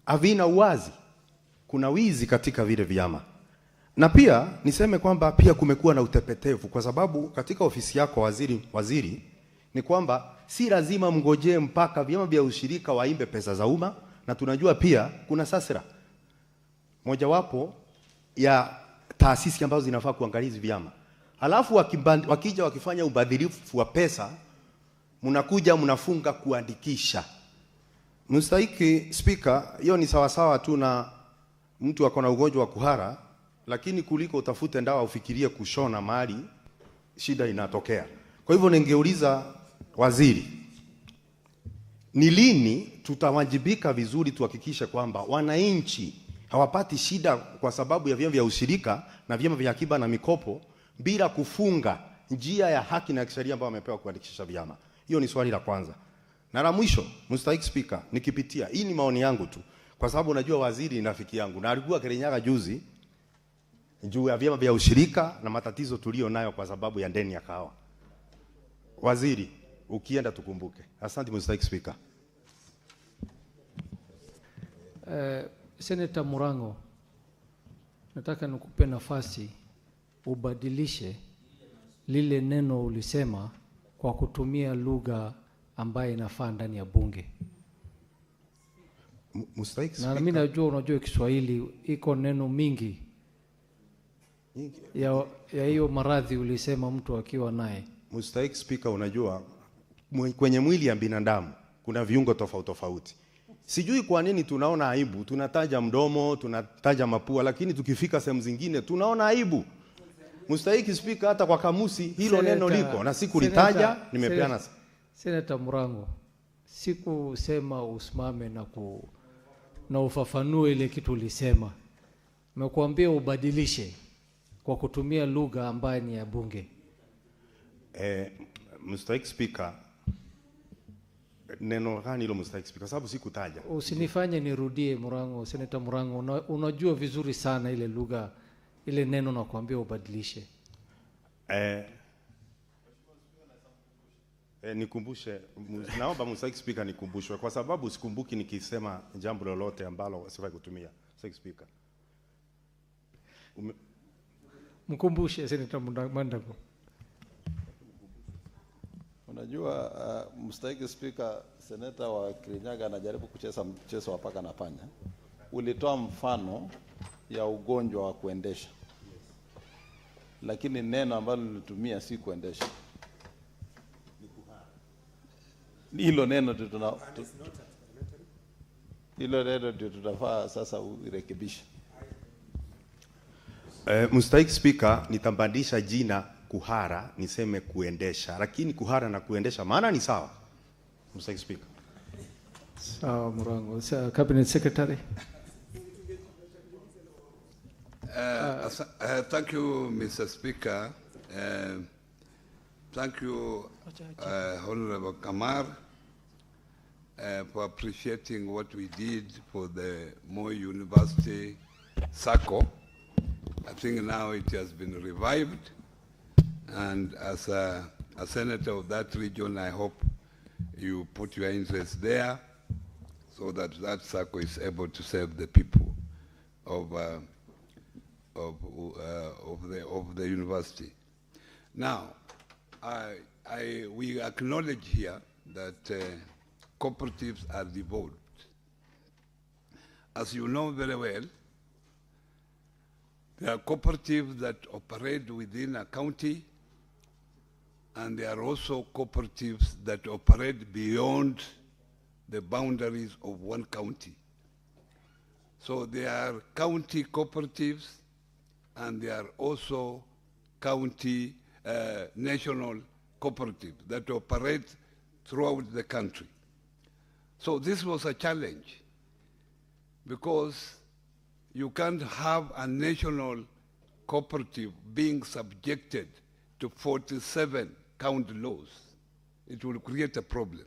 havina uwazi. Kuna wizi katika vile vyama. Na pia niseme kwamba pia kumekuwa na utepetevu, kwa sababu katika ofisi yako waziri ni kwamba si lazima mngojee mpaka vyama vya ushirika waimbe pesa za umma, na tunajua pia kuna SASRA, mojawapo ya taasisi ambazo zinafaa kuangalia hizi vyama. Halafu wakija wakifanya ubadhirifu wa pesa, mnakuja mnafunga kuandikisha. Mstahiki Speaker, hiyo ni sawasawa tu na mtu akona ugonjwa wa kuhara, lakini kuliko utafute ndawa ufikirie kushona mali, shida inatokea. Kwa hivyo ningeuliza waziri, ni lini tutawajibika vizuri tuhakikishe kwamba wananchi hawapati shida kwa sababu ya vyama vya ushirika na vyama vya akiba na mikopo bila kufunga njia ya haki na kisheria ambayo wamepewa kuandikisha vyama? Hiyo ni swali la kwanza. Na la mwisho, Mr. Speaker, nikipitia, hii ni maoni yangu tu, kwa sababu unajua waziri ni rafiki yangu na alikuwa Kirinyaga juzi juu ya vyama vya ushirika na matatizo tulio nayo kwa sababu ya ndeni ya kahawa. Waziri, ukienda tukumbuke. Asante Mr. Speaker. Senator Murango, nataka nikupe nafasi ubadilishe lile neno ulisema kwa kutumia lugha ambayo inafaa ndani ya bunge. Na mimi najua unajua Kiswahili iko neno mingi ya hiyo maradhi ulisema mtu akiwa naye. Mstahiki Speaker, unajua kwenye mwili ya binadamu kuna viungo tofauti tofauti. Sijui kwa nini tunaona aibu, tunataja mdomo, tunataja mapua, lakini tukifika sehemu zingine tunaona aibu. Mstahiki Speaker, hata kwa kamusi hilo neno liko na sikulitaja, nimepeana. Senator Murango, sikusema usimame na ufafanue ile kitu ulisema. Nimekuambia ubadilishe kwa kutumia lugha ambayo ni ya bunge. Mstahiki Speaker, neno gani hilo Mstahiki Speaker? Sababu sikutaja. Usinifanye nirudie Murango, Senator Murango, unajua vizuri sana ile lugha, ile neno na kuambia ubadilishe. Nikumbushe, naomba Mstahiki Speaker nikumbushwe kwa sababu sikumbuki nikisema jambo lolote ambalo sifai kutumia. Mstahiki Speaker. Mkumbushe Senator Mandago. Unajua Mstahiki Speaker, seneta wa Kirinyaga anajaribu kucheza mchezo wa paka na panya. Ulitoa mfano ya ugonjwa wa kuendesha, lakini neno ambalo nilitumia si kuendesha. Hilo neno tutafaa sasa urekebishe. Mstahiki Speaker, nitambadilisha jina kuhara niseme kuendesha, lakini kuhara na kuendesha maana ni sawa. Mstahiki Speaker. Sawa Murango. Cabinet Secretary. Thank you, Mr. Speaker. Thank you, Honorable Kamar, for appreciating what we did for the Moi University SACCO. I think now it has been revived, and as a senator of that region, I hope you put your interest there so that that SACCO is able to serve the people of the university. Now, we acknowledge here that cooperatives are devolved. As you know very well, there are cooperatives that operate within a county, and there are also cooperatives that operate beyond the boundaries of one county. So there are county cooperatives, and there are also county national cooperatives that operate throughout the country. So this was a challenge, because you can't have a national cooperative being subjected to 47 county laws. It will create a problem.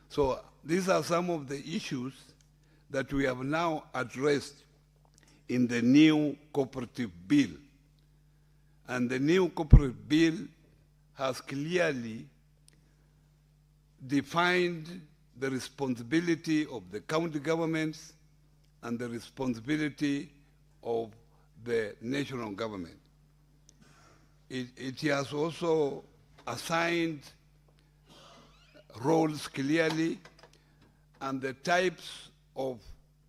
So these are some of the issues that we have now addressed in the new cooperative bill. And the new cooperative bill has clearly defined the responsibility of the county governments and the responsibility of the national government. It has also assigned roles clearly, and the types of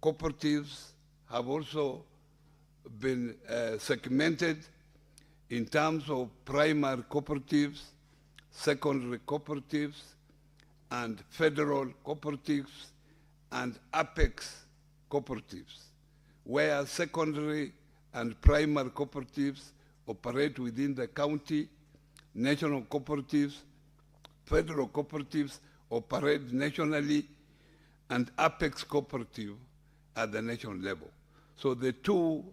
cooperatives have also been segmented in terms of primary cooperatives, secondary cooperatives, and federal cooperatives, and apex cooperatives, where secondary and primary cooperatives operate within the county, national cooperatives, federal cooperatives operate nationally, and apex cooperative at the national level. So the two,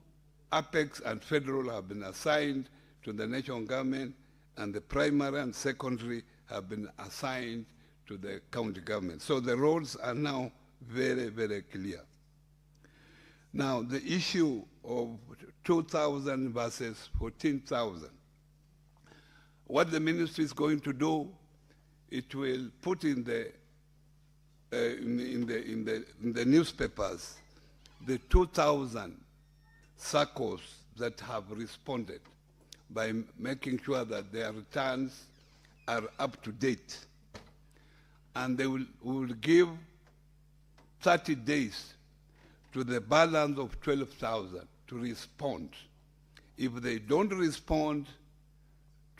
apex and federal, have been assigned to the national government, and the primary and secondary have been assigned to the county government. So the roles are now very, very clear. Now, the issue of 2,000 versus 14,000, what the ministry is going to do, it will put in the newspapers the 2,000 SACCOs that have responded by making sure that their returns are up to date. and they will give 30 days to the balance of 12,000 to respond. If they don't respond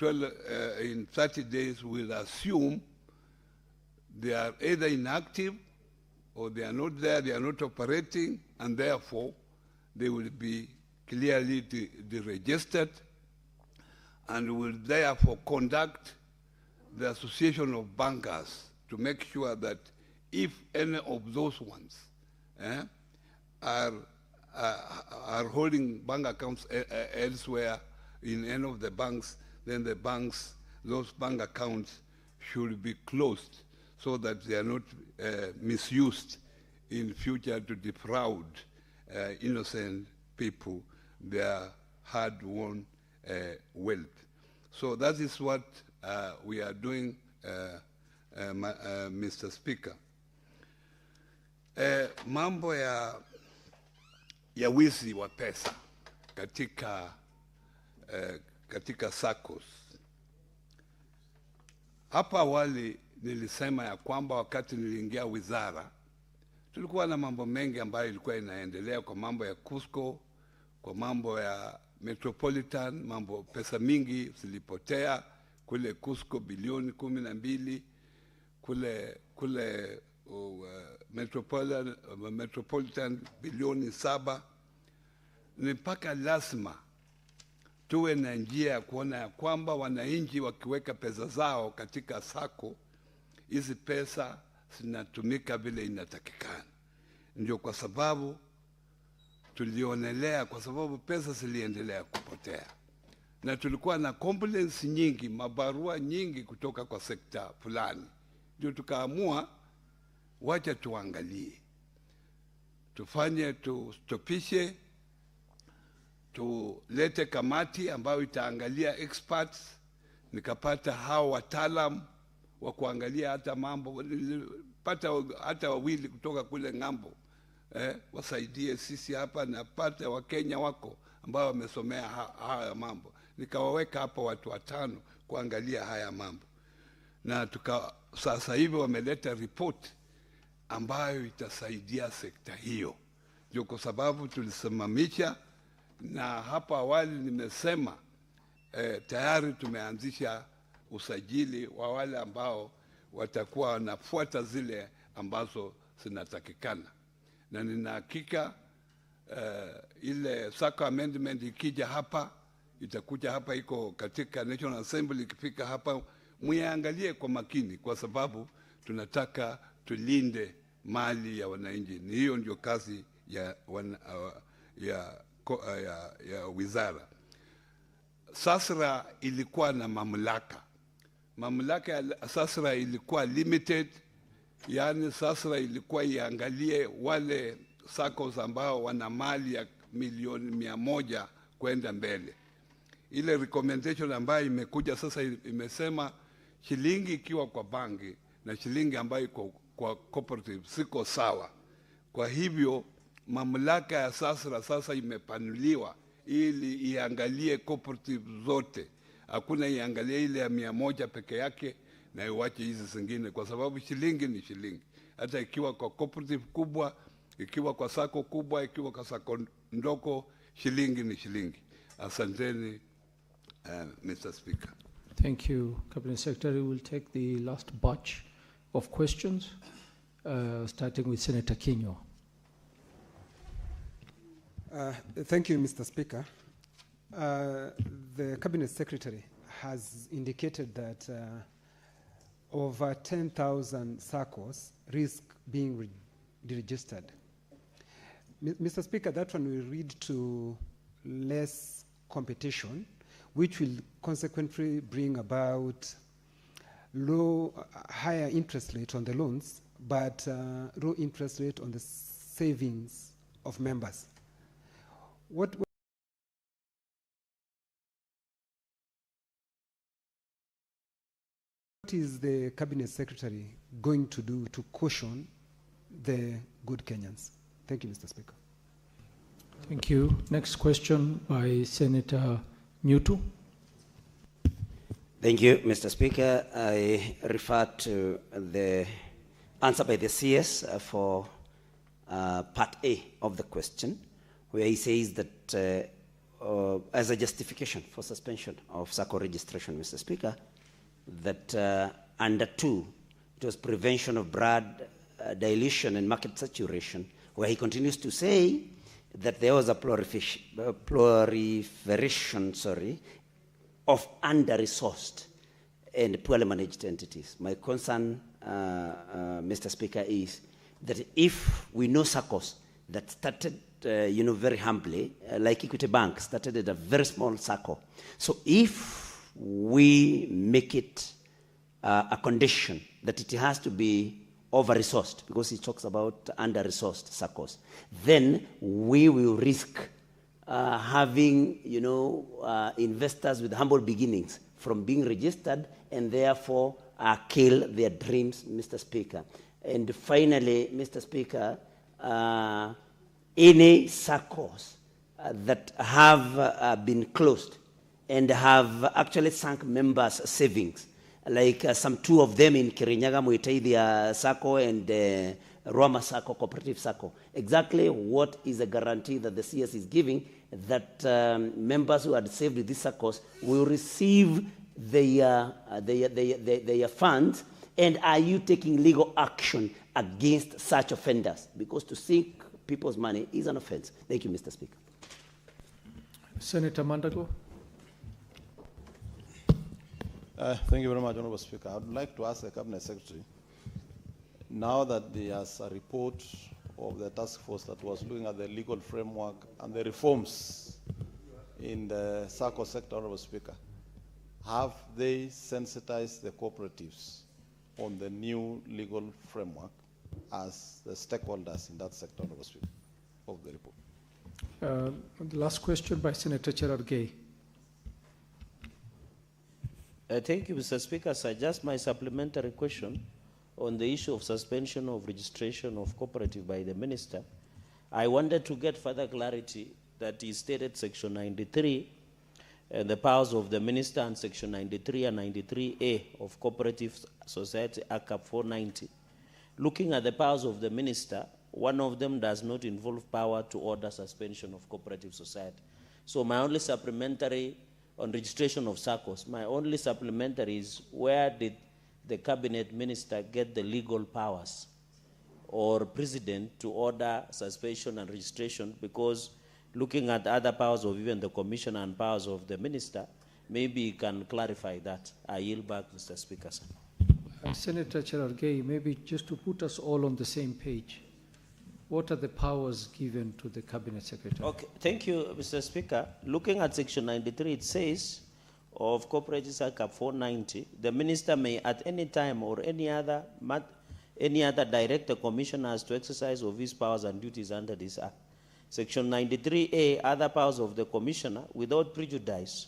in 30 days, we'll assume they are either inactive or they are not there, they are not operating, and therefore they will be clearly deregistered, and will therefore conduct the Association of Bankers to make sure that if any of those ones are holding bank accounts elsewhere in any of the banks, then those bank accounts should be closed so that they are not misused in future to defraud innocent people their hard-won wealth. So that is what we are doing, Mr. Speaker. Mambo ya wizi wa pesa katika SACCOS. Hapa awali nilisema ya kwamba wakati niliingia wizara tulikuwa na mambo mengi ambayo ilikuwa inaendelea, kwa mambo ya Cusco, kwa mambo ya Metropolitan, pesa mingi zilipotea kule Cusco, bilioni 12, kule Metropolitan bilioni 7. Ni mpaka lazima tuwe na njia ya kuona ya kwamba wananchi wakiweka pesa zao katika SACCO, hizi pesa zinatumika vile inatakikana. Ndio kwa sababu tulionelea, kwa sababu pesa ziliendelea kupotea, na tulikuwa na complaints nyingi, mabarua nyingi kutoka kwa sekta fulani. Ndio tukaamua wacha tuangalie, tustopishe, tulete kamati ambayo itaangalia experts. Nikapata hao wataalam wa kuangalia hata mambo, nilipata hata wawili kutoka kule ng'ambo wasaidie sisi hapa, na pata Wakenya wako ambao wamesomea haya mambo. Nikawaweka hapa watu 5 kuangalia haya mambo, na sasa hivi wameleta report ambayo itasaidia sekta hiyo. Ndio kwa sababu tulisimamisha, na hapa awali nimesema tayari tumeanzisha usajili wa wale ambao watakuwa wanafuata zile ambazo zinatakikana, na nina hakika ile SACCO amendment ikija hapa, itakuja hapa, iko katika National Assembly, ikifika hapa muiangalie kwa makini, kwa sababu tunataka tulinde mali ya wananchi. Ni hiyo ndio kazi ya wizara. SASRA ilikuwa na mamlaka ya SASRA ilikuwa limited, yani SASRA ilikuwa iangalie wale SACCOS ambao wana mali ya milioni 100 kwenda mbele. Ile recommendation ambayo imekuja sasa imesema shilingi ikiwa kwa banki na shilingi ambayo iko kwa cooperative siko sawa. Kwa hivyo mamlaka ya SASRA sasa imepanuliwa ili iangalie cooperative zote. Hakuna iangalie ile ya 100 peke yake na iwache hizi zingine, kwa sababu shilingi ni shilingi. Hata ikiwa kwa cooperative kubwa, ikiwa kwa SACCO kubwa, ikiwa kwa SACCO ndogo, shilingi ni shilingi. Asanteni, Mr. Speaker. Thank you, Cabinet Secretary. We'll take the last batch of questions, starting with Senator Kinyo. Thank you, Mr. Speaker. The Cabinet Secretary has indicated that over 10,000 SACCOs risk being deregistered. Mr. Speaker, that one will lead to less competition, which will consequently bring about higher interest rate on the loans, but low interest rate on the savings of members. What is the Cabinet Secretary going to do to caution the good Kenyans? Thank you, Mr. Speaker. Thank you. Next question by Senator Newton. Thank you, Mr. Speaker. I refer to the answer by the CS for part A of the question, where he says that as a justification for suspension of SACCO registration, Mr. Speaker, that under 2, it was prevention of broad dilution and market saturation, where he continues to say that there was a proliferation of under-resourced and poorly managed entities. My concern, Mr. Speaker, is that if we know SACCOs that started very humbly, like Equity Bank started at a very small SACCO. So if we make it a condition that it has to be over-resourced, because he talks about under-resourced SACCOs, then we will risk having investors with humble beginnings from being registered and therefore kill their dreams, Mr. Speaker. And finally, Mr. Speaker, any SACCOs that have been closed and have actually sunk members' savings, like some 2 of them in Kirinyaga, Muitaidia SACCO and Roma SACCO, Cooperative SACCO. Exactly what is the guarantee that the CS is giving that members who had saved with these SACCOs will receive their funds, and are you taking legal action against such offenders? Because to sink people's money is an offense. Thank you, Mr. Speaker. Senator Mandago. Thank you very much, Honorable Speaker. I would like to ask the Cabinet Secretary, now that there's a report of the task force that was looking at the legal framework and the reforms in the SACCO sector, Honorable Speaker, have they sensitized the cooperatives on the new legal framework as the stakeholders in that sector, Honorable Speaker, of the report? The last question by Senator Cherargei. Thank you, Mr. Speaker. Sir, just my supplementary question on the issue of suspension of registration of cooperative by the Minister. I wanted to get further clarity that he stated Section 93 and the powers of the Minister, and Section 93 and 93A of Cooperative Society Act 490. Looking at the powers of the Minister, one of them does not involve power to order suspension of cooperative society. So my only supplementary on registration of SACCOs, my only supplementary is, where did the Cabinet Minister get the legal powers or President to order suspension and registration? Because looking at other powers of even the Commissioner and powers of the Minister, maybe you can clarify that. I yield back, Mr. Speaker, sir. Senator Cherargei, maybe just to put us all on the same page, what are the powers given to the Cabinet Secretary? Okay, thank you, Mr. Speaker. Looking at Section 93, it says, of Cooperative Act 490, the Minister may at any time or any other direct the commissioners to exercise of his powers and duties under this Act. Section 93A, other powers of the Commissioner, without prejudice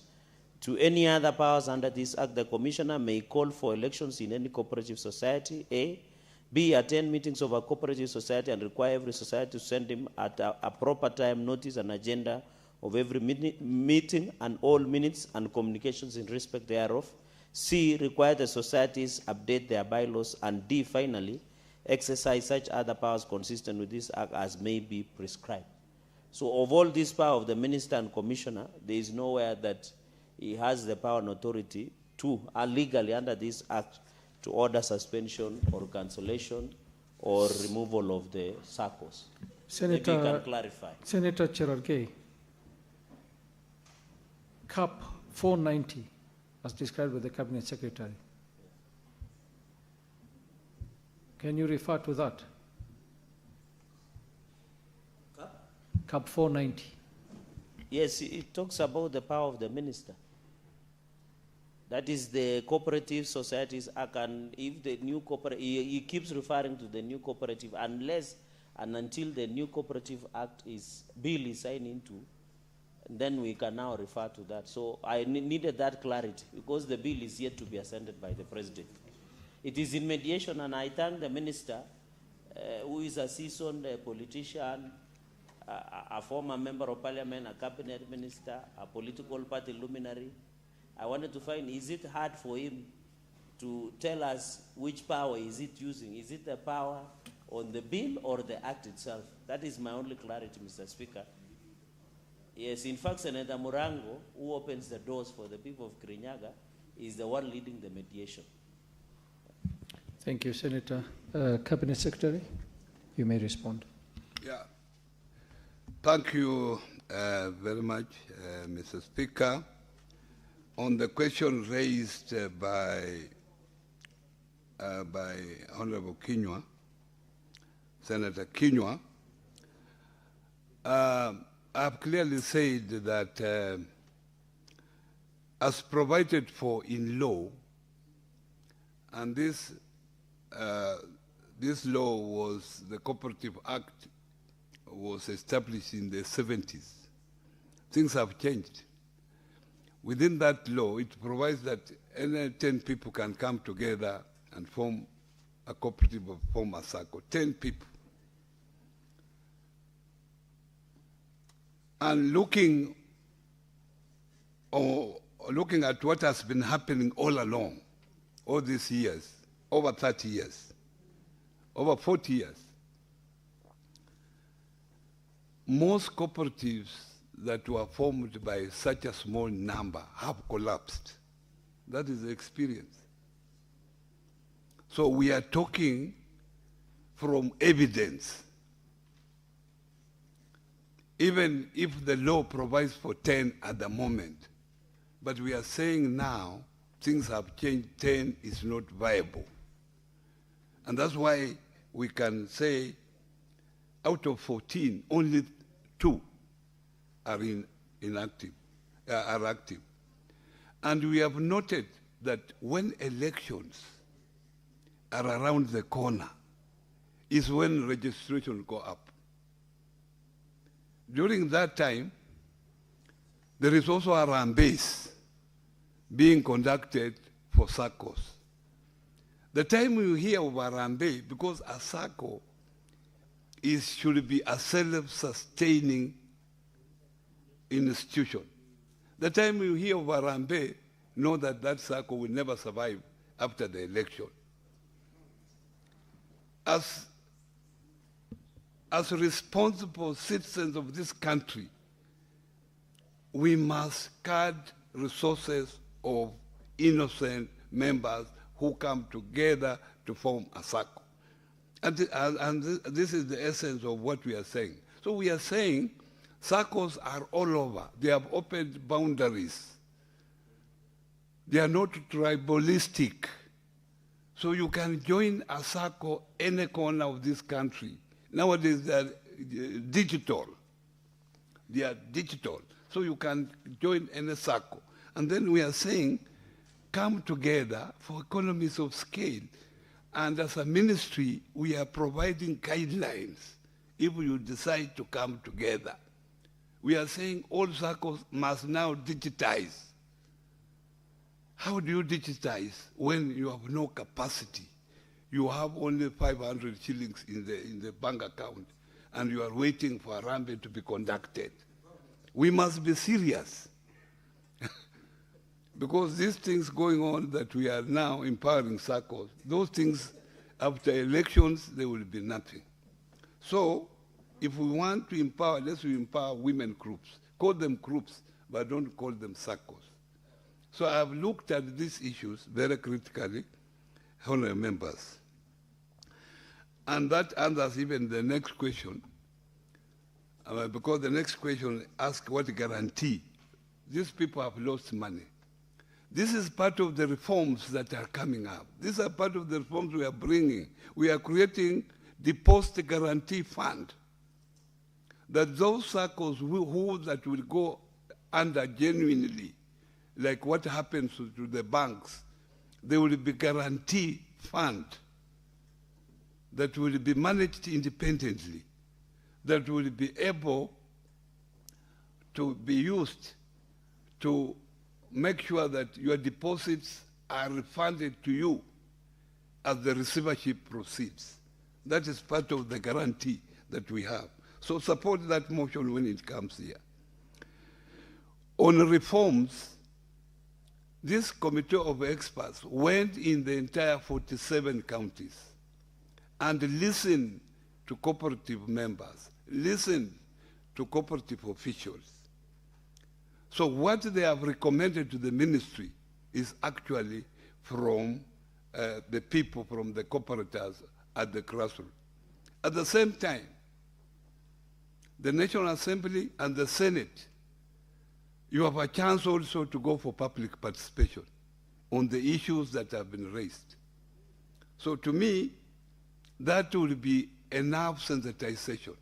to any other powers under this Act, the Commissioner may call for elections in any cooperative society, A. B, attend meetings of a cooperative society and require every society to send him at a proper time notice and agenda of every meeting and all minutes and communications in respect thereof. C, require the societies update their bylaws. And D, finally, exercise such other powers consistent with this Act as may be prescribed. So of all this power of the Minister and Commissioner, there is nowhere that he has the power and authority to, legally under this Act, to order suspension or cancellation or removal of the SACCOs. Maybe you can clarify. Senator Cherargei, CAP 490, as described by the Cabinet Secretary. Can you refer to that? CAP 490. Yes, it talks about the power of the Minister. That is the Cooperative Societies Act, and if the new cooperative, he keeps referring to the new cooperative, unless and until the new Cooperative Act bill is signed into, then we can now refer to that. So I needed that clarity, because the bill is yet to be ascended by the President. It is in mediation, and I thank the Minister, who is a seasoned politician, a former member of Parliament, a cabinet minister, a political party luminary. I wanted to find, is it hard for him to tell us which power is it using. Is it the power on the bill or the act itself? That is my only clarity, Mr. Speaker. Yes, in fact, Senator Murango, who opens the doors for the people of Kirinyaga, is the one leading the mediation. Thank you, Senator. Cabinet Secretary, you may respond. Yeah. Thank you very much, Mr. Speaker. On the question raised by Honorable Kinyua, Senator Kinyua, I've clearly said that as provided for in law, and this law was, the Cooperative Act was established in the 70s. Things have changed. Within that law, it provides that any 10 people can come together and form a cooperative or form a circle. 10 people. And looking at what has been happening all along, all these years, over 30 years, over 40 years, most cooperatives that were formed by such a small number have collapsed. That is the experience. So we are talking from evidence. Even if the law provides for 10 at the moment, but we are saying now things have changed, 10 is not viable. And that's why we can say out of 14, only 2 are active. And we have noted that when elections are around the corner is when registration go up. During that time, there is also a run-base being conducted for SACCOs. The time you hear of a run-base, because a SACCO should be a self-sustaining institution. The time you hear of a run-base, know that that SACCO will never survive after the election. As responsible citizens of this country, we must guard resources of innocent members who come together to form a circle. And this is the essence of what we are saying. So we are saying circles are all over. They have opened boundaries. They are not tribalistic. So you can join a circle any corner of this country. Nowadays, they are digital. They are digital. So you can join any circle. And then we are saying, come together for economies of scale. And as a ministry, we are providing guidelines if you decide to come together. We are saying all circles must now digitize. How do you digitize when you have no capacity? You have only 500 shillings in the bank account, and you are waiting for a ramble to be conducted. We must be serious. Because these things going on that we are now empowering circles, those things after elections, there will be nothing. So if we want to empower, let's empower women groups. Call them groups, but don't call them circles. So I've looked at these issues very critically, honorable members. And that answers even the next question, because the next question asks what guarantee. These people have lost money. This is part of the reforms that are coming up. These are part of the reforms we are bringing. We are creating the post-guarantee fund, that those circles that will go under genuinely, like what happens to the banks, there will be guarantee fund that will be managed independently, that will be able to be used to make sure that your deposits are refunded to you as the receivership proceeds. That is part of the guarantee that we have. So support that motion when it comes here. On reforms, this committee of experts went in the entire 47 counties and listened to cooperative members, listened to cooperative officials. So what they have recommended to the ministry is actually from the people, from the cooperatives at the grassroots. At the same time, the National Assembly and the Senate, you have a chance also to go for public participation on the issues that have been raised. So to me, that will be enough sensitization.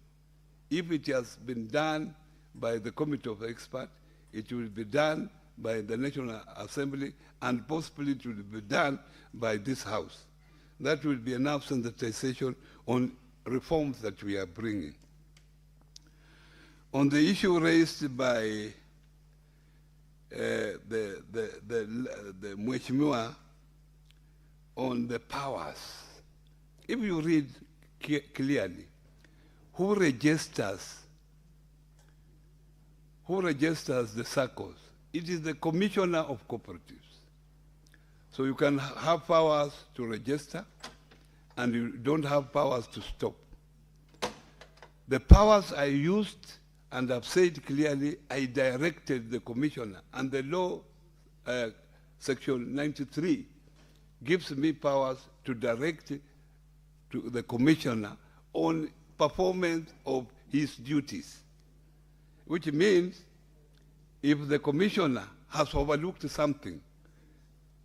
If it has been done by the Committee of Experts, it will be done by the National Assembly, and possibly it will be done by this House. That will be enough sensitization on reforms that we are bringing. On the issue raised by the Mheshimiwa on the powers, if you read clearly, who registers the circles? It is the Commissioner of Cooperatives. So you can have powers to register, and you don't have powers to stop. The powers I used, and I've said clearly, I directed the Commissioner, and the law, Section 93, gives me powers to direct to the Commissioner on performance of his duties, which means if the Commissioner has overlooked something,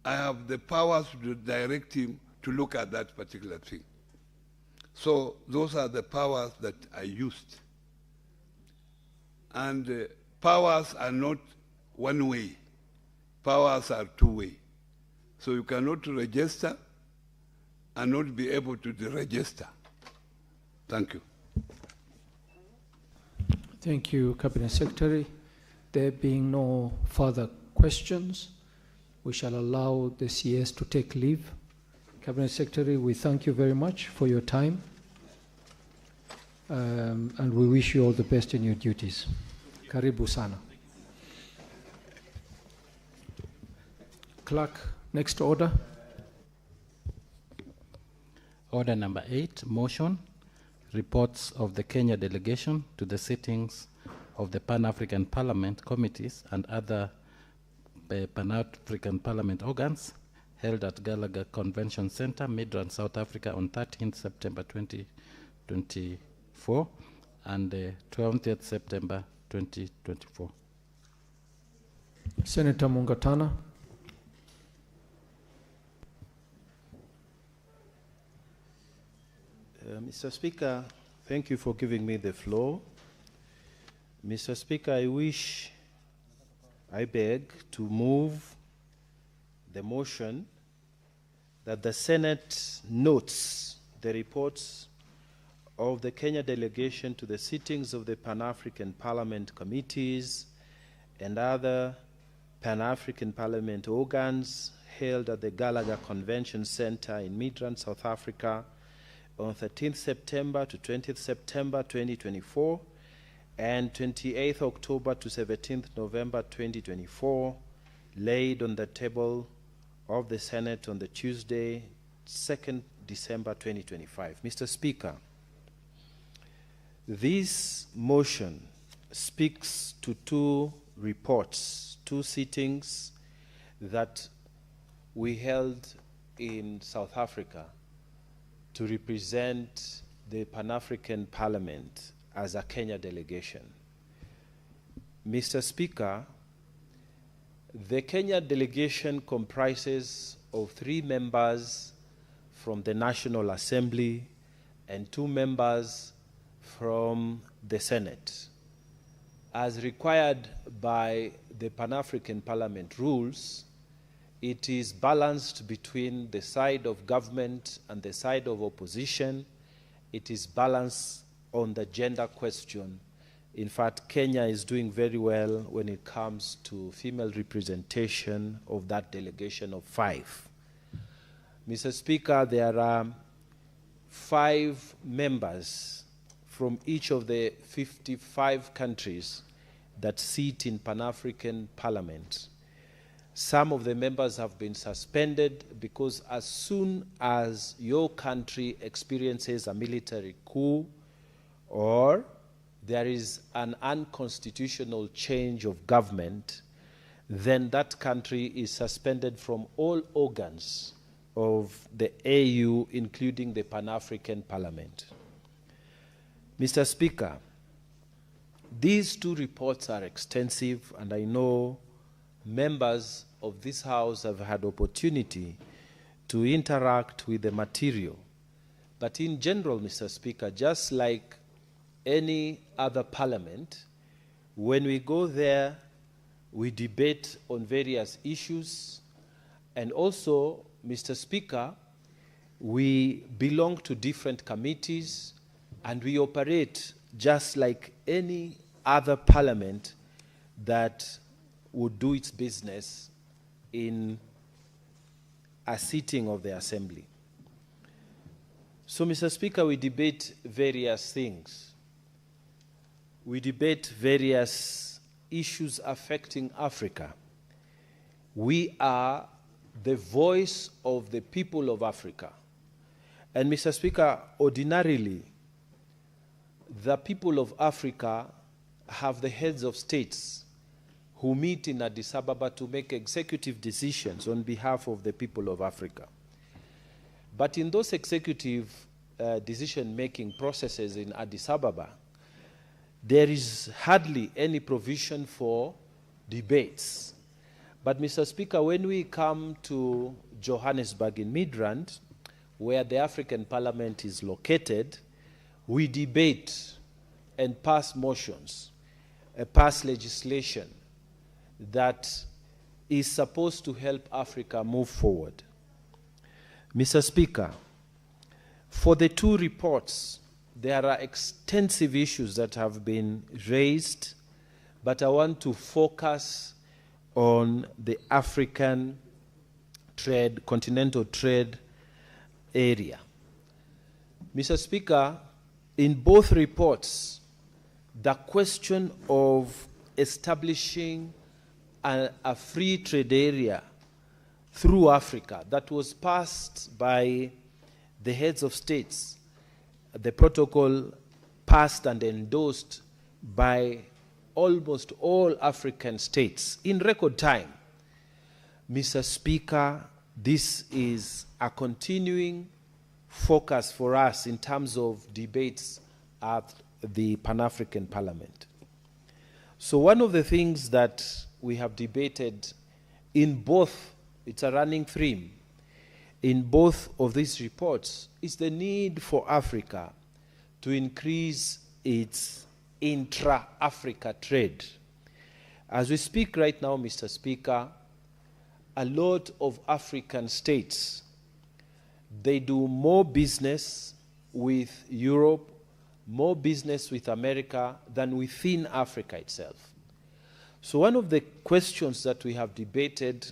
I have the powers to direct him to look at that particular thing. So those are the powers that I used. And powers are not one way. Powers are two way. So you cannot register and not be able to deregister. Thank you. Thank you, Cabinet Secretary. There being no further questions, we shall allow the CS to take leave. Cabinet Secretary, we thank you very much for your time, and we wish you all the best in your duties. Karibu sana. Clerk, next order. Order number 8, motion, reports of the Kenya delegation to the sittings of the Pan-African Parliament committees and other Pan-African Parliament organs held at Gallagher Convention Center, Midrand, South Africa on 13th September 2024 and 20th September 2024. Senator Mungatana. Mr. Speaker, thank you for giving me the floor. Mr. Speaker, I beg to move the motion that the Senate notes the reports of the Kenya delegation to the sittings of the Pan-African Parliament committees and other Pan-African Parliament organs held at the Gallagher Convention Center in Midrand, South Africa on 13th September to 20th September 2024 and 28th October to 17th November 2024, laid on the table of the Senate on the Tuesday, 2nd December 2025. Mr. Speaker, this motion speaks to two reports, two sittings that we held in South Africa to represent the Pan-African Parliament as a Kenya delegation. Mr. Speaker, the Kenya delegation comprises of 3 members from the National Assembly and 2 members from the Senate. As required by the Pan-African Parliament rules, it is balanced between the side of government and the side of opposition. It is balanced on the gender question. In fact, Kenya is doing very well when it comes to female representation of that delegation of 5. Mr. Speaker, there are 5 members from each of the 55 countries that sit in Pan-African Parliament. Some of the members have been suspended because as soon as your country experiences a military coup or there is an unconstitutional change of government, then that country is suspended from all organs of the AU, including the Pan-African Parliament. Mr. Speaker, these two reports are extensive, and I know members of this House have had opportunity to interact with the material. But in general, Mr. Speaker, just like any other parliament, when we go there, we debate on various issues, and also, Mr. Speaker, we belong to different committees, and we operate just like any other parliament that would do its business in a sitting of the assembly. So, Mr. Speaker, we debate various things. We debate various issues affecting Africa. We are the voice of the people of Africa. And, Mr. Speaker, ordinarily, the people of Africa have the heads of states who meet in Addis Ababa to make executive decisions on behalf of the people of Africa. But in those executive decision-making processes in Addis Ababa, there is hardly any provision for debates. But, Mr. Speaker, when we come to Johannesburg in Midrand, where the African Parliament is located, we debate and pass motions, pass legislation that is supposed to help Africa move forward. Mr. Speaker, for the two reports, there are extensive issues that have been raised, but I want to focus on the African trade, continental trade area. Mr. Speaker, in both reports, the question of establishing a free trade area through Africa that was passed by the heads of states, the protocol passed and endorsed by almost all African states in record time. Mr. Speaker, this is a continuing focus for us in terms of debates at the Pan-African Parliament. So one of the things that we have debated in both, it's a running theme, in both of these reports is the need for Africa to increase its intra-Africa trade. As we speak right now, Mr. Speaker, a lot of African states, they do more business with Europe, more business with America than within Africa itself. So one of the questions that we have debated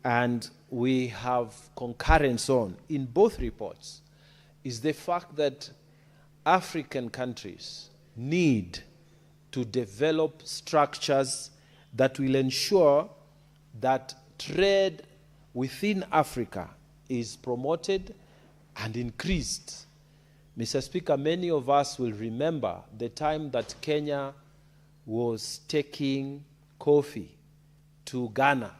and we have concurrence on in both reports is the fact that African countries need to develop structures that will ensure that trade within Africa is promoted and increased. Mr. Speaker, many of us will remember the time that Kenya was taking coffee to Ghana,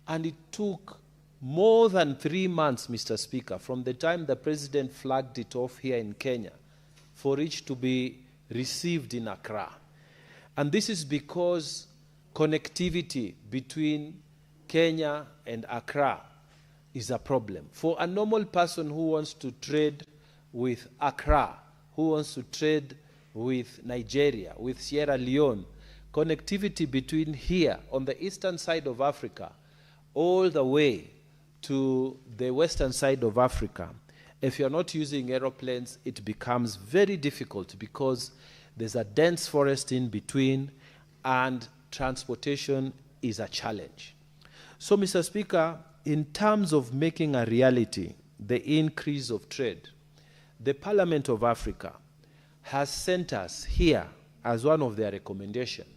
and it took more than 3 months, Mr. Speaker, from the time the president flagged it off here in Kenya for it to be received in Accra. And this is because connectivity between Kenya and Accra is a problem. For a normal person who wants to trade with Accra, who wants to trade with Nigeria, with Sierra Leone, connectivity between here on the eastern side of Africa all the way to the western side of Africa, if you're not using aeroplanes, it becomes very difficult because there's a dense forest in between and transportation is a challenge. So, Mr. Speaker, in terms of making a reality the increase of trade, the Parliament of Africa has sent us here as one of their recommendations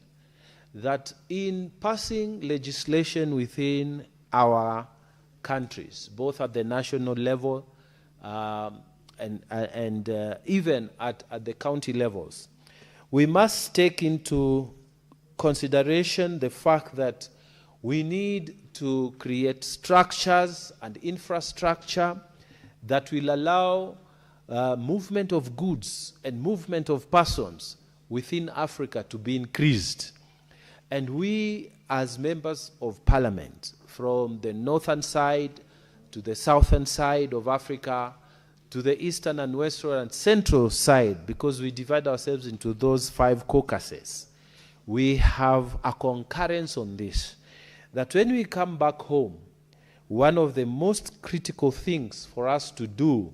that in passing legislation within our countries, both at the national level and even at the county levels, we must take into consideration the fact that we need to create structures and infrastructure that will allow movement of goods and movement of persons within Africa to be increased. And we, as members of parliament, from the northern side to the southern side of Africa, to the eastern and western and central side, because we divide ourselves into those 5 caucuses, we have a concurrence on this, that when we come back home, one of the most critical things for us to do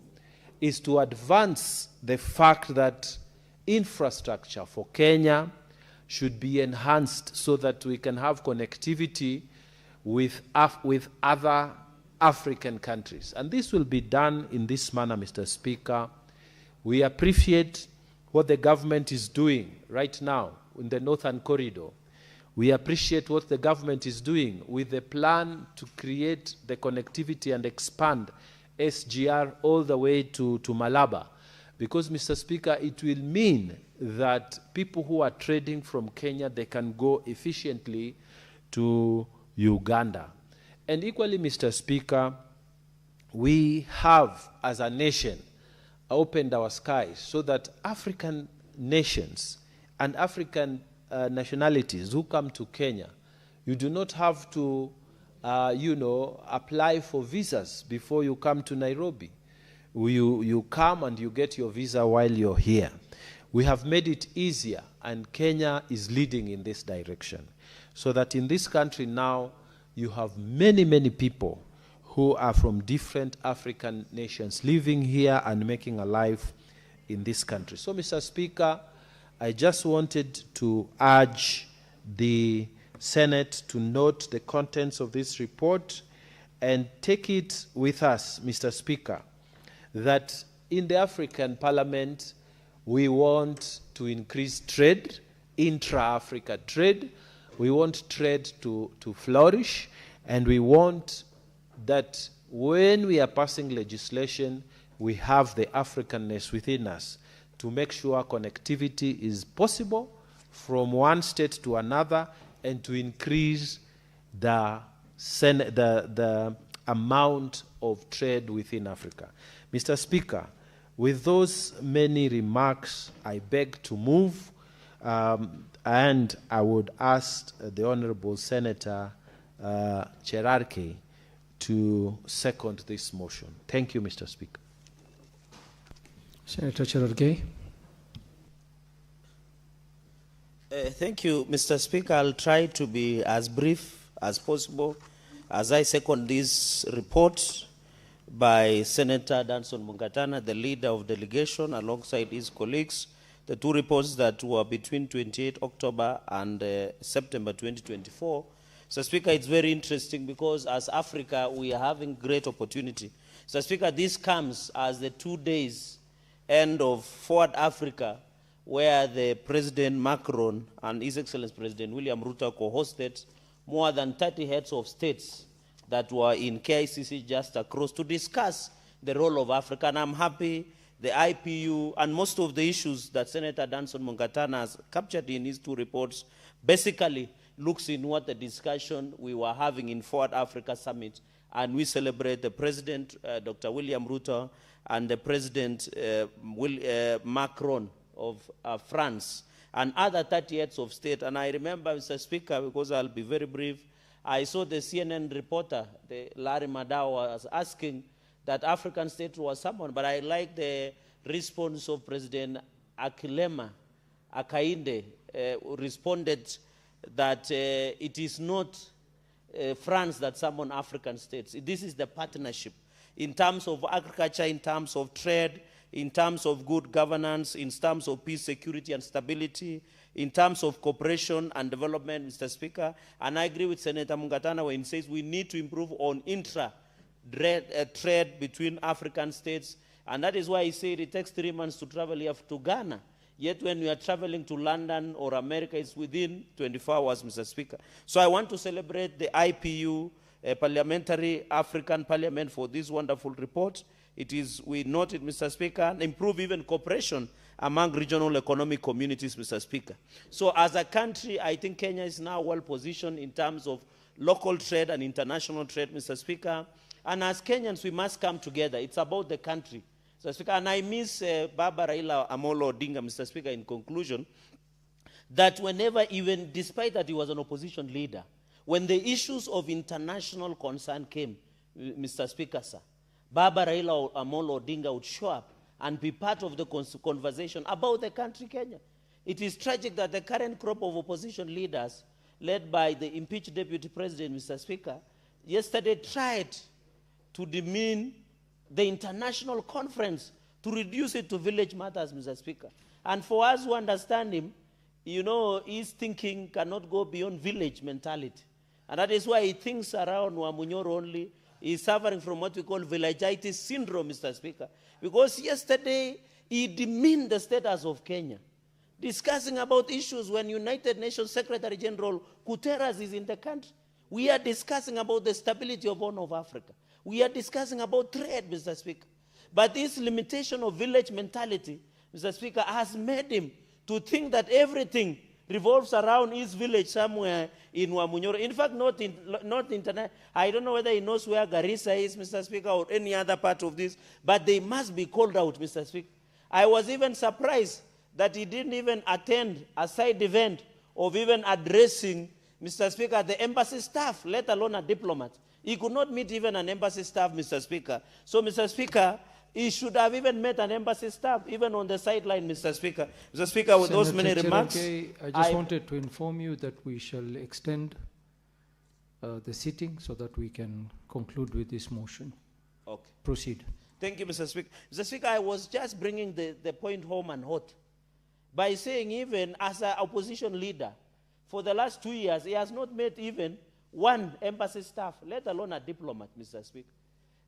is to advance the fact that infrastructure for Kenya should be enhanced so that we can have connectivity with other African countries. And this will be done in this manner, Mr. Speaker. We appreciate what the government is doing right now in the Northern Corridor. We appreciate what the government is doing with the plan to create the connectivity and expand SGR all the way to Malaba. Because, Mr. Speaker, it will mean that people who are trading from Kenya, they can go efficiently to Uganda. And equally, Mr. Speaker, we have, as a nation, opened our skies so that African nations and African nationalities who come to Kenya, you do not have to, apply for visas before you come to Nairobi. You come and you get your visa while you're here. We have made it easier, and Kenya is leading in this direction. So that in this country now, you have many, many people who are from different African nations living here and making a life in this country. So, Mr. Speaker, I just wanted to urge the Senate to note the contents of this report and take it with us, Mr. Speaker, that in the African Parliament, we want to increase trade, intra-Africa trade. We want trade to flourish, and we want that when we are passing legislation, we have the Africanness within us to make sure connectivity is possible from one state to another and to increase the amount of trade within Africa. Mr. Speaker, with those many remarks, I beg to move, and I would ask the Honorable Senator Cherarke to second this motion. Thank you, Mr. Speaker. Senator Cherarke. Thank you, Mr. Speaker. I'll try to be as brief as possible as I second this report by Senator Danson Mungatana, the leader of delegation, alongside his colleagues. The 2 reports that were between 28 October and September 2024. So, Speaker, it's very interesting because as Africa, we are having great opportunity. So, Speaker, this comes as the 2 days end of Forward Africa, where the President Macron and His Excellency President William Ruto co-hosted more than 30 heads of states that were in KICC just across to discuss the role of Africa. And I'm happy the IPU and most of the issues that Senator Danson Mungatana has captured in his 2 reports basically looks in what the discussion we were having in Forward Africa Summit. And we celebrate the President, Dr. William Ruto, and the President Macron of France, and other 30 heads of state. And I remember, Mr. Speaker, because I'll be very brief, I saw the CNN reporter, Larry Madao, was asking that African state was someone, but I like the response of President Akilema Akainde, who responded that it is not France that summoned African states. This is the partnership in terms of agriculture, in terms of trade, in terms of good governance, in terms of peace, security, and stability, in terms of cooperation and development, Mr. Speaker. And I agree with Senator Mungatana when he says we need to improve on trade between African states. And that is why he said it takes 3 months to travel here to Ghana. Yet when we are traveling to London or America, it's within 24 hours, Mr. Speaker. So I want to celebrate the IPU, Parliamentary African Parliament, for this wonderful report. It is, we noted, Mr. Speaker, and improve even cooperation among regional economic communities, Mr. Speaker. So as a country, I think Kenya is now well positioned in terms of local trade and international trade, Mr. Speaker. And as Kenyans, we must come together. It's about the country, Mr. Speaker. And I miss Baba Raila Amolo Odinga, Mr. Speaker, in conclusion, that whenever, even despite that he was an opposition leader, when the issues of international concern came, Mr. Speaker, sir, Baba Raila Amolo Odinga would show up and be part of the conversation about the country, Kenya. It is tragic that the current crop of opposition leaders, led by the impeached deputy president, Mr. Speaker, yesterday tried to demean the international conference, to reduce it to village matters, Mr. Speaker. And for us who understand him, you know, his thinking cannot go beyond village mentality. And that is why he thinks around Wamunyoro only. He's suffering from what we call villagitis syndrome, Mr. Speaker. Because yesterday, he demeaned the status of Kenya, discussing about issues when United Nations Secretary General Guterres is in the country. We are discussing about the stability of Horn of Africa. We are discussing about trade, Mr. Speaker. But this limitation of village mentality, Mr. Speaker, has made him to think that everything revolves around his village somewhere in Wamunyoro. In fact, not internet. I don't know whether he knows where Garissa is, Mr. Speaker, or any other part of this, but they must be called out, Mr. Speaker. I was even surprised that he didn't even attend a side event of even addressing, Mr. Speaker, the embassy staff, let alone a diplomat. He could not meet even an embassy staff, Mr. Speaker. So, Mr. Speaker, he should have even met an embassy staff, even on the sideline, Mr. Speaker. Mr. Speaker, with those many remarks, I just wanted to inform you that we shall extend the sitting so that we can conclude with this motion. Okay. Proceed. Thank you, Mr. Speaker. Mr. Speaker, I was just bringing the point home and hot by saying even as an opposition leader, for the last 2 years, he has not met even one embassy staff, let alone a diplomat, Mr. Speaker.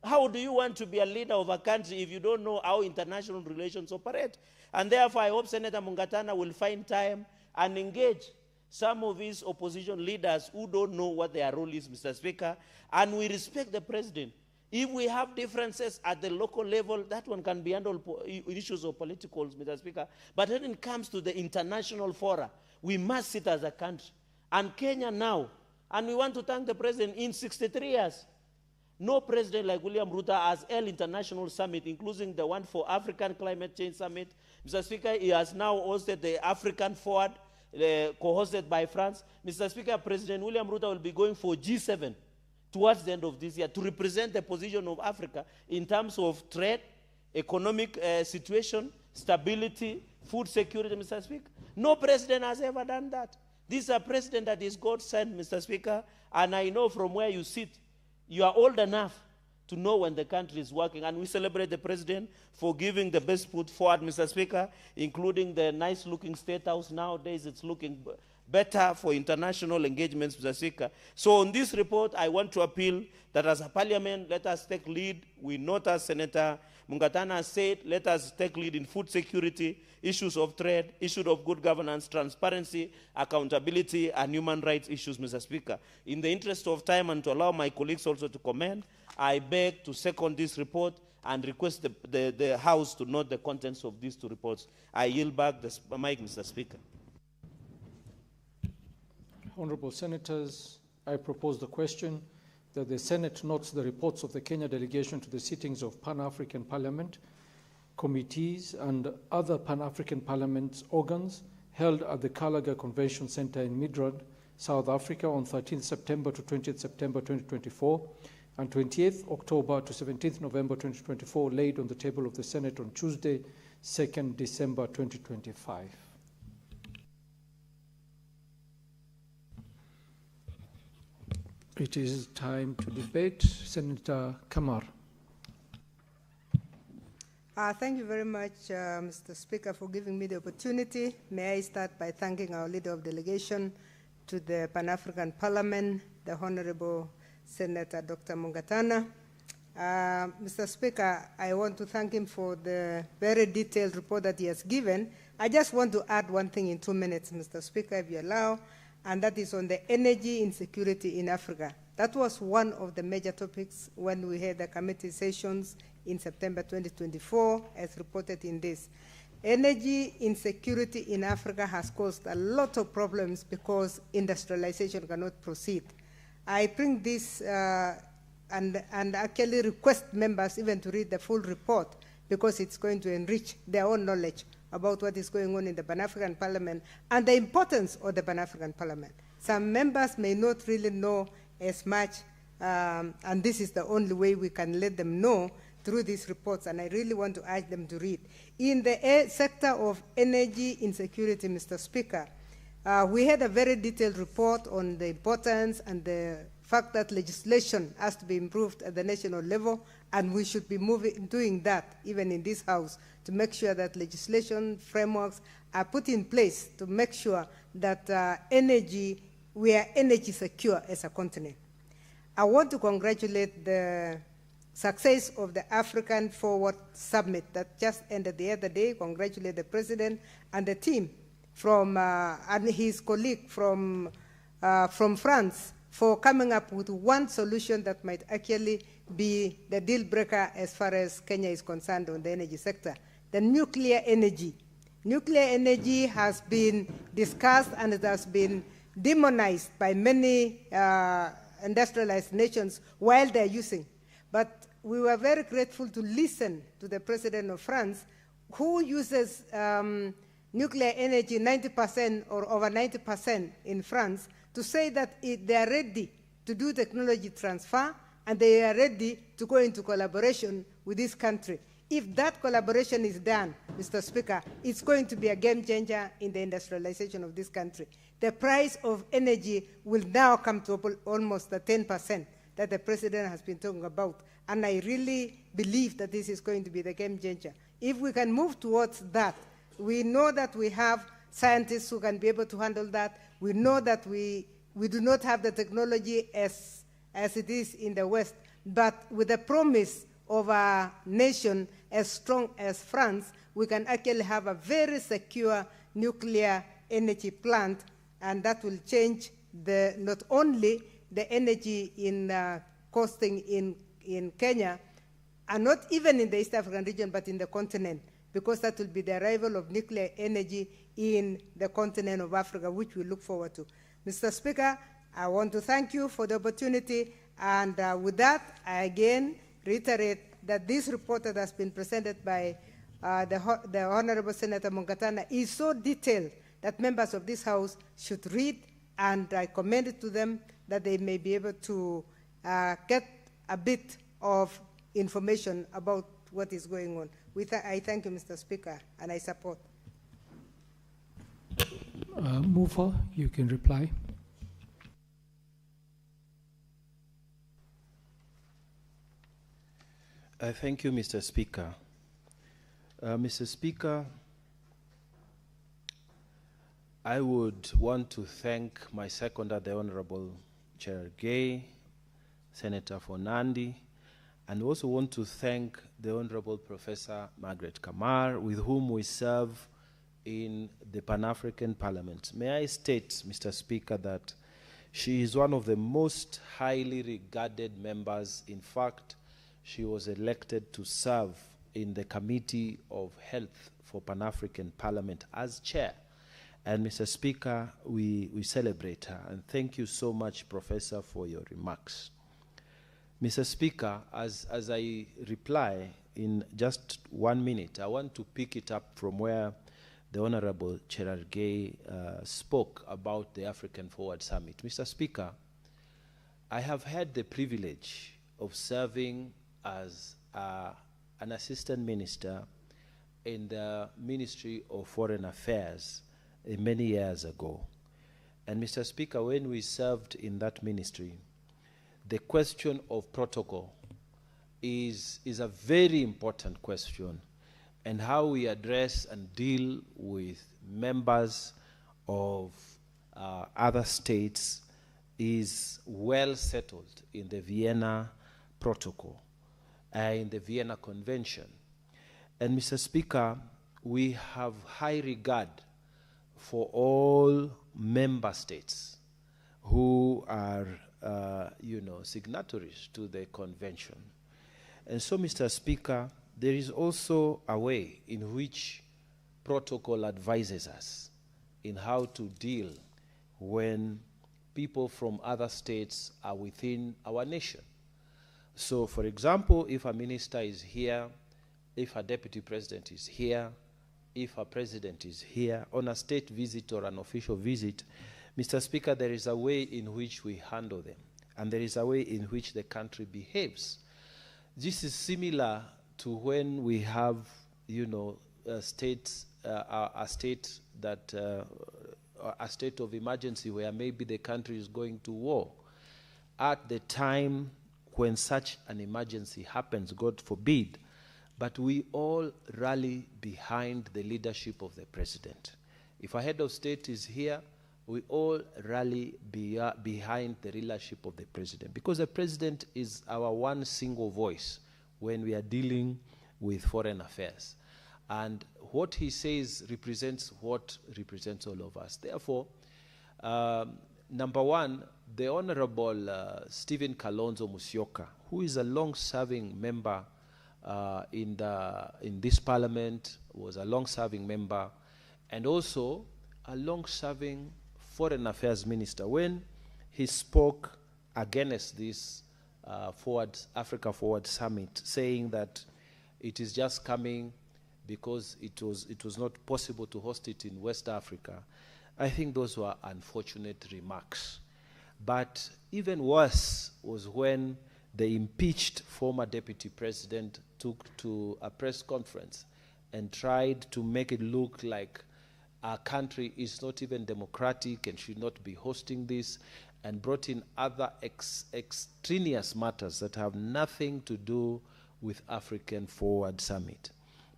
How do you want to be a leader of a country if you don't know how international relations operate? And therefore, I hope Senator Mungatana will find time and engage some of his opposition leaders who don't know what their role is, Mr. Speaker. And we respect the president. If we have differences at the local level, that one can be handled issues of politicals, Mr. Speaker. But when it comes to the international fora, we must sit as a country. And Kenya now, and we want to thank the president, in 63 years, no president like William Ruto has held international summit, including the one for African Climate Change Summit. Mr. Speaker, he has now hosted the African Forward, co-hosted by France. Mr. Speaker, President William Ruto will be going for G7 towards the end of this year to represent the position of Africa in terms of trade, economic situation, stability, food security, Mr. Speaker. No president has ever done that. This is a president that is God-sent, Mr. Speaker, and I know from where you sit, you are old enough to know when the country is working, and we celebrate the president for giving the best foot forward, Mr. Speaker, including the nice-looking State House. Nowadays, it's looking better for international engagements, Mr. Speaker. So on this report, I want to appeal that as a parliament, let us take lead. We note, as Senator Mungatana said, let us take lead in food security, issues of trade, issues of good governance, transparency, accountability, and human rights issues, Mr. Speaker. In the interest of time and to allow my colleagues also to comment, I beg to second this report and request the House to note the contents of these two reports. I yield back the mic, Mr. Speaker. Honorable Senators, I propose the question that the Senate notes the reports of the Kenya delegation to the sittings of Pan-African Parliament, committees, and other Pan-African Parliament organs held at the Kalaga Convention Center in Midrand, South Africa on 13th September to 20th September 2024 and 28th October to 17th November 2024, laid on the table of the Senate on Tuesday, 2nd December 2025. It is time to debate. Senator Kamar. Thank you very much, Mr. Speaker, for giving me the opportunity. May I start by thanking our leader of delegation to the Pan-African Parliament, the Honorable Senator Dr. Mungatana. Mr. Speaker, I want to thank him for the very detailed report that he has given, I just want to add one thing in 2 minutes, Mr. Speaker, if you allow, and that is on the energy insecurity in Africa. That was one of the major topics when we had the committee sessions in September 2024, as reported in this. Energy insecurity in Africa has caused a lot of problems because industrialization cannot proceed. I bring this and actually request members even to read the full report because it's going to enrich their own knowledge about what is going on in the Pan-African Parliament and the importance of the Pan-African Parliament. Some members may not really know as much, and this is the only way we can let them know through these reports, and I really want to urge them to read. In the sector of energy insecurity, Mr. Speaker, we had a very detailed report on the importance and the fact that legislation has to be improved at the national level, and we should be doing that even in this House to make sure that legislation frameworks are put in place to make sure that we are energy secure as a continent. I want to congratulate the success of the African Forward Summit that just ended the other day. Congratulate the President and the team and his colleague from France for coming up with one solution that might actually be the deal breaker as far as Kenya is concerned on the energy sector. The nuclear energy. Nuclear energy has been discussed and it has been demonized by many industrialized nations while they're using. But we were very grateful to listen to the President of France, who uses nuclear energy 90% or over 90% in France, to say that they are ready to do technology transfer and they are ready to go into collaboration with this country. If that collaboration is done, Mr. Speaker, it's going to be a game changer in the industrialization of this country. The price of energy will now come to almost the 10% that the President has been talking about. And I really believe that this is going to be the game changer. If we can move towards that, we know that we have scientists who can be able to handle that. We know that we do not have the technology as it is in the West, but with the promise of a nation as strong as France, we can actually have a very secure nuclear energy plant, and that will change not only the energy in costing in Kenya, and not even in the East African region, but in the continent, because that will be the arrival of nuclear energy in the continent of Africa, which we look forward to. Mr. Speaker, I want to thank you for the opportunity, and with that, I again reiterate that this report that has been presented by the Honorable Senator Mongatana is so detailed that members of this House should read, and I commend it to them that they may be able to get a bit of information about what is going on. I thank you, Mr. Speaker, and I support. Mufa, you can reply. Thank you, Mr. Speaker. Mr. Speaker, I would want to thank my seconder, the Honorable Chair Gay, Senator Fonandi, and also want to thank the Honorable Professor Margaret Kamar, with whom we serve in the Pan-African Parliament. May I state, Mr. Speaker, that she is one of the most highly regarded members. In fact, she was elected to serve in the Committee of Health for Pan-African Parliament as chair. And Mr. Speaker, we celebrate her. And thank you so much, Professor, for your remarks. Mr. Speaker, as I reply in just 1 minute, I want to pick it up from where the Honorable Cherargei spoke about the African Forward Summit. Mr. Speaker, I have had the privilege of serving as an assistant minister in the Ministry of Foreign Affairs many years ago. And Mr. Speaker, when we served in that ministry, the question of protocol is a very important question, and how we address and deal with members of other states is well settled in the Vienna Protocol, in the Vienna Convention. And Mr. Speaker, we have high regard for all member states who are, signatories to the convention. And so, Mr. Speaker, there is also a way in which protocol advises us in how to deal when people from other states are within our nation. So, for example, if a minister is here, if a deputy president is here, if a president is here on a state visit or an official visit, Mr. Speaker, there is a way in which we handle them, and there is a way in which the country behaves. This is similar to when we have, a state of emergency where maybe the country is going to war. At the time when such an emergency happens, God forbid, but we all rally behind the leadership of the president. If a head of state is here, we all rally behind the leadership of the president, because the president is our one single voice when we are dealing with foreign affairs. And what he says represents what represents all of us. Therefore, number one, the Honorable Stephen Kalonzo Musyoka, who is a long-serving member in this parliament, was a long-serving member, and also a long-serving foreign affairs minister. When he spoke against this Africa Forward Summit, saying that it is just coming because it was not possible to host it in West Africa, I think those were unfortunate remarks. But even worse was when the impeached former deputy president took to a press conference and tried to make it look like our country is not even democratic and should not be hosting this, and brought in other extraneous matters that have nothing to do with African Forward Summit.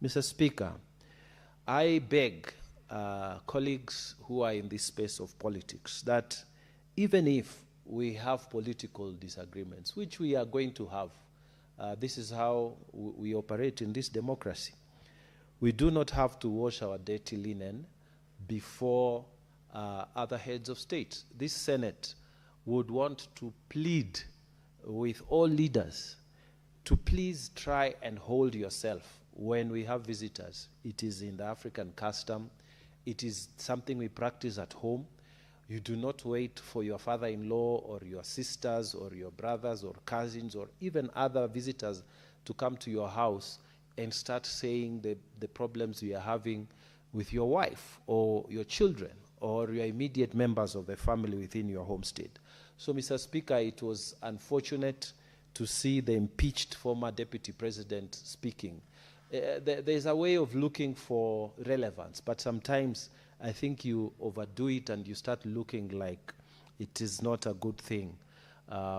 Mr. Speaker, I beg colleagues who are in this space of politics that even if we have political disagreements, which we are going to have, this is how we operate in this democracy, we do not have to wash our dirty linen before other heads of state. This Senate would want to plead with all leaders to please try and hold yourself when we have visitors. It is in the African custom. It is something we practice at home. You do not wait for your father-in-law or your sisters or your brothers or cousins or even other visitors to come to your house and start saying the problems you are having with your wife or your children or your immediate members of the family within your home state. So, Mr. Speaker, it was unfortunate to see the impeached former deputy president speaking. There's a way of looking for relevance, but sometimes I think you overdo it and you start looking like it is not a good thing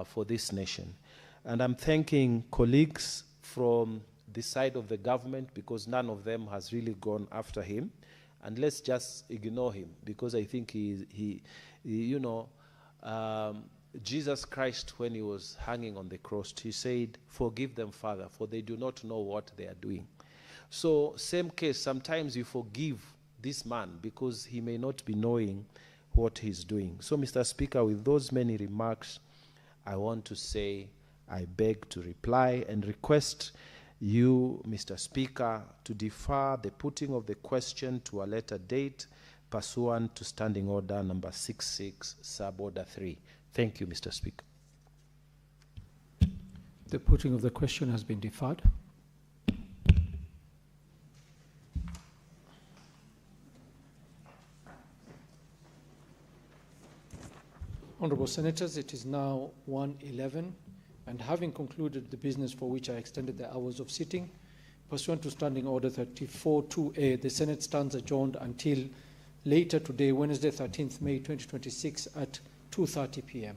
for this nation. And I'm thanking colleagues from this side of the government, because none of them has really gone after him. And let's just ignore him, because I think Jesus Christ, when he was hanging on the cross, he said, "Forgive them, Father, for they do not know what they are doing." So, same case, sometimes you forgive this man because he may not be knowing what he's doing. So, Mr. Speaker, with those many remarks, I want to say I beg to reply and request you, Mr. Speaker, to defer the putting of the question to a later date pursuant to Standing Order number 66, Sub-Order 3. Thank you, Mr. Speaker. The putting of the question has been deferred. Honourable Senators, it is now 1:11, and having concluded the business for which I extended the hours of sitting, pursuant to Standing Order 34-2A, the Senate stands adjourned until later today, Wednesday, 13th May 2026 at 2:30 p.m.